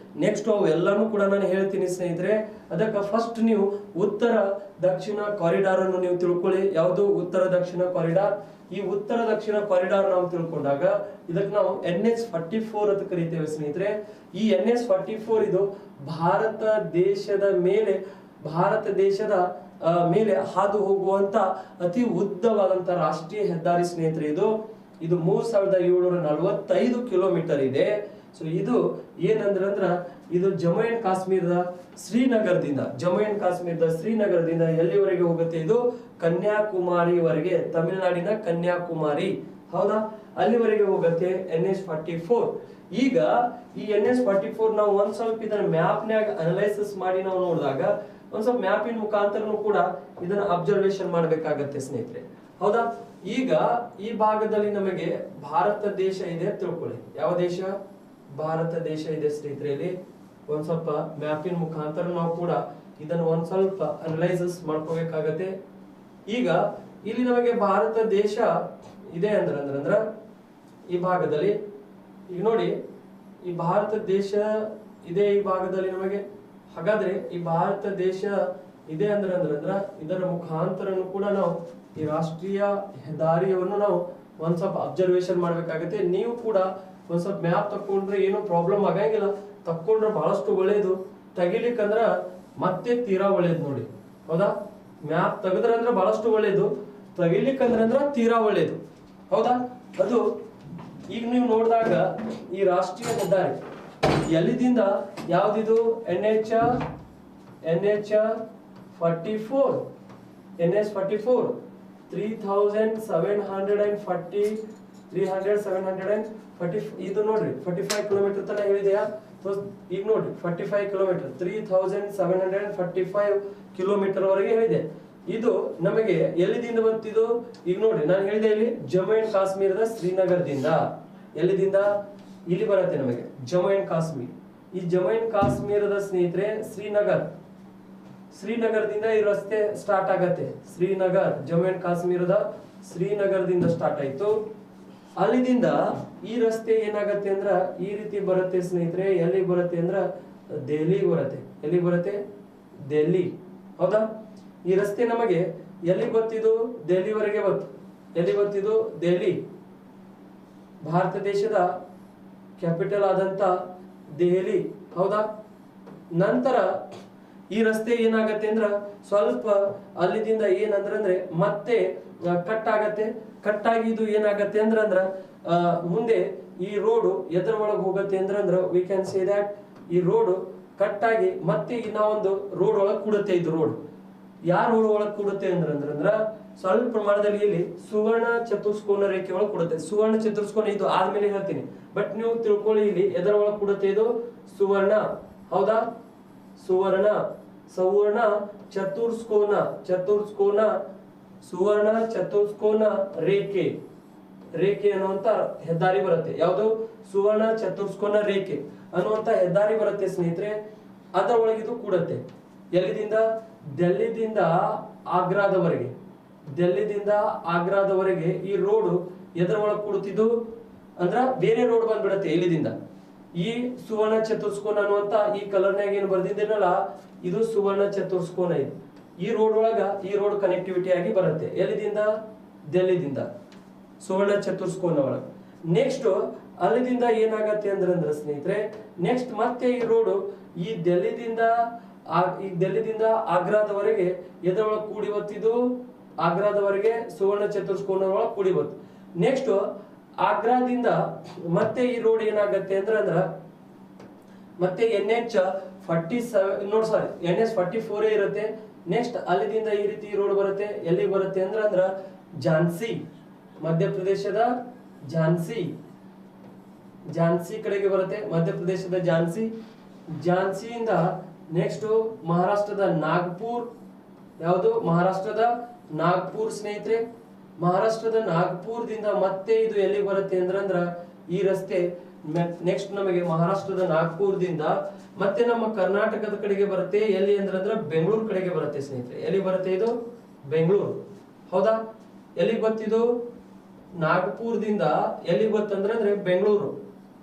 ನೆಕ್ಸ್ಟ್ ಅವು ಎಲ್ಲಾನು ಕೂಡ ನಾನು ಹೇಳ್ತೀನಿ ಸ್ನೇಹಿತರೆ. ಅದಕ್ಕೆ ಫಸ್ಟ್ ನೀವು ಉತ್ತರ ದಕ್ಷಿಣ ಕಾರಿಡಾರ್ ಅನ್ನು ನೀವು ತಿಳ್ಕೊಳ್ಳಿ. ಯಾವುದು? ಉತ್ತರ ದಕ್ಷಿಣ ಕಾರಿಡಾರ್. ಈ ಉತ್ತರ ದಕ್ಷಿಣ ಕಾರಿಡಾರ್ ನಾವು ತಿಳ್ಕೊಂಡಾಗ ಇದಕ್ಕೆ ನಾವು NH44 ಅಂತ ಕರಿತೇವೆ ಸ್ನೇಹಿತರೆ. ಈ NH44 ಇದು ಭಾರತ ದೇಶದ ಮೇಲೆ ಹಾದು ಹೋಗುವಂತ ಅತಿ ಉದ್ದವಾದಂತ ರಾಷ್ಟ್ರೀಯ ಹೆದ್ದಾರಿ ಸ್ನೇಹಿತರೆ. ಇದು 3745 ಕಿಲೋಮೀಟರ್ ಇದೆ. ಸೊ ಇದು ಏನಂದ್ರ ಇದು ಜಮ್ಮು ಅಂಡ್ ಕಾಶ್ಮೀರದ ಶ್ರೀನಗರದಿಂದ ಎಲ್ಲಿವರೆಗೆ ಹೋಗುತ್ತೆ? ಇದು ಕನ್ಯಾಕುಮಾರಿವರೆಗೆ, ತಮಿಳುನಾಡಿನ ಕನ್ಯಾಕುಮಾರಿ, ಹೌದಾ, ಅಲ್ಲಿವರೆಗೆ ಹೋಗುತ್ತೆ NH44. ಈಗ ಈ NH44 ನಾವು ಒಂದ್ ಸ್ವಲ್ಪ ಇದನ್ನ ಮ್ಯಾಪ್ನ್ಯಾಗ ಅನಲೈಸಿಸ್ ಮಾಡಿ ನಾವು ನೋಡಿದಾಗ ಒಂದ್ ಸ್ವಲ್ಪ ಮ್ಯಾಪಿನ ಮುಖಾಂತರನು ಕೂಡ ಇದನ್ನ ಅಬ್ಸರ್ವೇಷನ್ ಮಾಡ್ಬೇಕಾಗತ್ತೆ ಸ್ನೇಹಿತರೆ, ಹೌದಾ. ಈಗ ಈ ಭಾಗದಲ್ಲಿ ನಮಗೆ ಭಾರತ ದೇಶ ಇದೆ ತಿಳ್ಕೊಳ್ಳಿ. ಯಾವ ದೇಶ? ಭಾರತ ದೇಶ ಇದೆ ಸ್ನೇಹಿತರೆ. ಇಲ್ಲಿ ಒಂದ್ ಸ್ವಲ್ಪ ಮ್ಯಾಪಿನ ಮುಖಾಂತರ ನಾವು ಕೂಡ ಇದನ್ನ ಒಂದ್ ಸ್ವಲ್ಪ ಅನಲೈಸಿಸ್ ಮಾಡ್ಕೋಬೇಕಾಗತ್ತೆ. ಈಗ ಇಲ್ಲಿ ನಮಗೆ ಭಾರತ ದೇಶ ಇದೆ ಅಂದ್ರ ಈ ಭಾಗದಲ್ಲಿ ಈಗ ನೋಡಿ ಈ ಭಾರತ ದೇಶ ಇದೆ ಈ ಭಾಗದಲ್ಲಿ ನಮಗೆ. ಹಾಗಾದ್ರೆ ಈ ಭಾರತ ದೇಶ ಇದೆ ಅಂದ್ರ ಇದರ ಮುಖಾಂತರನು ಕೂಡ ನಾವು ಈ ರಾಷ್ಟ್ರೀಯ ಹೆದ್ದಾರಿಯನ್ನು ನಾವು ಒಂದ್ ಸ್ವಲ್ಪ ಅಬ್ಸರ್ವೇಷನ್ ಮಾಡ್ಬೇಕಾಗತ್ತೆ. ನೀವು ಕೂಡ ಒಂದ್ ಸ್ವಲ್ಪ ಮ್ಯಾಪ್ ತಕೊಂಡ್ರೆ ಏನು ಪ್ರಾಬ್ಲಮ್ ಆಗಂಗಿಲ್ಲ, ತಕೊಂಡ್ರೆ ಬಹಳಷ್ಟು ಒಳ್ಳೇದು. ತೆಗಿಲಿಕ್ಕಂದ್ರ ಮತ್ತೆ ತೀರಾ ಒಳ್ಳೇದು ನೋಡಿ, ಹೌದಾ? ಮ್ಯಾಪ್ ತೆಗೆದ್ರಂದ್ರ ಬಹಳಷ್ಟು ಒಳ್ಳೇದು, ತೆಗಿಲಿಕ್ಕಂದ್ರ ತೀರಾ ಒಳ್ಳೇದು, ಹೌದಾ? ಅದು ಈಗ ನೀವು ನೋಡಿದಾಗ ಈ ರಾಷ್ಟ್ರೀಯ ಹೆದ್ದಾರಿ ಎಲ್ಲಿದಿಂದ ಯಾವ್ದಿದು NH 44 NH 44 3,740 ಇದು ನೋಡ್ರಿ 45 ಕಿಲೋಮೀಟರ್ ತನ ಹೇಳಿದೆಯಾ? ಈಗ ನೋಡ್ರಿ 45 ಕಿಲೋಮೀಟರ್ 3,745 ಕಿಲೋಮೀಟರ್ ವರೆಗೆ ಹೇಳಿದೆ. ಇದು ನಮಗೆ ಎಲ್ಲಿದಿಂದ ಬರ್ತಿದ್ದು? ಈಗ ನೋಡಿ ನಾನು ಹೇಳಿದೆ ಇಲ್ಲಿ ಜಮ್ಮು ಅಂಡ್ ಕಾಶ್ಮೀರದ ಶ್ರೀನಗರದಿಂದ. ಎಲ್ಲಿದಿಂದ? ಇಲ್ಲಿ ಬರುತ್ತೆ ನಮಗೆ ಜಮ್ಮು ಅಂಡ್ ಕಾಶ್ಮೀರ್. ಈ ಜಮ್ಮು ಅಂಡ್ ಕಾಶ್ಮೀರದ ಸ್ನೇಹಿತರೆ ಶ್ರೀನಗರದಿಂದ ಈ ರಸ್ತೆ ಸ್ಟಾರ್ಟ್ ಆಗತ್ತೆ. ಶ್ರೀನಗರ್, ಜಮ್ಮು ಅಂಡ್ ಕಾಶ್ಮೀರದ ಶ್ರೀನಗರದಿಂದ ಸ್ಟಾರ್ಟ್ ಆಯ್ತು. ಅಲ್ಲಿದಿಂದ ಈ ರಸ್ತೆ ಏನಾಗತ್ತೆ ಅಂದ್ರ ಈ ರೀತಿ ಬರುತ್ತೆ ಸ್ನೇಹಿತರೆ. ಎಲ್ಲಿ ಬರುತ್ತೆ ಅಂದ್ರ ದೆಹಲಿ ಬರುತ್ತೆ. ಎಲ್ಲಿ ಬರುತ್ತೆ? ದೆಹಲಿ, ಹೌದಾ? ಈ ರಸ್ತೆ ನಮಗೆ ಎಲ್ಲಿ ಬರ್ತಿದ್ದು? ದೆಹಲಿವರೆಗೆ ಬಂತು. ಎಲ್ಲಿ ಬರ್ತಿದ್ದು? ದೆಹಲಿ, ಭಾರತ ದೇಶದ ಕ್ಯಾಪಿಟಲ್ ಆದಂತ ದೆಹಲಿ, ಹೌದಾ? ನಂತರ ಈ ರಸ್ತೆ ಏನಾಗತ್ತೆ ಅಂದ್ರ ಸ್ವಲ್ಪ ಅಲ್ಲಿದಿಂದ ಏನಂದ್ರೆ ಮತ್ತೆ ಕಟ್ ಆಗತ್ತೆ. ಕಟ್ ಆಗಿ ಇದು ಏನಾಗತ್ತೆ ಅಂದ್ರ ಮುಂದೆ ಈ ರೋಡ್ ಎದ್ರ ಒಳಗೆ ಹೋಗತ್ತೆ ಅಂದ್ರ ವಿ ಕ್ಯಾನ್ ಸೇ ದಟ್ ಈ ರೋಡ್ ಕಟ್ ಆಗಿ ಮತ್ತೆ ಇನ್ನ ಒಂದು ರೋಡ್ ಒಳಗೆ ಕೂಡುತ್ತೆ. ಇದು ರೋಡ್ ಯಾರ ರೋಡ್ ಒಳಗೆ ಕೂಡುತ್ತೆ ಅಂದ್ರ ಸ್ವಲ್ಪ ಪ್ರಮಾಣದಲ್ಲಿ ಇಲ್ಲಿ ಸುವರ್ಣ ಚತುಷ್ಕೋನ ರೇಖೆ ಒಳಗೆ ಕೂಡುತ್ತೆ. ಸುವರ್ಣ ಚತುಷ್ಕೋನ ಇದು ಆದ್ಮೇಲೆ ಹೇಳ್ತೀನಿ, ಬಟ್ ನೀವು ತಿಳ್ಕೊಳ್ಳಿ ಇಲ್ಲಿ ಎದರ ಒಳಗೆ ಕೂಡುತ್ತೆ ಇದು? ಸುವರ್ಣ, ಹೌದಾ? ಸುವರ್ಣ ಚತುಷ್ಕೋನ ಸುವರ್ಣ ಚತುಷ್ಕೋನ ರೇಖೆ ಅನ್ನುವಂತ ಹೆದ್ದಾರಿ ಬರುತ್ತೆ. ಯಾವುದು? ಸುವರ್ಣ ಚತುಷ್ಕೋನ ರೇಖೆ ಅನ್ನುವಂತ ಹೆದ್ದಾರಿ ಬರುತ್ತೆ ಸ್ನೇಹಿತರೆ. ಅದರ ಒಳಗಿದು ಕೂಡುತ್ತೆ. ಎಲ್ಲಿದಿಂದ? ಡೆಲ್ಲಿದಿಂದ ಆಗ್ರಾದವರೆಗೆ ಈ ರೋಡ್ ಎದರ ಒಳಗೆ ಕೂಡುತ್ತಿದ್ದು ಅಂದ್ರ ಬೇರೆ ರೋಡ್ ಬಂದ್ಬಿಡತ್ತೆ ಇಲ್ಲಿದಿಂದ. ಈ ಸುವರ್ಣ ಚತುಷ್ಕೋನ ಅನ್ನುವಂತ ಈ ಕಲರ್ನಾಗ ಏನು ಬರ್ದಿದ್ದೇನಲ್ಲ ಇದು ಸುವರ್ಣ ಚತುಷ್ಕೋನ. ಇದು ಈ ರೋಡ್ ಒಳಗ ಈ ರೋಡ್ ಕನೆಕ್ಟಿವಿಟಿ ಆಗಿ ಬರುತ್ತೆ. ಎಲ್ಲಿದಿಂದ? ಡೆಲ್ಲಿದಿಂದ ಸುವರ್ಣ ಚತುಷ್ಕೋನ ಒಳಗ. ನೆಕ್ಸ್ಟ್ ಅಲ್ಲಿದಿಂದ ಏನಾಗತ್ತೆ ಅಂದ್ರ ಸ್ನೇಹಿತರೆ, ನೆಕ್ಸ್ಟ್ ಮತ್ತೆ ಈ ರೋಡ್ ಈ ಡೆಲ್ಲಿದಿಂದ ಆಗ್ರಾದವರೆಗೆ ಎದರೊಳಗೆ ಕೂಡಿ ಬತ್ತಿದ್ದು? ಆಗ್ರಾದವರೆಗೆ ಸುವರ್ಣ ಚತುಷ್ಕೋನ ಒಳಗೆ ಕೂಡಿ ಬತ್ತು. ನೆಕ್ಸ್ಟ್ ಆಗ್ರಾದಿಂದ ಮತ್ತೆ ಈ ರೋಡ್ ಏನಾಗತ್ತೆ ಅಂದ್ರ ಮತ್ತೆ NH 44 ಇರುತ್ತೆ. ನೆಕ್ಸ್ಟ್ ಅಲ್ಲಿದಿಂದ ಈ ರೀತಿ ರೋಡ್ ಬರುತ್ತೆ. ಎಲ್ಲಿಗೆ ಬರುತ್ತೆ ಅಂದ್ರ ಝಾನ್ಸಿ, ಮಧ್ಯಪ್ರದೇಶದ ಝಾನ್ಸಿ ಕಡೆಗೆ ಬರುತ್ತೆ. ಮಧ್ಯಪ್ರದೇಶದ ಝಾನ್ಸಿಯಿಂದ ನೆಕ್ಸ್ಟ್ ಮಹಾರಾಷ್ಟ್ರದ ನಾಗ್ಪುರ್. ಯಾವುದು? ಮಹಾರಾಷ್ಟ್ರದ ನಾಗ್ಪುರ್ ಸ್ನೇಹಿತರೆ. ಮಹಾರಾಷ್ಟ್ರದ ನಾಗ್ಪುರದಿಂದ ಮತ್ತೆ ಇದು ಎಲ್ಲಿ ಬರುತ್ತೆ ಅಂದ್ರ ಈ ರಸ್ತೆ ನೆಕ್ಸ್ಟ್ ನಮಗೆ ಮಹಾರಾಷ್ಟ್ರದ ನಾಗ್ಪುರದಿಂದ ಮತ್ತೆ ನಮ್ಮ ಕರ್ನಾಟಕದ ಕಡೆಗೆ ಬರುತ್ತೆ. ಎಲ್ಲಿ ಅಂದ್ರ ಬೆಂಗಳೂರು ಕಡೆಗೆ ಬರುತ್ತೆ ಸ್ನೇಹಿತರೆ. ಎಲ್ಲಿ ಬರುತ್ತೆ ಇದು? ಬೆಂಗಳೂರು, ಹೌದಾ? ಎಲ್ಲಿಗೆ ಬತ್ತಿದು? ನಾಗ್ಪುರದಿಂದ ಎಲ್ಲಿಗೆ ಬತ್ತಂದ್ರೆ ಬೆಂಗಳೂರು,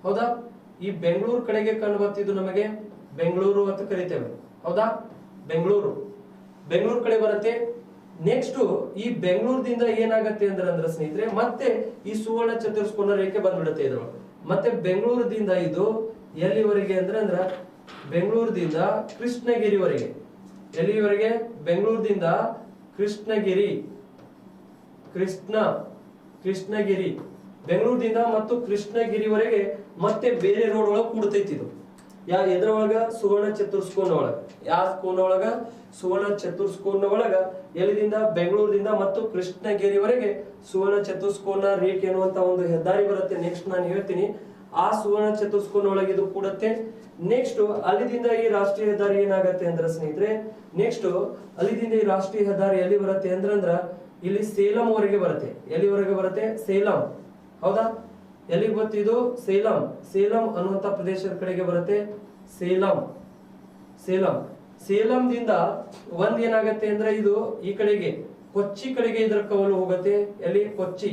ಹೌದಾ? ಈ ಬೆಂಗಳೂರು ಕಡೆಗೆ ಕಂಡು ಬರ್ತಿದ್ದು ನಮಗೆ ಬೆಂಗಳೂರು ಅಂತ ಕರಿತೇವೆ, ಹೌದಾ? ಬೆಂಗಳೂರು ಕಡೆ ಬರುತ್ತೆ. ನೆಕ್ಸ್ಟ್ ಈ ಬೆಂಗಳೂರದಿಂದ ಏನಾಗತ್ತೆ ಅಂದ್ರ ಸ್ನೇಹಿತರೆ ಮತ್ತೆ ಈ ಸುವರ್ಣ ಚತುಷ್ಕೋನ ರೇಖೆ ಬಂದ್ಬಿಡುತ್ತೆ ಇದ್ರೊಳಗೆ. ಮತ್ತೆ ಬೆಂಗಳೂರದಿಂದ ಇದು ಎಲ್ಲಿವರೆಗೆ ಅಂದ್ರ ಬೆಂಗಳೂರದಿಂದ ಕೃಷ್ಣಗಿರಿವರೆಗೆ. ಎಲ್ಲಿವರೆಗೆ? ಬೆಂಗಳೂರದಿಂದ ಕೃಷ್ಣಗಿರಿ ಬೆಂಗಳೂರದಿಂದ ಮತ್ತು ಕೃಷ್ಣಗಿರಿವರೆಗೆ ಮತ್ತೆ ಬೇರೆ ರೋಡ್ ಒಳಗೆ ಕೂಡ್ತೈತಿ. ಇದು ಎದ್ರೊಳಗ? ಸುವರ್ಣ ಚತುಷ್ಕೋನ ಒಳಗ. ಯಾವ ಕೋನ ಒಳಗ? ಸುವರ್ಣ ಚತುಷ್ಕೋನ ಒಳಗ. ಎಲ್ಲಿದಿಂದ? ಬೆಂಗಳೂರದಿಂದ ಮತ್ತು ಕೃಷ್ಣಗಿರಿವರೆಗೆ ಸುವರ್ಣ ಚತುಷ್ಕೋನ ರೇಖೆ ಅನ್ನುವಂತ ಒಂದು ಹೆದ್ದಾರಿ ಬರುತ್ತೆ. ನೆಕ್ಸ್ಟ್ ನಾನು ಹೇಳ್ತೀನಿ. ಆ ಸುವರ್ಣ ಚತುಷ್ಕೋನ ಒಳಗೆ ಇದು ಕೂಡುತ್ತೆ. ನೆಕ್ಸ್ಟ್ ಅಲ್ಲಿದಿಂದ ಈ ರಾಷ್ಟ್ರೀಯ ಹೆದ್ದಾರಿ ಏನಾಗತ್ತೆ ಅಂದ್ರ ಸ್ನೇಹಿತರೆ, ನೆಕ್ಸ್ಟ್ ಅಲ್ಲಿದಿಂದ ಈ ರಾಷ್ಟ್ರೀಯ ಹೆದ್ದಾರಿ ಎಲ್ಲಿ ಬರುತ್ತೆ ಅಂದ್ರ ಇಲ್ಲಿ ಸೇಲಂ ವರೆಗೆ ಬರುತ್ತೆ. ಎಲ್ಲಿವರೆಗೆ ಬರುತ್ತೆ? ಸೇಲಂ, ಹೌದಾ? ಎಲ್ಲಿಗೆ ಬರ್ತಿದ್ದು? ಸೇಲಂ ಅನ್ನುವಂತ ಪ್ರದೇಶದ ಕಡೆಗೆ ಬರುತ್ತೆ. ಸೇಲಂದಿಂದ ಒಂದ್ ಏನಾಗತ್ತೆ ಅಂದ್ರೆ ಇದು ಈ ಕಡೆಗೆ ಕೊಚ್ಚಿ ಕಡೆಗೆ ಇದರ ಕವಲು ಹೋಗುತ್ತೆ. ಎಲ್ಲಿ? ಕೊಚ್ಚಿ,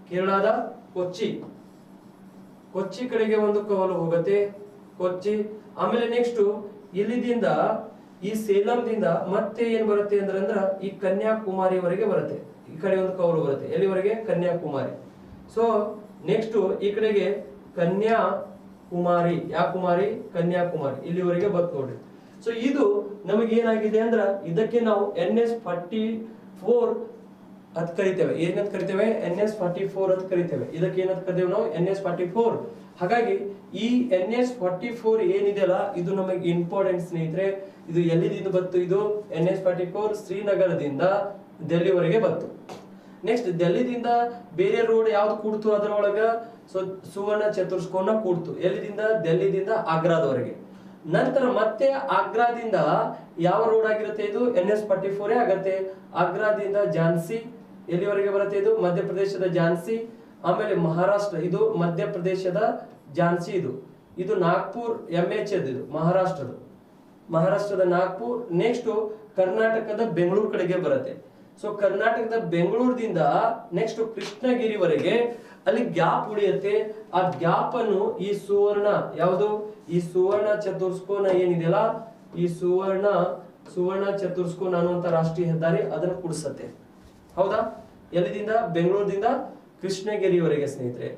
ಕೇರಳದ ಕೊಚ್ಚಿ, ಕೊಚ್ಚಿ ಕಡೆಗೆ ಒಂದು ಕವಲು ಹೋಗುತ್ತೆ, ಕೊಚ್ಚಿ. ಆಮೇಲೆ ನೆಕ್ಸ್ಟ್ ಇಲ್ಲಿದಿಂದ ಈ ಸೇಲಂದಿಂದ ಮತ್ತೆ ಏನ್ ಬರುತ್ತೆ ಅಂದ್ರ ಈ ಕನ್ಯಾಕುಮಾರಿವರೆಗೆ ಬರುತ್ತೆ. ಈ ಕಡೆ ಒಂದು ಕವಲು ಬರುತ್ತೆ, ಎಲ್ಲಿವರೆಗೆ? ಕನ್ಯಾಕುಮಾರಿ. ಸೊ ನೆಕ್ಸ್ಟ್ ಈ ಕಡೆಗೆ ಕನ್ಯಾಕುಮಾರಿ, ಯಾ ಕುಮಾರಿ? ಕನ್ಯಾಕುಮಾರಿ, ಇಲ್ಲಿವರೆಗೆ ಬರುತ್ತೆ ನೋಡ್ರಿ. ಸೊ ಇದು ನಮಗೆ ಏನಾಗಿದೆ ಅಂದ್ರ ಇದಕ್ಕೆ ನಾವು NS-44 ಅಂತ ಕರಿತೇವೆ. ಏನಂತ ಕರಿತೇವೆ? NS-44 ಅಂತ ಕರಿತೇವೆ. ಇದಕ್ಕೆ ಏನಂತ ಕರಿತೇವೆ ನಾವು? NS-44. ಹಾಗಾಗಿ ಈ NS-44 ಏನಿದೆಯಲ್ಲ ಇದು ನಮಗೆ ಇಂಪಾರ್ಟೆಂಟ್ ಸ್ನೇಹಿತರೆ. ಇದು ಎಲ್ಲಿದಿಂದ ಬಂತು? ಇದು NS-44 ಶ್ರೀನಗರದಿಂದ ಡೆಲ್ಲಿವರೆಗೆ ಬಂತು. ನೆಕ್ಸ್ಟ್ ಡೆಲ್ಲಿದಿಂದ ಬೇರೆ ರೋಡ್ ಯಾವ್ದು ಕೂಡ್ತು ಅದರೊಳಗ? ಸೊ ಸುವರ್ಣ ಚತುಷ್ಕೋನ ಕೂಡ್ತು. ಎಲ್ಲಿದಿಂದ? ಡೆಲ್ಲಿದಿಂದ ಆಗ್ರಾದವರೆಗೆ. ನಂತರ ಮತ್ತೆ ಆಗ್ರಾದಿಂದ ಯಾವ ರೋಡ್ ಆಗಿರುತ್ತೆ? ಇದು NS-44 ಆಗತ್ತೆ. ಆಗ್ರಾದಿಂದ ಝಾನ್ಸಿ ಎಲ್ಲಿವರೆಗೆ ಬರುತ್ತೆ? ಇದು ಮಧ್ಯಪ್ರದೇಶದ ಝಾನ್ಸಿ. ಆಮೇಲೆ ಮಹಾರಾಷ್ಟ್ರ, ಇದು ಮಧ್ಯಪ್ರದೇಶದ ಝಾನ್ಸಿ. ಇದು ನಾಗ್ಪುರ್ MH, ಇದು ಮಹಾರಾಷ್ಟ್ರದ ನಾಗ್ಪುರ್. ನೆಕ್ಸ್ಟ್ ಕರ್ನಾಟಕದ ಬೆಂಗಳೂರು ಕಡೆಗೆ ಬರುತ್ತೆ. ಸೊ ಕರ್ನಾಟಕದ ಬೆಂಗಳೂರದಿಂದ ನೆಕ್ಸ್ಟ್ ಕೃಷ್ಣಗಿರಿವರೆಗೆ ಅಲ್ಲಿ ಗ್ಯಾಪ್ ಉಳಿಯುತ್ತೆ. ಆ ಗ್ಯಾಪ್ ಅನ್ನು ಈ ಸುವರ್ಣ ಯಾವುದು? ಈ ಸುವರ್ಣ ಚತುಷ್ಕೋನ ಏನಿದೆಯಲ್ಲ, ಈ ಸುವರ್ಣ ಚತುಷ್ಕೋನ ಅನ್ನುವಂತ ರಾಷ್ಟ್ರೀಯ ಹೆದ್ದಾರಿ ಅದನ್ನು ಕೂಡಿಸುತ್ತೆ. ಹೌದಾ? ಎಲ್ಲಿದಿಂದ? ಬೆಂಗಳೂರದಿಂದ ಕೃಷ್ಣಗಿರಿವರೆಗೆ ಸ್ನೇಹಿತರೆ.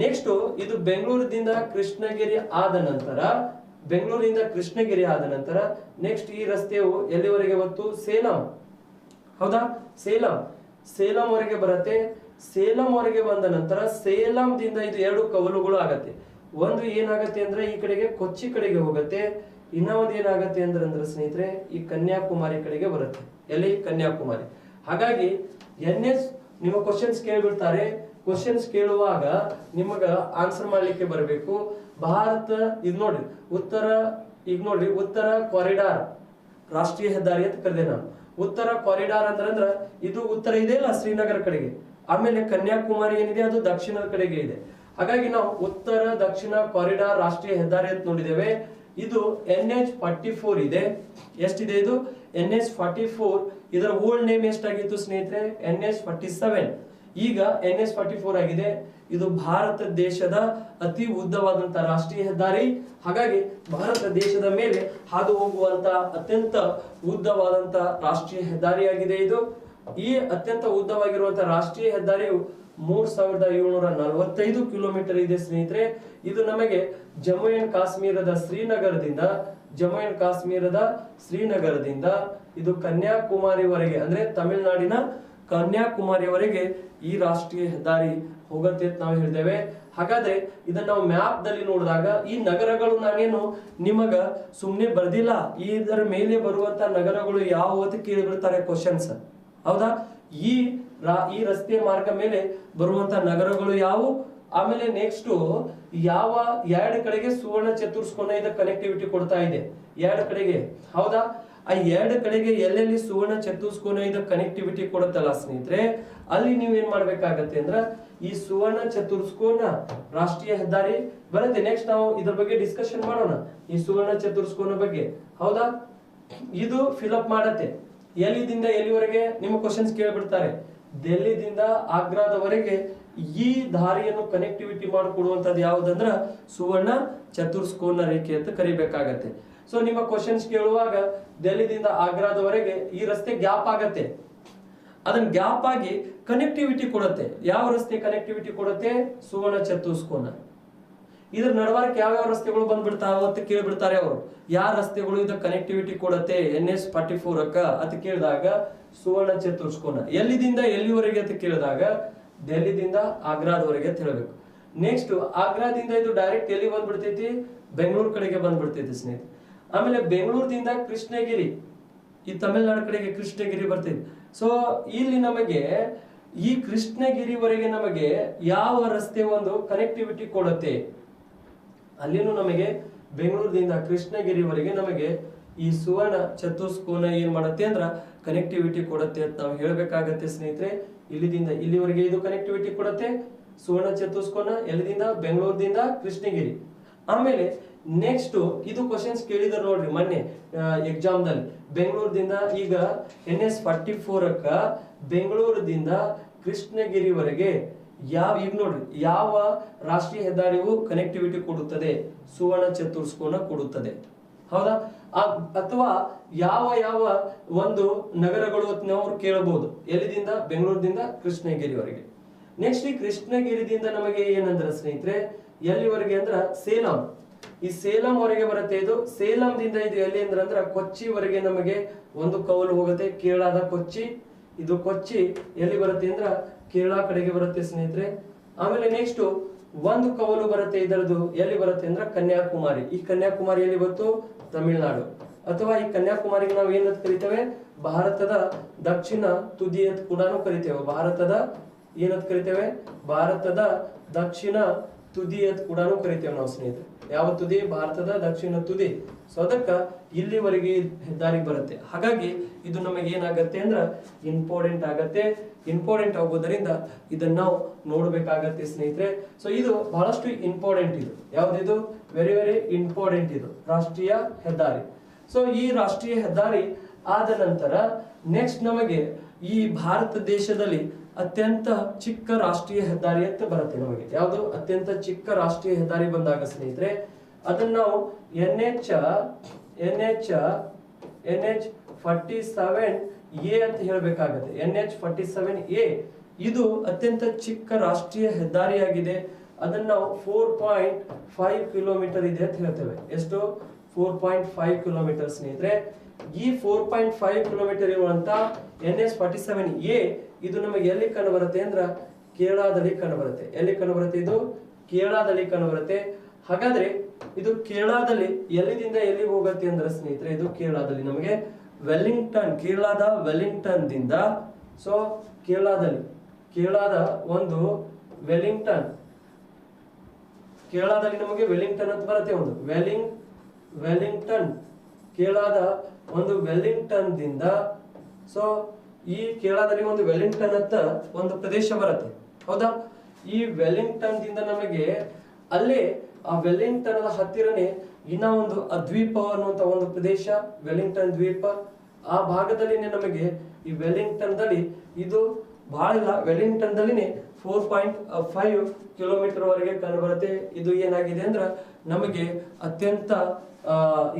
ನೆಕ್ಸ್ಟ್ ಇದು ಬೆಂಗಳೂರದಿಂದ ಕೃಷ್ಣಗಿರಿ ಆದ ನಂತರ ನೆಕ್ಸ್ಟ್ ಈ ರಸ್ತೆಯು ಎಲ್ಲಿವರೆಗೆ ಬಂತು? ಸೇಲಂ. ಹೌದಾ? ಸೇಲಂ ವರೆಗೆ ಬರುತ್ತೆ. ಸೇಲಂ ವರೆಗೆ ಬಂದ ನಂತರ ಸೇಲಂದಿಂದ ಇದು ಎರಡು ಕವಲುಗಳು ಆಗತ್ತೆ. ಒಂದು ಏನಾಗತ್ತೆ ಅಂದ್ರೆ ಈ ಕಡೆಗೆ ಕೊಚ್ಚಿ ಕಡೆಗೆ ಹೋಗುತ್ತೆ. ಇನ್ನ ಒಂದು ಏನಾಗತ್ತೆ ಅಂದ್ರೆ ಸ್ನೇಹಿತರೆ ಈ ಕನ್ಯಾಕುಮಾರಿ ಕಡೆಗೆ ಬರುತ್ತೆ. ಎಲ್ಲಿ? ಕನ್ಯಾಕುಮಾರಿ. ಹಾಗಾಗಿ ನಿಮ್ಮ ಕ್ವಶನ್ಸ್ ಕೇಳ್ಬಿಡ್ತಾರೆ. ಕ್ವಶನ್ಸ್ ಕೇಳುವಾಗ ನಿಮಗ ಆನ್ಸರ್ ಮಾಡ್ಲಿಕ್ಕೆ ಬರಬೇಕು. ಭಾರತ ಇದು ನೋಡ್ರಿ ಉತ್ತರ ಕಾರಿಡಾರ್ ರಾಷ್ಟ್ರೀಯ ಹೆದ್ದಾರಿ ಅಂತ ಕರೆದೆ ನಾನು. ಉತ್ತರ ಕಾರಿಡಾರ್ ಅಂದ್ರ ಇದು ಉತ್ತರ ಇದೆ ಅಲ್ಲ ಶ್ರೀನಗರ ಕಡೆಗೆ. ಆಮೇಲೆ ಕನ್ಯಾಕುಮಾರಿ ಏನಿದೆ ಅದು ದಕ್ಷಿಣದ ಕಡೆಗೆ ಇದೆ. ಹಾಗಾಗಿ ನಾವು ಉತ್ತರ ದಕ್ಷಿಣ ಕಾರಿಡಾರ್ ರಾಷ್ಟ್ರೀಯ ಹೆದ್ದಾರಿ ಅಂತ ನೋಡಿದ್ದೇವೆ. ಇದು NH-44 ಇದೆ. ಎಷ್ಟಿದೆ ಇದು? NH-44. ಇದರ ಓಲ್ಡ್ ನೇಮ್ ಎಷ್ಟಾಗಿತ್ತು ಸ್ನೇಹಿತರೆ? NH-47. ಈಗ NH-44 ಆಗಿದೆ. ಇದು ಭಾರತ ದೇಶದ ಅತಿ ಉದ್ದವಾದಂತಹ ರಾಷ್ಟ್ರೀಯ ಹೆದ್ದಾರಿ. ಹಾಗಾಗಿ ಭಾರತ ದೇಶದ ಮೇಲೆ ಹಾದು ಹೋಗುವಂತ ಅತ್ಯಂತ ಉದ್ದವಾದಂತ ರಾಷ್ಟ್ರೀಯ ಹೆದ್ದಾರಿಯಾಗಿದೆ ಇದು. ಈ ಅತ್ಯಂತ ಉದ್ದವಾಗಿರುವಂತಹ ರಾಷ್ಟ್ರೀಯ ಹೆದ್ದಾರಿಯು 3745 ಕಿಲೋಮೀಟರ್ ಇದೆ ಸ್ನೇಹಿತರೆ. ಇದು ನಮಗೆ ಜಮ್ಮು ಅಂಡ್ ಕಾಶ್ಮೀರದ ಶ್ರೀನಗರದಿಂದ ಇದು ಕನ್ಯಾಕುಮಾರಿವರೆಗೆ ಅಂದ್ರೆ ತಮಿಳುನಾಡಿನ ಕನ್ಯಾಕುಮಾರಿವರೆಗೆ ಈ ರಾಷ್ಟ್ರೀಯ ಹೆದ್ದಾರಿ ಹೋಗುತ್ತೆ ಅಂತ ನಾವು ಹೇಳ್ತೇವೆ. ಹಾಗಾದ್ರೆ ಇದನ್ನ ನಾವು ಮ್ಯಾಪ್ ದಲ್ಲಿ ನೋಡಿದಾಗ ಈ ನಗರಗಳು ನಾನೇನು ನಿಮಗ ಸುಮ್ನೆ ಬರ್ದಿಲ್ಲ. ಇದರ ಮೇಲೆ ಬರುವಂತ ನಗರಗಳು ಯಾವ ಅಂತ ಕೇಳಿಬಿಡ್ತಾರೆ ಕ್ವಶನ್ಸ್. ಹೌದಾ? ಈ ರಸ್ತೆ ಮಾರ್ಗ ಮೇಲೆ ಬರುವಂತ ನಗರಗಳು ಯಾವುವು? ಆಮೇಲೆ ನೆಕ್ಸ್ಟ್ ಯಾವ ಎರಡು ಕಡೆಗೆ ಸುವರ್ಣ ಚತುಷ್ಕೋನ ಇದ ಕನೆಕ್ಟಿವಿಟಿ ಕೊಡ್ತಾ ಇದೆ? ಎರಡು ಕಡೆಗೆ. ಹೌದಾ? ಆ ಎರಡು ಕಡೆಗೆ ಎಲ್ಲೆಲ್ಲಿ ಸುವರ್ಣ ಚತುಷ್ಕೋನ ಇದ ಕನೆಕ್ಟಿವಿಟಿ ಕೊಡುತ್ತಲ್ಲ ಸ್ನೇಹಿತರೆ, ಅಲ್ಲಿ ನೀವೇನ್ ಮಾಡ್ಬೇಕಾಗತ್ತೆ ಅಂದ್ರ ಈ ಸುವರ್ಣ ಚತುಷ್ಕೋನ ರಾಷ್ಟ್ರೀಯ ಹೆದ್ದಾರಿ ಬರುತ್ತೆ. ನೆಕ್ಸ್ಟ್ ನಾವು ಇದ್ರ ಬಗ್ಗೆ ಡಿಸ್ಕಷನ್ ಮಾಡೋಣ, ಈ ಸುವರ್ಣ ಚತುಷ್ಕೋನ ಬಗ್ಗೆ. ಹೌದಾ? ಇದು ಫಿಲಪ್ ಮಾಡತ್ತೆ. ಎಲ್ಲಿದಿಂದ ಎಲ್ಲಿವರೆಗೆ ನಿಮ್ಮ ಕ್ವಶನ್ಸ್ ಕೇಳ್ಬಿಡ್ತಾರೆ. ಡೆಲ್ಲಿದಿಂದ ಆಗ್ರಾದವರೆಗೆ ಈ ದಾರಿಯನ್ನು ಕನೆಕ್ಟಿವಿಟಿ ಮಾಡಿಕೊಡುವಂತದ್ದು ಯಾವುದಂದ್ರ ಸುವರ್ಣ ಚತುಷ್ಕೋನ ರೇಖೆ ಅಂತ ಕರಿಬೇಕಾಗತ್ತೆ. ಸೊ ನಿಮ್ಮ ಕ್ವಶನ್ಸ್ ಕೇಳುವಾಗ ಡೆಲ್ಲಿದಿಂದ ಆಗ್ರಾದವರೆಗೆ ಈ ರಸ್ತೆ ಗ್ಯಾಪ್ ಆಗತ್ತೆ. ಅದನ್ನ ಗ್ಯಾಪ್ ಆಗಿ ಕನೆಕ್ಟಿವಿಟಿ ಕೊಡುತ್ತೆ. ಯಾವ ರಸ್ತೆ ಕನೆಕ್ಟಿವಿಟಿ ಕೊಡುತ್ತೆ? ಸುವರ್ಣ ಚತುಷ್ಕೋನ. ಇದ್ರ ನಡವರ್ಕ್ ಯಾವ ರಸ್ತೆಗಳು ಬಂದ್ಬಿಡ್ತಾವ ಅಂತ ಕೇಳ್ಬಿಡ್ತಾರೆ ಅವರು. ಯಾವ ರಸ್ತೆಗಳು ಇದ ಕನೆಕ್ಟಿವಿಟಿ ಕೊಡುತ್ತೆ NS-44 ಅಂತ ಕೇಳಿದಾಗ ಸುವರ್ಣ ಚತುಷ್ಕೋನ. ಎಲ್ಲಿದಿಂದ ಎಲ್ಲಿವರೆಗೆ ಅಂತ ಕೇಳಿದಾಗ ಡೆಲ್ಲಿದಿಂದ ಆಗ್ರಾದವರೆಗೆ ಅಂತ ಹೇಳ್ಬೇಕು. ನೆಕ್ಸ್ಟ್ ಆಗ್ರಾದಿಂದ ಇದು ಡೈರೆಕ್ಟ್ ಎಲ್ಲಿ ಬಂದ್ಬಿಡ್ತೈತಿ? ಬೆಂಗಳೂರು ಕಡೆಗೆ ಬಂದ್ಬಿಡ್ತೈತಿ ಸ್ನೇಹಿತರೆ. ಆಮೇಲೆ ಬೆಂಗಳೂರದಿಂದ ಕೃಷ್ಣಗಿರಿ, ಈ ತಮಿಳುನಾಡು ಕಡೆಗೆ ಕೃಷ್ಣಗಿರಿ ಬರ್ತೈತಿ. ಸೊ ಇಲ್ಲಿ ನಮಗೆ ಈ ಕೃಷ್ಣಗಿರಿವರೆಗೆ ನಮಗೆ ಯಾವ ರಸ್ತೆ ಒಂದು ಕನೆಕ್ಟಿವಿಟಿ ಕೊಡುತ್ತೆ? ಅಲ್ಲಿನೂ ನಮಗೆ ಬೆಂಗಳೂರಿನಿಂದ ಕೃಷ್ಣಗಿರಿವರೆಗೆ ನಮಗೆ ಈ ಸುವರ್ಣ ಚತುಷ್ಕೋನ ಏನ್ ಮಾಡುತ್ತೆ ಅಂದ್ರ ಕನೆಕ್ಟಿವಿಟಿ ಕೊಡುತ್ತೆ ಅಂತ ನಾವು ಹೇಳ್ಬೇಕಾಗತ್ತೆ ಸ್ನೇಹಿತರೆ. ಇಲ್ಲಿದಿಂದ ಇಲ್ಲಿವರೆಗೆ ಇದು ಕನೆಕ್ಟಿವಿಟಿ ಕೊಡುತ್ತೆ ಸುವರ್ಣ ಚತುಷ್ಕೋನ. ಎಲ್ಲಿದಿಂದ? ಬೆಂಗಳೂರಿನಿಂದ ಕೃಷ್ಣಗಿರಿ. ಆಮೇಲೆ ನೆಕ್ಸ್ಟ್ ಇದು ಕ್ವಶನ್ಸ್ ಕೇಳಿದಾರೆ ನೋಡ್ರಿ ಮೊನ್ನೆ ಎಕ್ಸಾಮ್ ದಲ್ಲಿ. ಬೆಂಗಳೂರದಿಂದ ಈಗ NH-44 ಬೆಂಗಳೂರದಿಂದ ಕೃಷ್ಣಗಿರಿವರೆಗೆ ಈಗ ನೋಡ್ರಿ ಯಾವ ರಾಷ್ಟ್ರೀಯ ಹೆದ್ದಾರಿಯು ಕನೆಕ್ಟಿವಿಟಿ ಕೊಡುತ್ತದೆ? ಸುವರ್ಣ ಚತುಷ್ಕೋನ ಕೊಡುತ್ತದೆ, ಹೌದಾ? ಅಥವಾ ಯಾವ ಯಾವ ಒಂದು ನಗರಗಳು ನಾವು ಕೇಳಬಹುದು, ಎಲ್ಲಿದಿಂದ? ಬೆಂಗಳೂರದಿಂದ ಕೃಷ್ಣಗಿರಿವರೆಗೆ. ನೆಕ್ಸ್ಟ್ ಈ ಕೃಷ್ಣಗಿರಿದಿಂದ ನಮಗೆ ಏನಂದ್ರೆ ಸ್ನೇಹಿತರೆ ಎಲ್ಲಿವರೆಗೆ ಅಂದ್ರ ಸೇಲಂ. ಈ ಸೇಲಂ ವರೆಗೆ ಬರುತ್ತೆ. ಇದು ಸೇಲಂದಿಂದ ಇದು ಎಲ್ಲಿ ಅಂದ್ರ ಕೊಚ್ಚಿವರೆಗೆ ನಮಗೆ ಒಂದು ಕವಲು ಹೋಗುತ್ತೆ, ಕೇರಳದ ಕೊಚ್ಚಿ. ಇದು ಕೊಚ್ಚಿ ಎಲ್ಲಿ ಬರುತ್ತೆ ಅಂದ್ರ ಕೇರಳ ಕಡೆಗೆ ಬರುತ್ತೆ ಸ್ನೇಹಿತರೆ. ಆಮೇಲೆ ನೆಕ್ಸ್ಟ್ ಒಂದು ಕವಲು ಬರುತ್ತೆ ಇದರದು ಎಲ್ಲಿ ಬರುತ್ತೆ ಅಂದ್ರ ಕನ್ಯಾಕುಮಾರಿ. ಈ ಕನ್ಯಾಕುಮಾರಿ ಎಲ್ಲಿ ಬಂತು? ತಮಿಳುನಾಡು. ಅಥವಾ ಈ ಕನ್ಯಾಕುಮಾರಿಗೆ ನಾವು ಏನಂತ ಕರಿತೇವೆ? ಭಾರತದ ದಕ್ಷಿಣ ತುದಿ ಅಂತ ಕೂಡ ಕರಿತೇವೆ. ಭಾರತದ ಏನಂತ ಕರಿತೇವೆ? ಭಾರತದ ದಕ್ಷಿಣ ತುದಿ ಅಂತ ಕೂಡ ಕರಿತೇವೆ ನಾವು ಸ್ನೇಹಿತರೆ. ಯಾವ ತುದಿ? ಭಾರತದ ದಕ್ಷಿಣ ತುದಿ. ಸೊ ಅದಕ್ಕ ಇಲ್ಲಿವರೆಗೆ ಹೆದ್ದಾರಿ ಬರುತ್ತೆ. ಹಾಗಾಗಿ ಇದು ನಮಗೆ ಏನಾಗತ್ತೆ ಅಂದ್ರ ಇಂಪಾರ್ಟೆಂಟ್ ಆಗತ್ತೆ. ಇಂಪಾರ್ಟೆಂಟ್ ಆಗೋದರಿಂದ ಇದನ್ನ ನಾವು ನೋಡ್ಬೇಕಾಗತ್ತೆ ಸ್ನೇಹಿತರೆ. ಸೊ ಇದು ಬಹಳಷ್ಟು ಇಂಪಾರ್ಟೆಂಟ್. ಇದು ಯಾವ್ದಿದು? ವೆರಿ ವೆರಿ ಇಂಪಾರ್ಟೆಂಟ್ ಇದು ರಾಷ್ಟ್ರೀಯ ಹೆದ್ದಾರಿ. ಸೊ ಈ ರಾಷ್ಟ್ರೀಯ ಹೆದ್ದಾರಿ ಆದ ನಂತರ ನೆಕ್ಸ್ಟ್ ನಮಗೆ ಈ ಭಾರತ ದೇಶದಲ್ಲಿ ಅತ್ಯಂತ ಚಿಕ್ಕ ರಾಷ್ಟ್ರೀಯ ಹೆದ್ದಾರಿ ಅಂತ ಬರುತ್ತೆ ನಮಗೆ. ಯಾವುದು? ಅತ್ಯಂತ ಚಿಕ್ಕ ರಾಷ್ಟ್ರೀಯ ಹೆದ್ದಾರಿ ಬಂದಾಗ ಸ್ನೇಹಿತರೆ ಅದನ್ನ ನಾವು NH-47A ಅಂತ ಹೇಳಬೇಕಾಗುತ್ತೆ. NH-47A ಇದು ಅತ್ಯಂತ ಚಿಕ್ಕ ರಾಷ್ಟ್ರೀಯ ಹೆದ್ದಾರಿಯಾಗಿದೆ. ಅದನ್ನ ನಾವು 4.5 ಕಿಲೋಮೀಟರ್ ಇದೆ ಅಂತ ಹೇಳ್ತೇವೆ. ಎಷ್ಟು? 4.5 ಕಿಲೋಮೀಟರ್ ಸ್ನೇಹಿತರೆ. ಈ 4.5 ಕಿಲೋಮೀಟರ್ ಇರುವಂತ NH-47A ಇದು ನಮಗೆ ಎಲ್ಲಿ ಕಂಡು ಬರುತ್ತೆ ಅಂದ್ರ ಕೇರಳದಲ್ಲಿ ಕಂಡು ಬರುತ್ತೆ. ಎಲ್ಲಿ ಕಂಡು ಬರುತ್ತೆ? ಇದು ಕೇರಳದಲ್ಲಿ ಕಂಡು ಬರುತ್ತೆ. ಹಾಗಾದ್ರೆ ಇದು ಕೇರಳದಲ್ಲಿ ಎಲ್ಲಿದಿಂದ ಎಲ್ಲಿ ಹೋಗುತ್ತೆ ಅಂದ್ರೆ ಸ್ನೇಹಿತರೆ ಇದು ಕೇರಳದಲ್ಲಿ ನಮಗೆ ವೆಲ್ಲಿಂಗ್ಟನ್, ಕೇರಳದ ವೆಲ್ಲಿಂಗ್ಟನ್ ದಿಂದ. ಸೊ ಕೇರಳದ ಒಂದು ವೆಲ್ಲಿಂಗ್ಟನ್, ಕೇರಳದಲ್ಲಿ ನಮಗೆ ವೆಲ್ಲಿಂಗ್ಟನ್ ಅಂತ ಬರುತ್ತೆ. ಒಂದು ವೆಲ್ಲಿಂಗ್ಟನ್, ಕೇರಳದ ಒಂದು ವೆಲ್ಲಿಂಗ್ಟನ್ ದಿಂದ. ಸೊ ಈ ಕೇರಳದಲ್ಲಿ ಒಂದು ವೆಲ್ಲಿಂಗ್ಟನ್ ಅಂತ ಒಂದು ಪ್ರದೇಶ ಬರುತ್ತೆ, ಹೌದಾ? ಈ ವೆಲ್ಲಿಂಗ್ಟನ್ ದಿಂದ ನಮಗೆ ಅಲ್ಲೇ ಆ ವೆಲ್ಲಿಂಗ್ಟನ್ ಹತ್ತಿರನೇ ಇನ್ನ ಒಂದು ದ್ವೀಪ ಅನ್ನುವಂತ ಒಂದು ಪ್ರದೇಶ, ವೆಲ್ಲಿಂಗ್ಟನ್ ದ್ವೀಪ. ಆ ಭಾಗದಲ್ಲಿ ನಮಗೆ ಈ ವೆಲ್ಲಿಂಗ್ಟನ್ ದಲ್ಲಿ ಇದು ಬಹಳ ಇಲ್ಲ, ವೆಲ್ಲಿಂಗ್ಟನ್ ದಲ್ಲಿ 4.5 ಕಿಲೋಮೀಟರ್ ವರೆಗೆ ಕಂಡು ಬರುತ್ತೆ. ಇದು ಏನಾಗಿದೆ ಅಂದ್ರ ನಮಗೆ ಅತ್ಯಂತ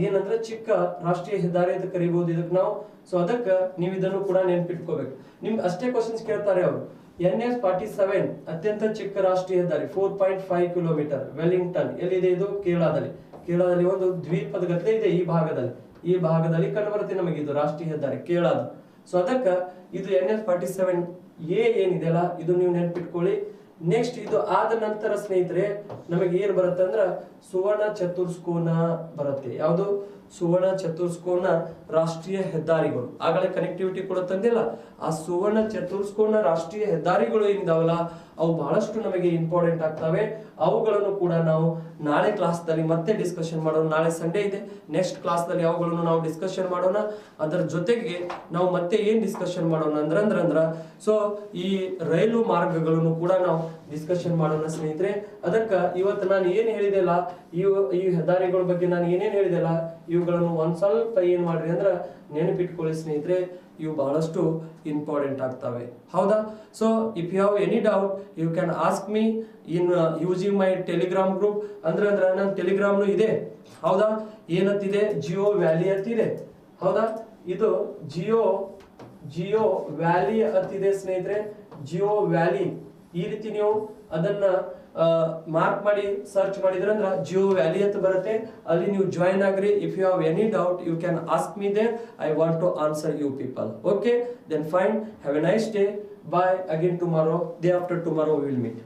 ಏನಂದ್ರೆ ಚಿಕ್ಕ ರಾಷ್ಟ್ರೀಯ ಹೆದ್ದಾರಿ ಅಂತ ಕರಿಬಹುದು ಇದಕ್ಕೆ ನಾವು. ಸೊ ಅದಕ್ಕೆ ನೀವು ಇದನ್ನು ಕೂಡ ನೆನ್ಪಿಟ್ಕೋಬೇಕು. ನಿಮ್ಗೆ ಅಷ್ಟೇ ಕ್ವಶನ್ಸ್ ಕೇಳ್ತಾರೆ ಅವರು. NH-47 ಅತ್ಯಂತ ಚಿಕ್ಕ ರಾಷ್ಟ್ರೀಯ ಹೆದ್ದಾರಿ 4.5 ಕಿಲೋಮೀಟರ್, ವೆಲ್ಲಿಂಗ್ಟನ್ ಎಲ್ಲಿದೆ? ಇದು ಕೇರಳದಲ್ಲಿ ಒಂದು ದ್ವೀಪದ ಗತೆ ಇದೆ. ಈ ಭಾಗದಲ್ಲಿ ಕಂಡು ಬರುತ್ತೆ ನಮಗೆ ಇದು ರಾಷ್ಟ್ರೀಯ ಹೆದ್ದಾರಿ ಕೇರಳದ. ಸೊ ಅದಕ್ಕ ಇದು NH-47A ಏನಿದೆಯಲ್ಲ ಇದು ನೀವು ನೆನ್ಪಿಟ್ಕೊಳ್ಳಿ. ನೆಕ್ಸ್ಟ್ ಇದು ಆದ ನಂತರ ಸ್ನೇಹಿತರೆ ನಮಗೆ ಏನ್ ಬರುತ್ತೆ ಅಂದ್ರ ಸುವರ್ಣ ಚತುಷ್ಕೋನ ಬರುತ್ತೆ. ಯಾವುದು? ಸುವರ್ಣ ಚತುಷ್ಕೋನ ರಾಷ್ಟ್ರೀಯ ಹೆದ್ದಾರಿಗಳು. ಆಗಲೇ ಕನೆಕ್ಟಿವಿಟಿ ಕೂಡ ತಂದಿಲ್ಲ. ಆ ಸುವರ್ಣ ಚತುಷ್ಕೋನ ರಾಷ್ಟ್ರೀಯ ಹೆದ್ದಾರಿಗಳು ಏನಿದಾವಲ್ಲ ಅವು ಬಹಳಷ್ಟು ನಮಗೆ ಇಂಪಾರ್ಟೆಂಟ್ ಆಗ್ತವೆ. ಅವುಗಳನ್ನು ಕೂಡ ನಾವು ನಾಳೆ ಕ್ಲಾಸ್ ದಲ್ಲಿ ಮತ್ತೆ ಡಿಸ್ಕಷನ್ ಮಾಡೋಣ. ನಾಳೆ ಸಂಡೇ ಇದೆ. ನೆಕ್ಸ್ಟ್ ಕ್ಲಾಸ್ ದಲ್ಲಿ ಅವುಗಳನ್ನು ನಾವು ಡಿಸ್ಕಷನ್ ಮಾಡೋಣ. ಅದರ ಜೊತೆಗೆ ನಾವು ಮತ್ತೆ ಏನ್ ಡಿಸ್ಕಷನ್ ಮಾಡೋಣ ಅಂದ್ರ ಸೊ ಈ ರೈಲು ಮಾರ್ಗಗಳನ್ನು ಕೂಡ ನಾವು ಡಿಸ್ಕಷನ್ ಮಾಡೋಣ ಸ್ನೇಹಿತರೆ. ಅದಕ್ಕ ಇವತ್ತು ನಾನು ಏನ್ ಹೇಳಿದೆಲ್ಲ ಈ ಹೆದ್ದಾರಿಗಳ ಬಗ್ಗೆ ನಾನು ಏನೇನ್ ಹೇಳಿದೆಲ್ಲ ಇವುಗಳನ್ನು ಒಂದ್ ಸ್ವಲ್ಪ ಏನ್ ಮಾಡ್ರಿ ಅಂದ್ರ ನೆನಪಿಟ್ಕೊಳ್ಳಿ ಸ್ನೇಹಿತರೆ. ಇವು ಬಹಳಷ್ಟು ಇಂಪಾರ್ಟೆಂಟ್ ಆಗ್ತವೆ, ಹೌದಾ? So if you have any doubt you can ask me in using my Telegram group. ಅಂದ್ರೆ ನನ್ನ ಟೆಲಿಗ್ರಾಮ್ನು ಇದೆ, ಹೌದಾ? ಏನಂತಿದೆ? ಜಿಯೋ ವ್ಯಾಲಿ ಅಂತಿದೆ, ಹೌದಾ? ಇದು ಜಿಯೋ ವ್ಯಾಲಿ ಅಂತಿದೆ ಸ್ನೇಹಿತರೆ. ಜಿಯೋ ವ್ಯಾಲಿ ಈ ರೀತಿ ನೀವು ಅದನ್ನ ಮಾರ್ಕ್ ಮಾಡಿ ಸರ್ಚ್ ಮಾಡಿದ್ರೆ ಅಂದ್ರೆ ಜಿಯೋ ವ್ಯಾಲಿ ಅಂತ ಬರುತ್ತೆ. ಅಲ್ಲಿ ನೀವು ಜಾಯಿನ್ ಆಗ್ರಿ. If you have any doubt you can ask me there. I want to answer you people. Okay, then fine. Have a nice day. Bye. Again tomorrow, day after tomorrow we will meet.